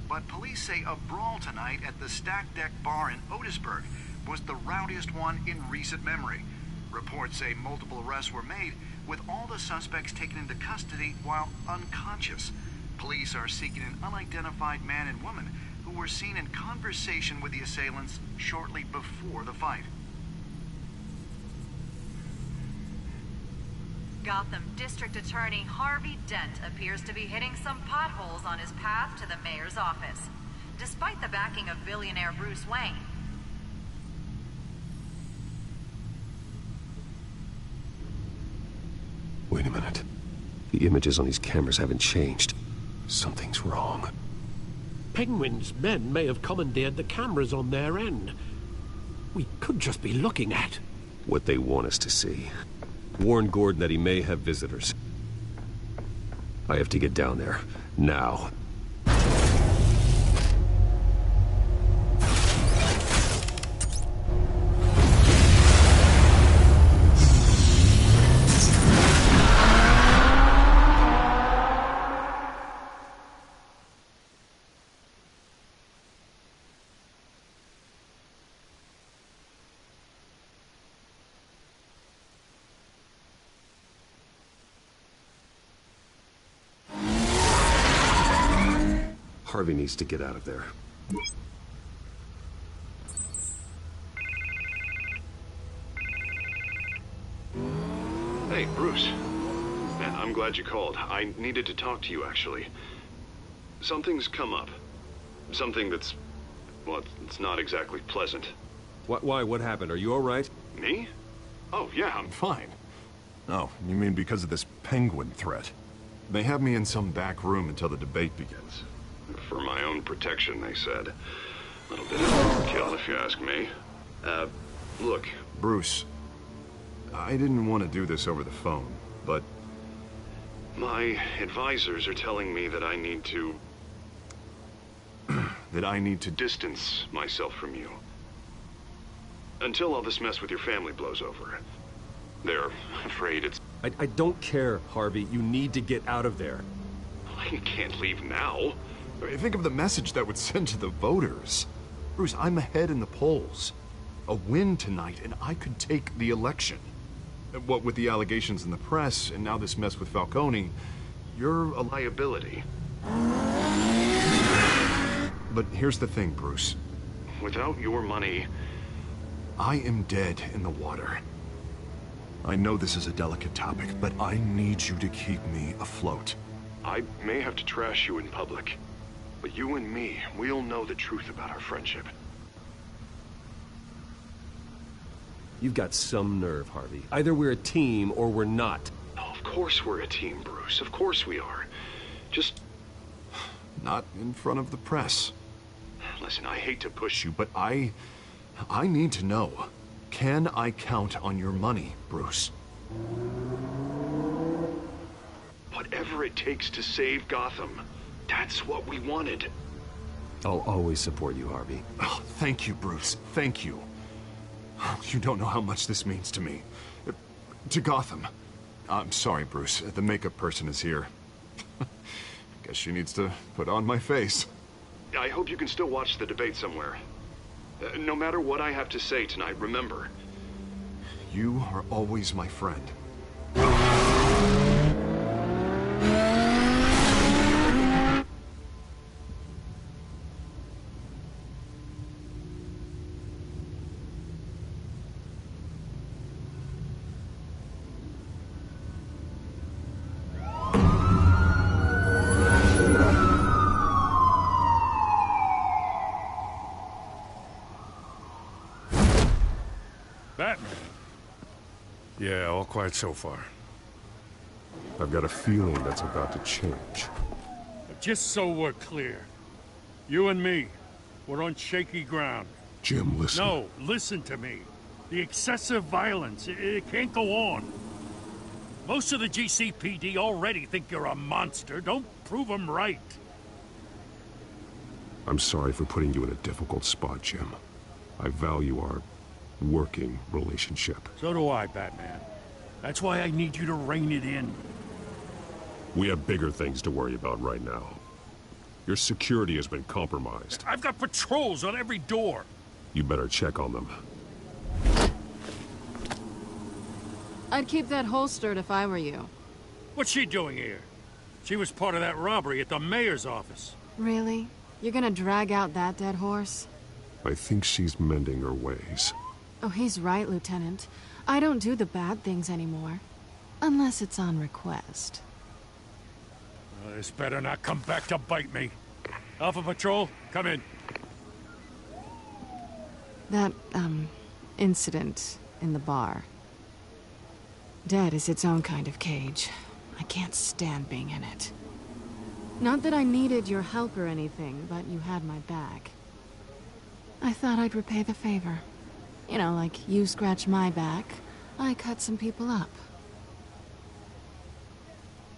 but police say a brawl tonight at the Stack Deck Bar in Otisburg was the rowdiest one in recent memory. Reports say multiple arrests were made, with all the suspects taken into custody while unconscious. Police are seeking an unidentified man and woman who were seen in conversation with the assailants shortly before the fight. Gotham District Attorney Harvey Dent appears to be hitting some potholes on his path to the mayor's office, despite the backing of billionaire Bruce Wayne. Wait a minute. The images on these cameras haven't changed. Something's wrong. Penguin's men may have commandeered the cameras on their end. We could just be looking at what they want us to see. Warn Gordon that he may have visitors. I have to get down there. Now. Harvey needs to get out of there. Hey, Bruce. Man, I'm glad you called. I needed to talk to you, actually. Something's come up. Something that's... well, it's not exactly pleasant. Why? What happened? Are you all right? Me? Oh, yeah, I'm fine. Oh, you mean because of this penguin threat? They have me in some back room until the debate begins. For my own protection, they said. A little bit of overkill, if you ask me. Look, Bruce, I didn't want to do this over the phone, but my advisors are telling me that I need to... that I need to distance myself from you. Until all this mess with your family blows over. They're afraid it's... I don't care, Harvey. You need to get out of there. I can't leave now. Think of the message that would send to the voters. Bruce, I'm ahead in the polls. A win tonight, and I could take the election. What with the allegations in the press, and now this mess with Falcone, you're a liability. But here's the thing, Bruce. Without your money, I am dead in the water. I know this is a delicate topic, but I need you to keep me afloat. I may have to trash you in public. But you and me, we'll know the truth about our friendship. You've got some nerve, Harvey. Either we're a team or we're not. Oh, of course we're a team, Bruce. Of course we are. Just... not in front of the press. Listen, I hate to push you, but I need to know. Can I count on your money, Bruce? Whatever it takes to save Gotham. That's what we wanted. I'll always support you, Harvey. Oh, thank you, Bruce. Thank you. You don't know how much this means to me. To Gotham. I'm sorry, Bruce. The makeup person is here. Guess she needs to put on my face. I hope you can still watch the debate somewhere. No matter what I have to say tonight, remember, you are always my friend. Batman. Yeah, all quiet so far. I've got a feeling that's about to change. Just so we're clear, you and me, we're on shaky ground. Jim, listen. No, listen to me. The excessive violence, it can't go on. Most of the GCPD already think you're a monster. Don't prove them right. I'm sorry for putting you in a difficult spot, Jim. I value our working relationship. So do I, Batman. That's why I need you to rein it in. We have bigger things to worry about right now. Your security has been compromised. I've got patrols on every door. You better check on them. I'd keep that holstered if I were you. What's she doing here? She was part of that robbery at the mayor's office. Really? You're gonna drag out that dead horse? I think she's mending her ways. Oh, he's right, Lieutenant. I don't do the bad things anymore. Unless it's on request. This better not come back to bite me. Alpha Patrol, come in. That, incident in the bar. Dead is its own kind of cage. I can't stand being in it. Not that I needed your help or anything, but you had my back. I thought I'd repay the favor. You know, like you scratch my back, I cut some people up.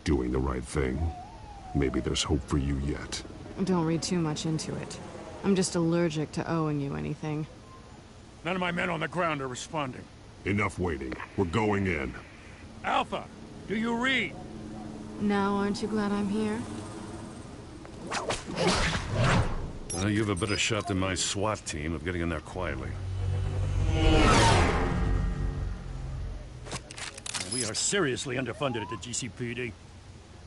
Doing the right thing. Maybe there's hope for you yet. Don't read too much into it. I'm just allergic to owing you anything. None of my men on the ground are responding. Enough waiting. We're going in. Alpha, do you read? Now, aren't you glad I'm here? Well, you have a better shot than my SWAT team of getting in there quietly. We are seriously underfunded at the GCPD.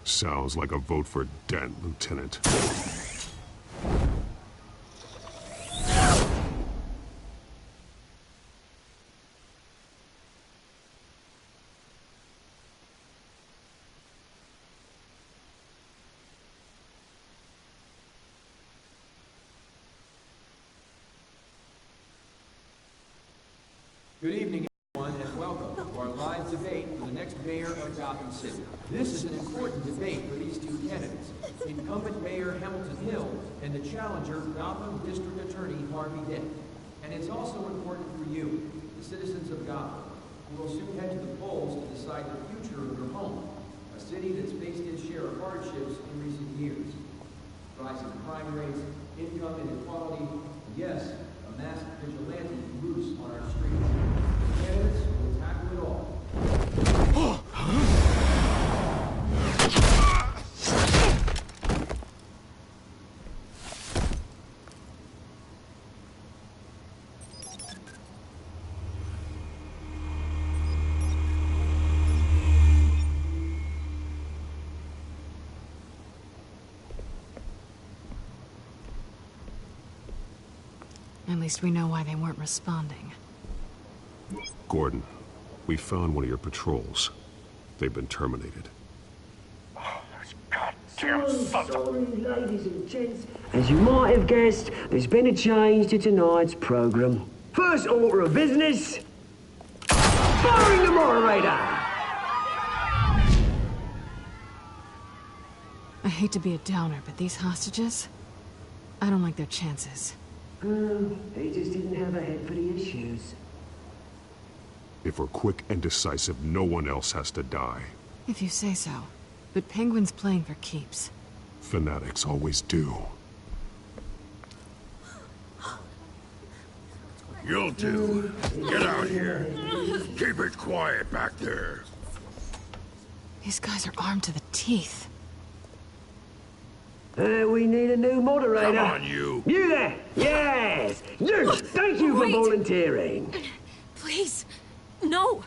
Sounds like a vote for Dent, Lieutenant. Good evening, everyone, and welcome to our live debate for the next mayor of Gotham City. This is an important debate for these two candidates, incumbent Mayor Hamilton Hill and the challenger, Gotham District Attorney Harvey Dent. And it's also important for you, the citizens of Gotham, who will soon head to the polls to decide the future of your home, a city that's faced its share of hardships in recent years. Rising crime rates, income inequality, and yes, a masked vigilante loose on our streets. Candidates will tackle it all. At least we know why they weren't responding. Gordon, we found one of your patrols. They've been terminated. Sorry, ladies and gents. As you might have guessed, there's been a change to tonight's program. First order of business, firing the moderator! I hate to be a downer, but these hostages, I don't like their chances. He just didn't have a head for the issues. If we're quick and decisive, no one else has to die. If you say so. But Penguin's playing for keeps. Fanatics always do. You'll do. Get out here. Keep it quiet back there. These guys are armed to the teeth. We need a new moderator. Come on, you. You there! Yes! You! Thank you for volunteering. Please, no.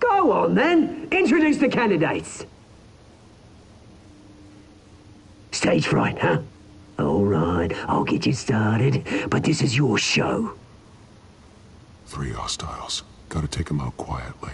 Go on, then. Introduce the candidates. Stage fright, huh? All right, I'll get you started, but this is your show. 3 hostiles. Gotta take them out quietly.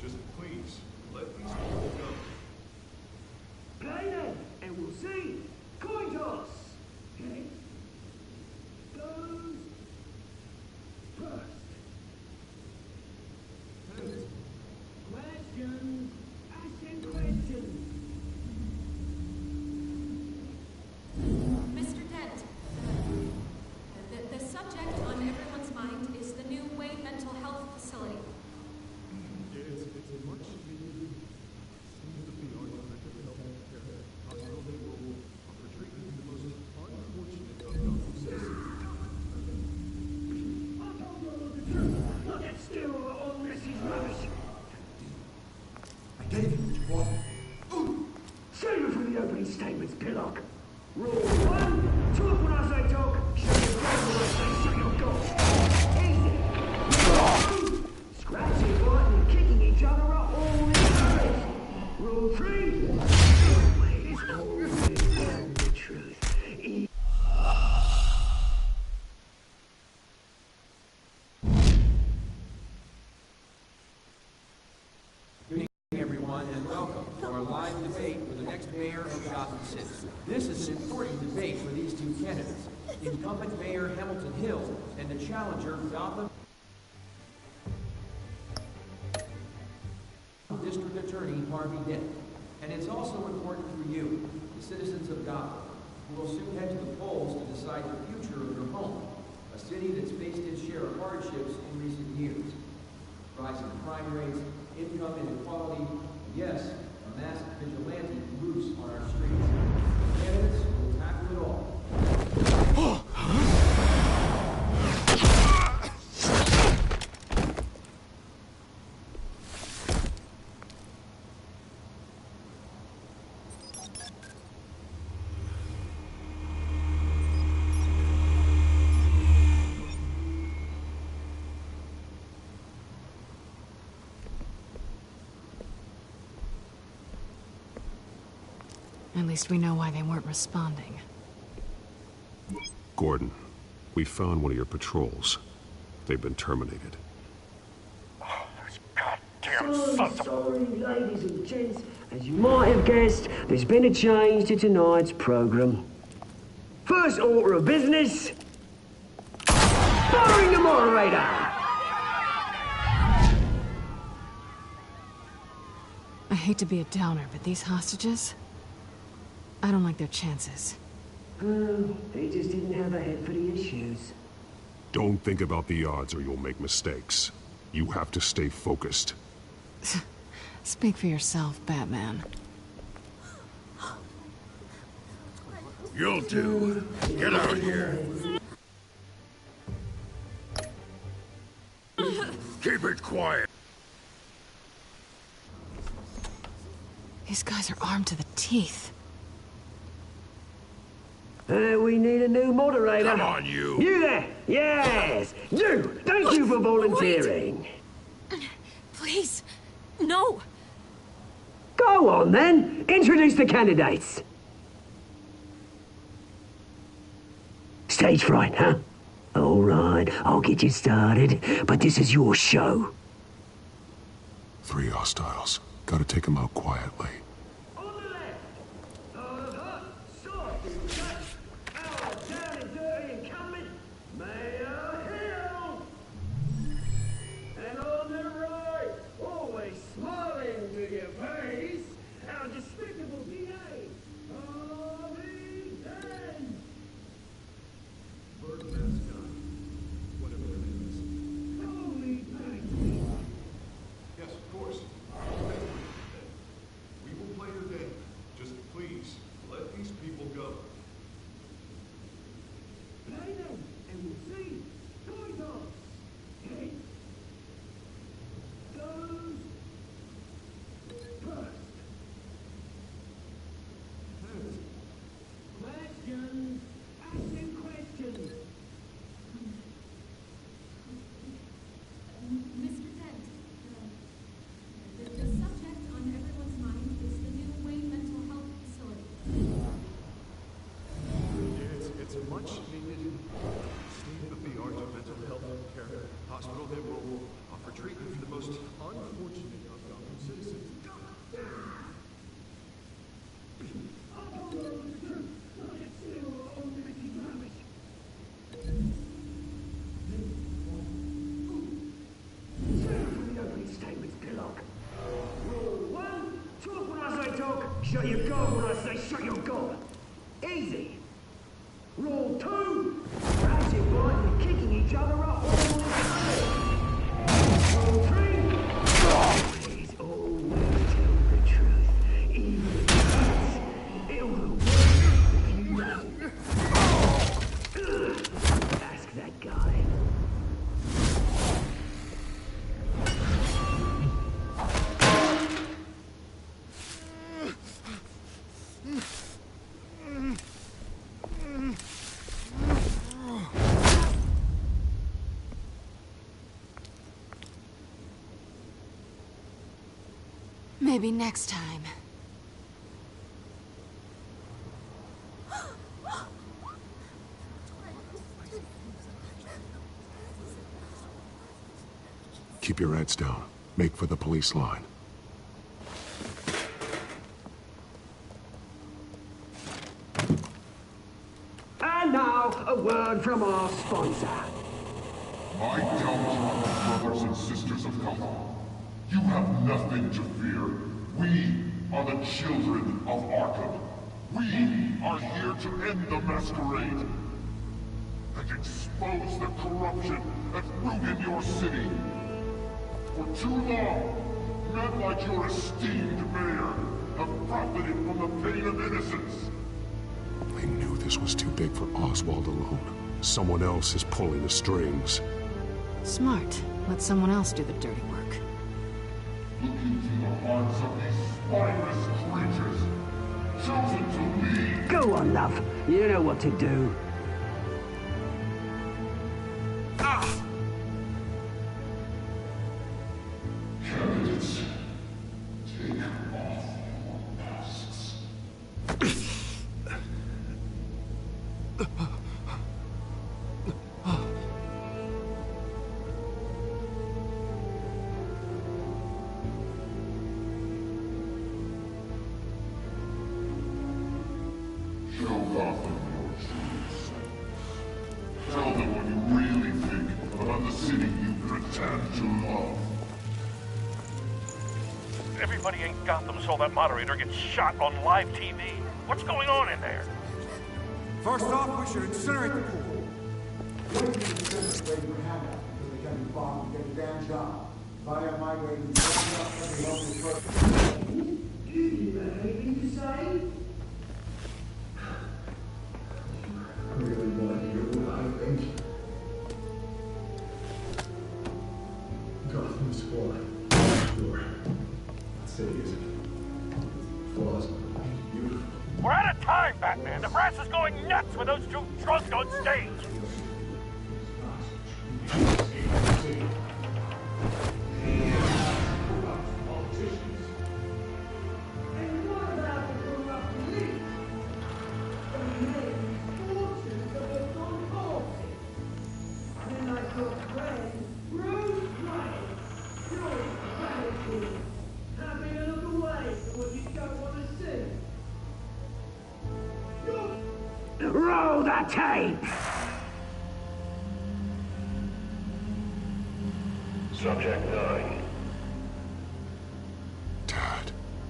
Just please, let these pillock. Rule 1, talk when I say talk, shut your mouth when I say shut your gob. Easy. Rule 2, scratching, biting, and kicking each other are all incorrect. Rule 3, always tell the truth. And welcome to our live debate for the next mayor of Gotham City. This is an important debate for these two candidates, incumbent Mayor Hamilton Hill and the challenger Gotham District Attorney Harvey Dent. And it's also important for you, the citizens of Gotham, who will soon head to the polls to decide the future of your home, a city that's faced its share of hardships in recent years. Rising crime rates, income inequality, yes, a masked vigilante loose on our streets. Candidates will tackle it all. At least we know why they weren't responding. Gordon, we found one of your patrols. They've been terminated. Oh, sorry, ladies and gents. As you might have guessed, there's been a change to tonight's program. First order of business, firing the moderator. I hate to be a downer, but these hostages, I don't like their chances. They just didn't have a head for the issues. Don't think about the odds or you'll make mistakes. You have to stay focused. Speak for yourself, Batman. You'll do. Get out of here. Keep it quiet. These guys are armed to the teeth. We need a new moderator. Come on, you. You there. Yes. You. Thank you for volunteering. Wait. Please. No. Go on, then. Introduce the candidates. Stage fright, huh? All right, I'll get you started, but this is your show. 3 hostiles. Gotta take them out quietly. Shut your gob when I say shut your gob. Easy. Rule 2, scratching, biting, and kicking each other up all the time. Rule 3, please always tell the truth. Even if it hurts, it will work if you know. Ask that guy. Maybe next time. Keep your heads down. Make for the police line. And now, a word from our sponsor. My downtrodden brothers and sisters of Gotham, you have nothing to fear. We are the children of Arkham. We are here to end the masquerade and expose the corruption that rooted your city. For too long, men like your esteemed mayor have profited from the pain of innocence. They knew this was too big for Oswald alone. Someone else is pulling the strings. Smart. Let someone else do the dirty work. Look into the hearts of these spineless creatures, chosen to lead. Go on, love. You know what to do. Candidates, take off your masks. Show Gotham your truth. Tell them what you really think about the city you pretend to love. Everybody in Gotham saw that moderator get shot on live TV. What's going on in there? First off, we should incinerate the pool. Gotham's flawed. Sure. City isn't. Flaws. Beautiful. We're out of time, Batman. The brass is going nuts with those two drunks on stage. Roll the tape! Subject 9.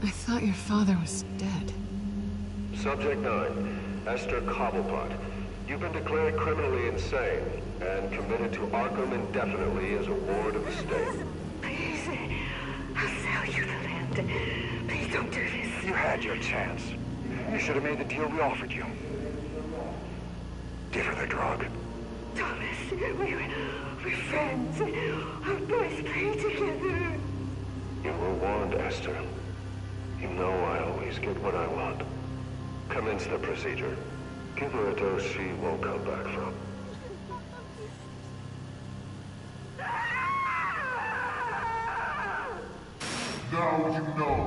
I thought your father was dead. Subject 9. Esther Cobblepot. You've been declared criminally insane and committed to Arkham indefinitely as a ward of the state. Please, I'll sell you the land. Please don't do this. You had your chance. You should have made the deal we offered you. Give her the drug. Thomas, we're friends. Our boys play together. You were warned, Esther. You know I always get what I want. Commence the procedure. Give her a dose she won't come back from. Now you know.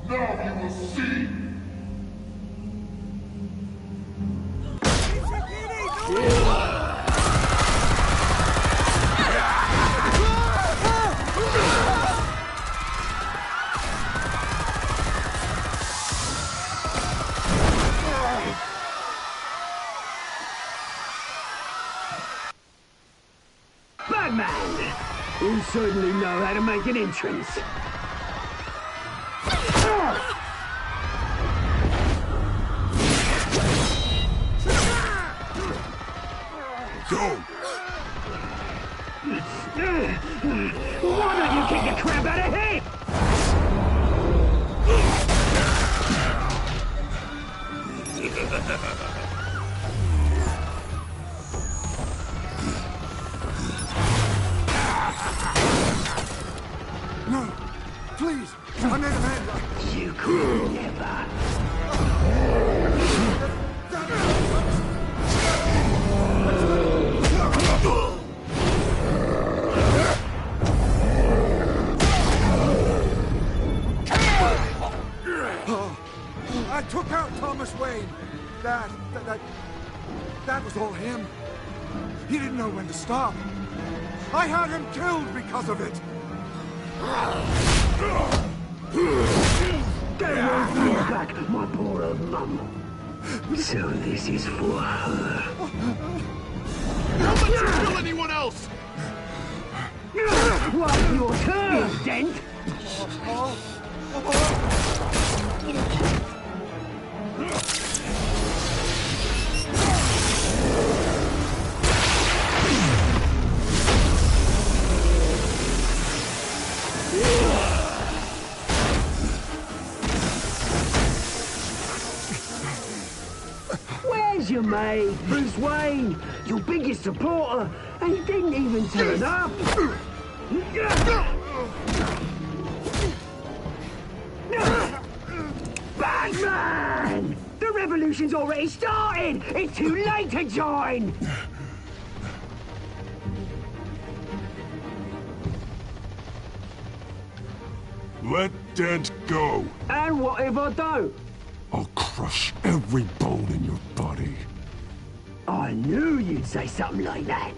Now you will see. Batman! You certainly know how to make an entrance. Go! Why don't you kick the crap out of him? No, please, I made a man. You could never. He didn't know when to stop. I had him killed because of it. Get away from me back, my poor old mum. So this is for her. Don't let you kill anyone else! What's your turn, Dent? Where's your mate, Bruce Wayne? Your biggest supporter, and he didn't even turn up. Batman! The revolution's already started! It's too late to join! Let Dent go. And what if I don't? I'll crush every bone in your body. I knew you'd say something like that.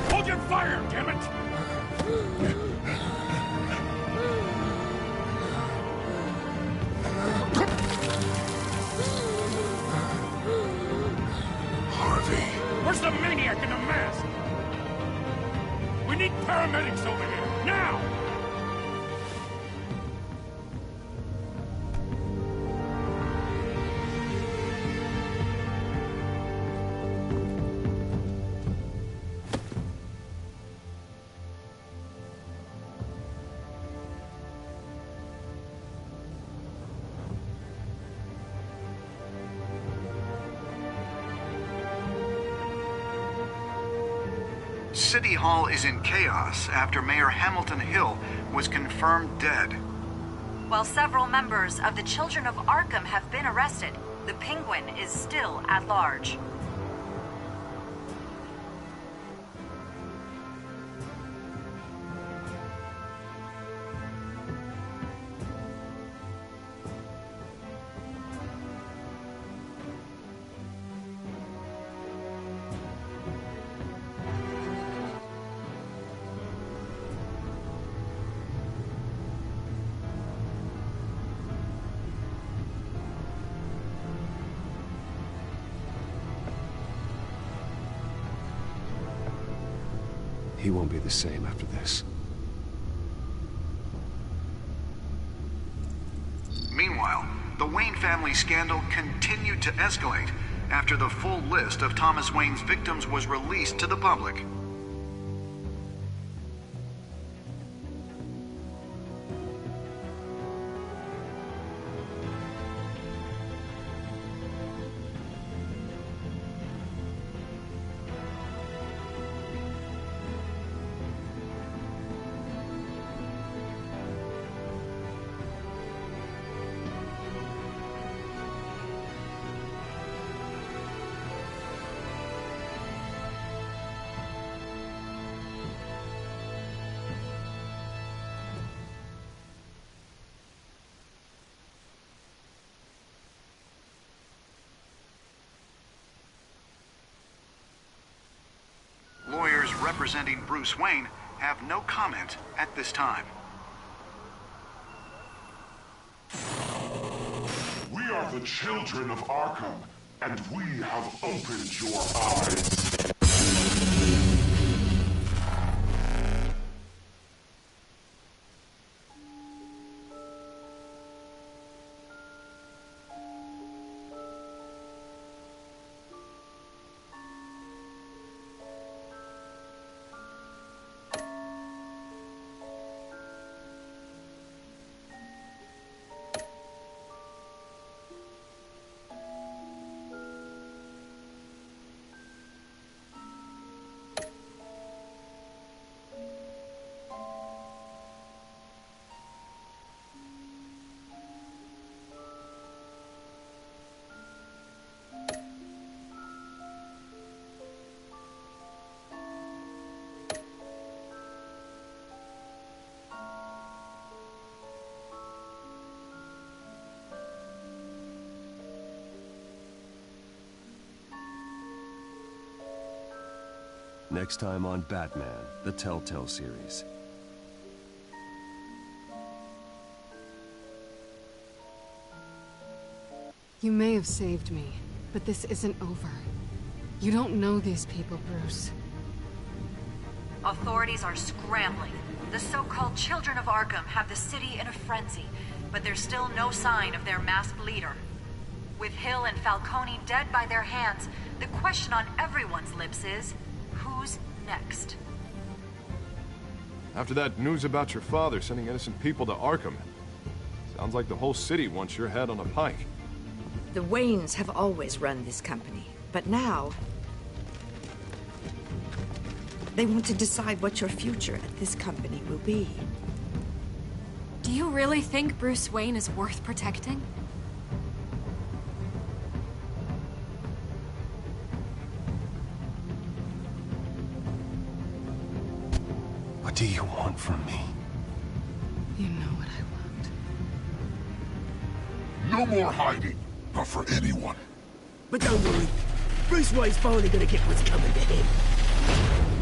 Hold your fire, damn it! Harvey. Where's the maniac in the mask? We need paramedics over here, now! City Hall is in chaos after Mayor Hamilton Hill was confirmed dead. While several members of the Children of Arkham have been arrested, the Penguin is still at large. He won't be the same after this. Meanwhile, the Wayne family scandal continued to escalate after the full list of Thomas Wayne's victims was released to the public. Lawyers representing Bruce Wayne have no comment at this time. We are the children of Arkham, and we have opened your eyes. Next time on Batman, the Telltale series. You may have saved me, but this isn't over. You don't know these people, Bruce. Authorities are scrambling. The so-called Children of Arkham have the city in a frenzy, but there's still no sign of their masked leader. With Hill and Falcone dead by their hands, the question on everyone's lips is, who's next? After that news about your father sending innocent people to Arkham, sounds like the whole city wants your head on a pike. The Waynes have always run this company, but now they want to decide what your future at this company will be. Do you really think Bruce Wayne is worth protecting? What do you want from me? You know what I No want. more hiding, not for anyone. But don't worry, Bruce Wayne's finally gonna get what's coming to him.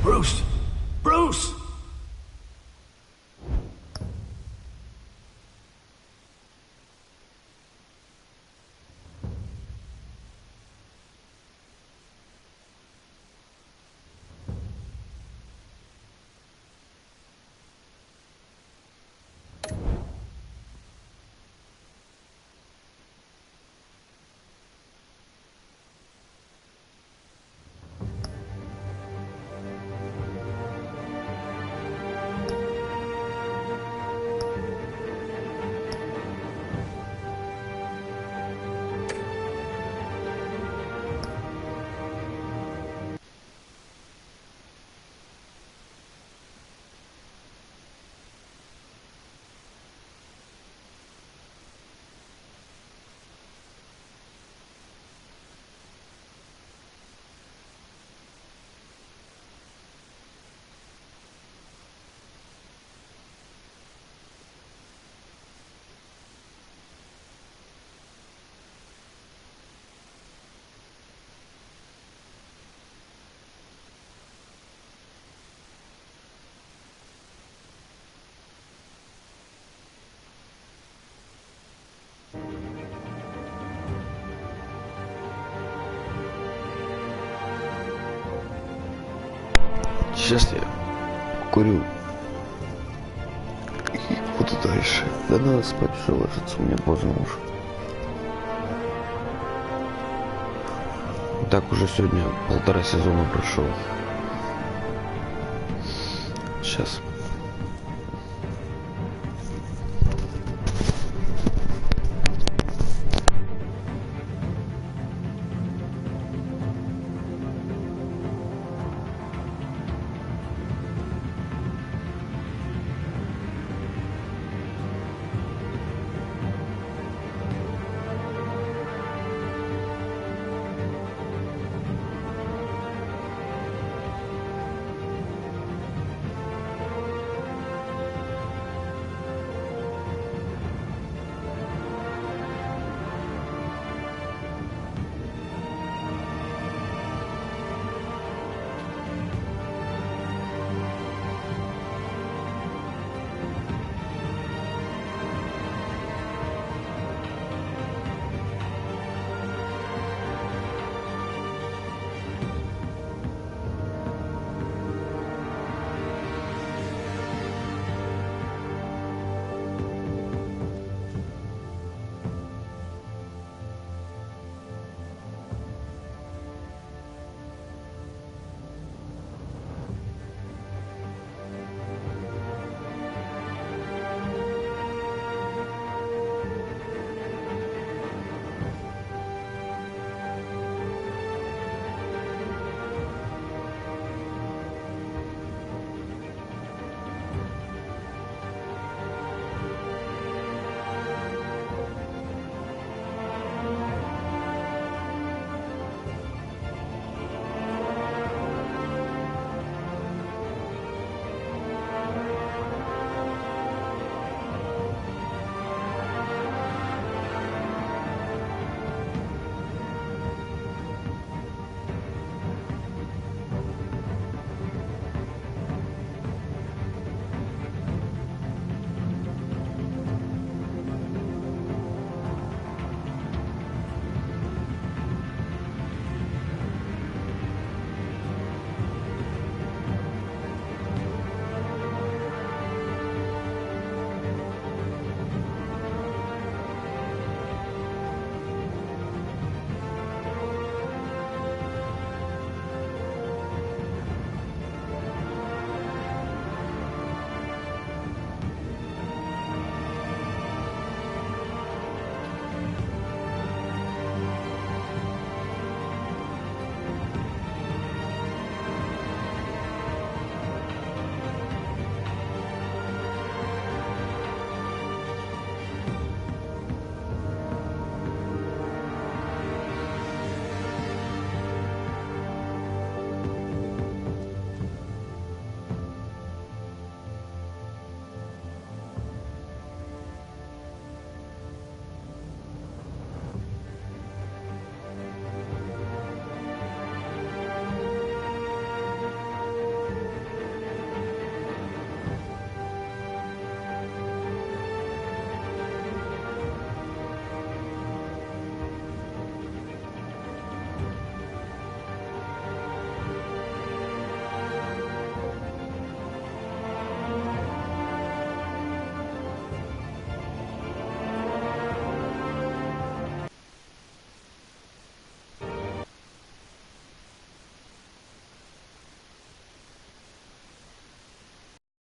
Bruce! Bruce! Сейчас я курю и буду дальше. Да надо спать уже ложиться, у меня поздно уже. Так уже сегодня 1,5 сезона прошел. Сейчас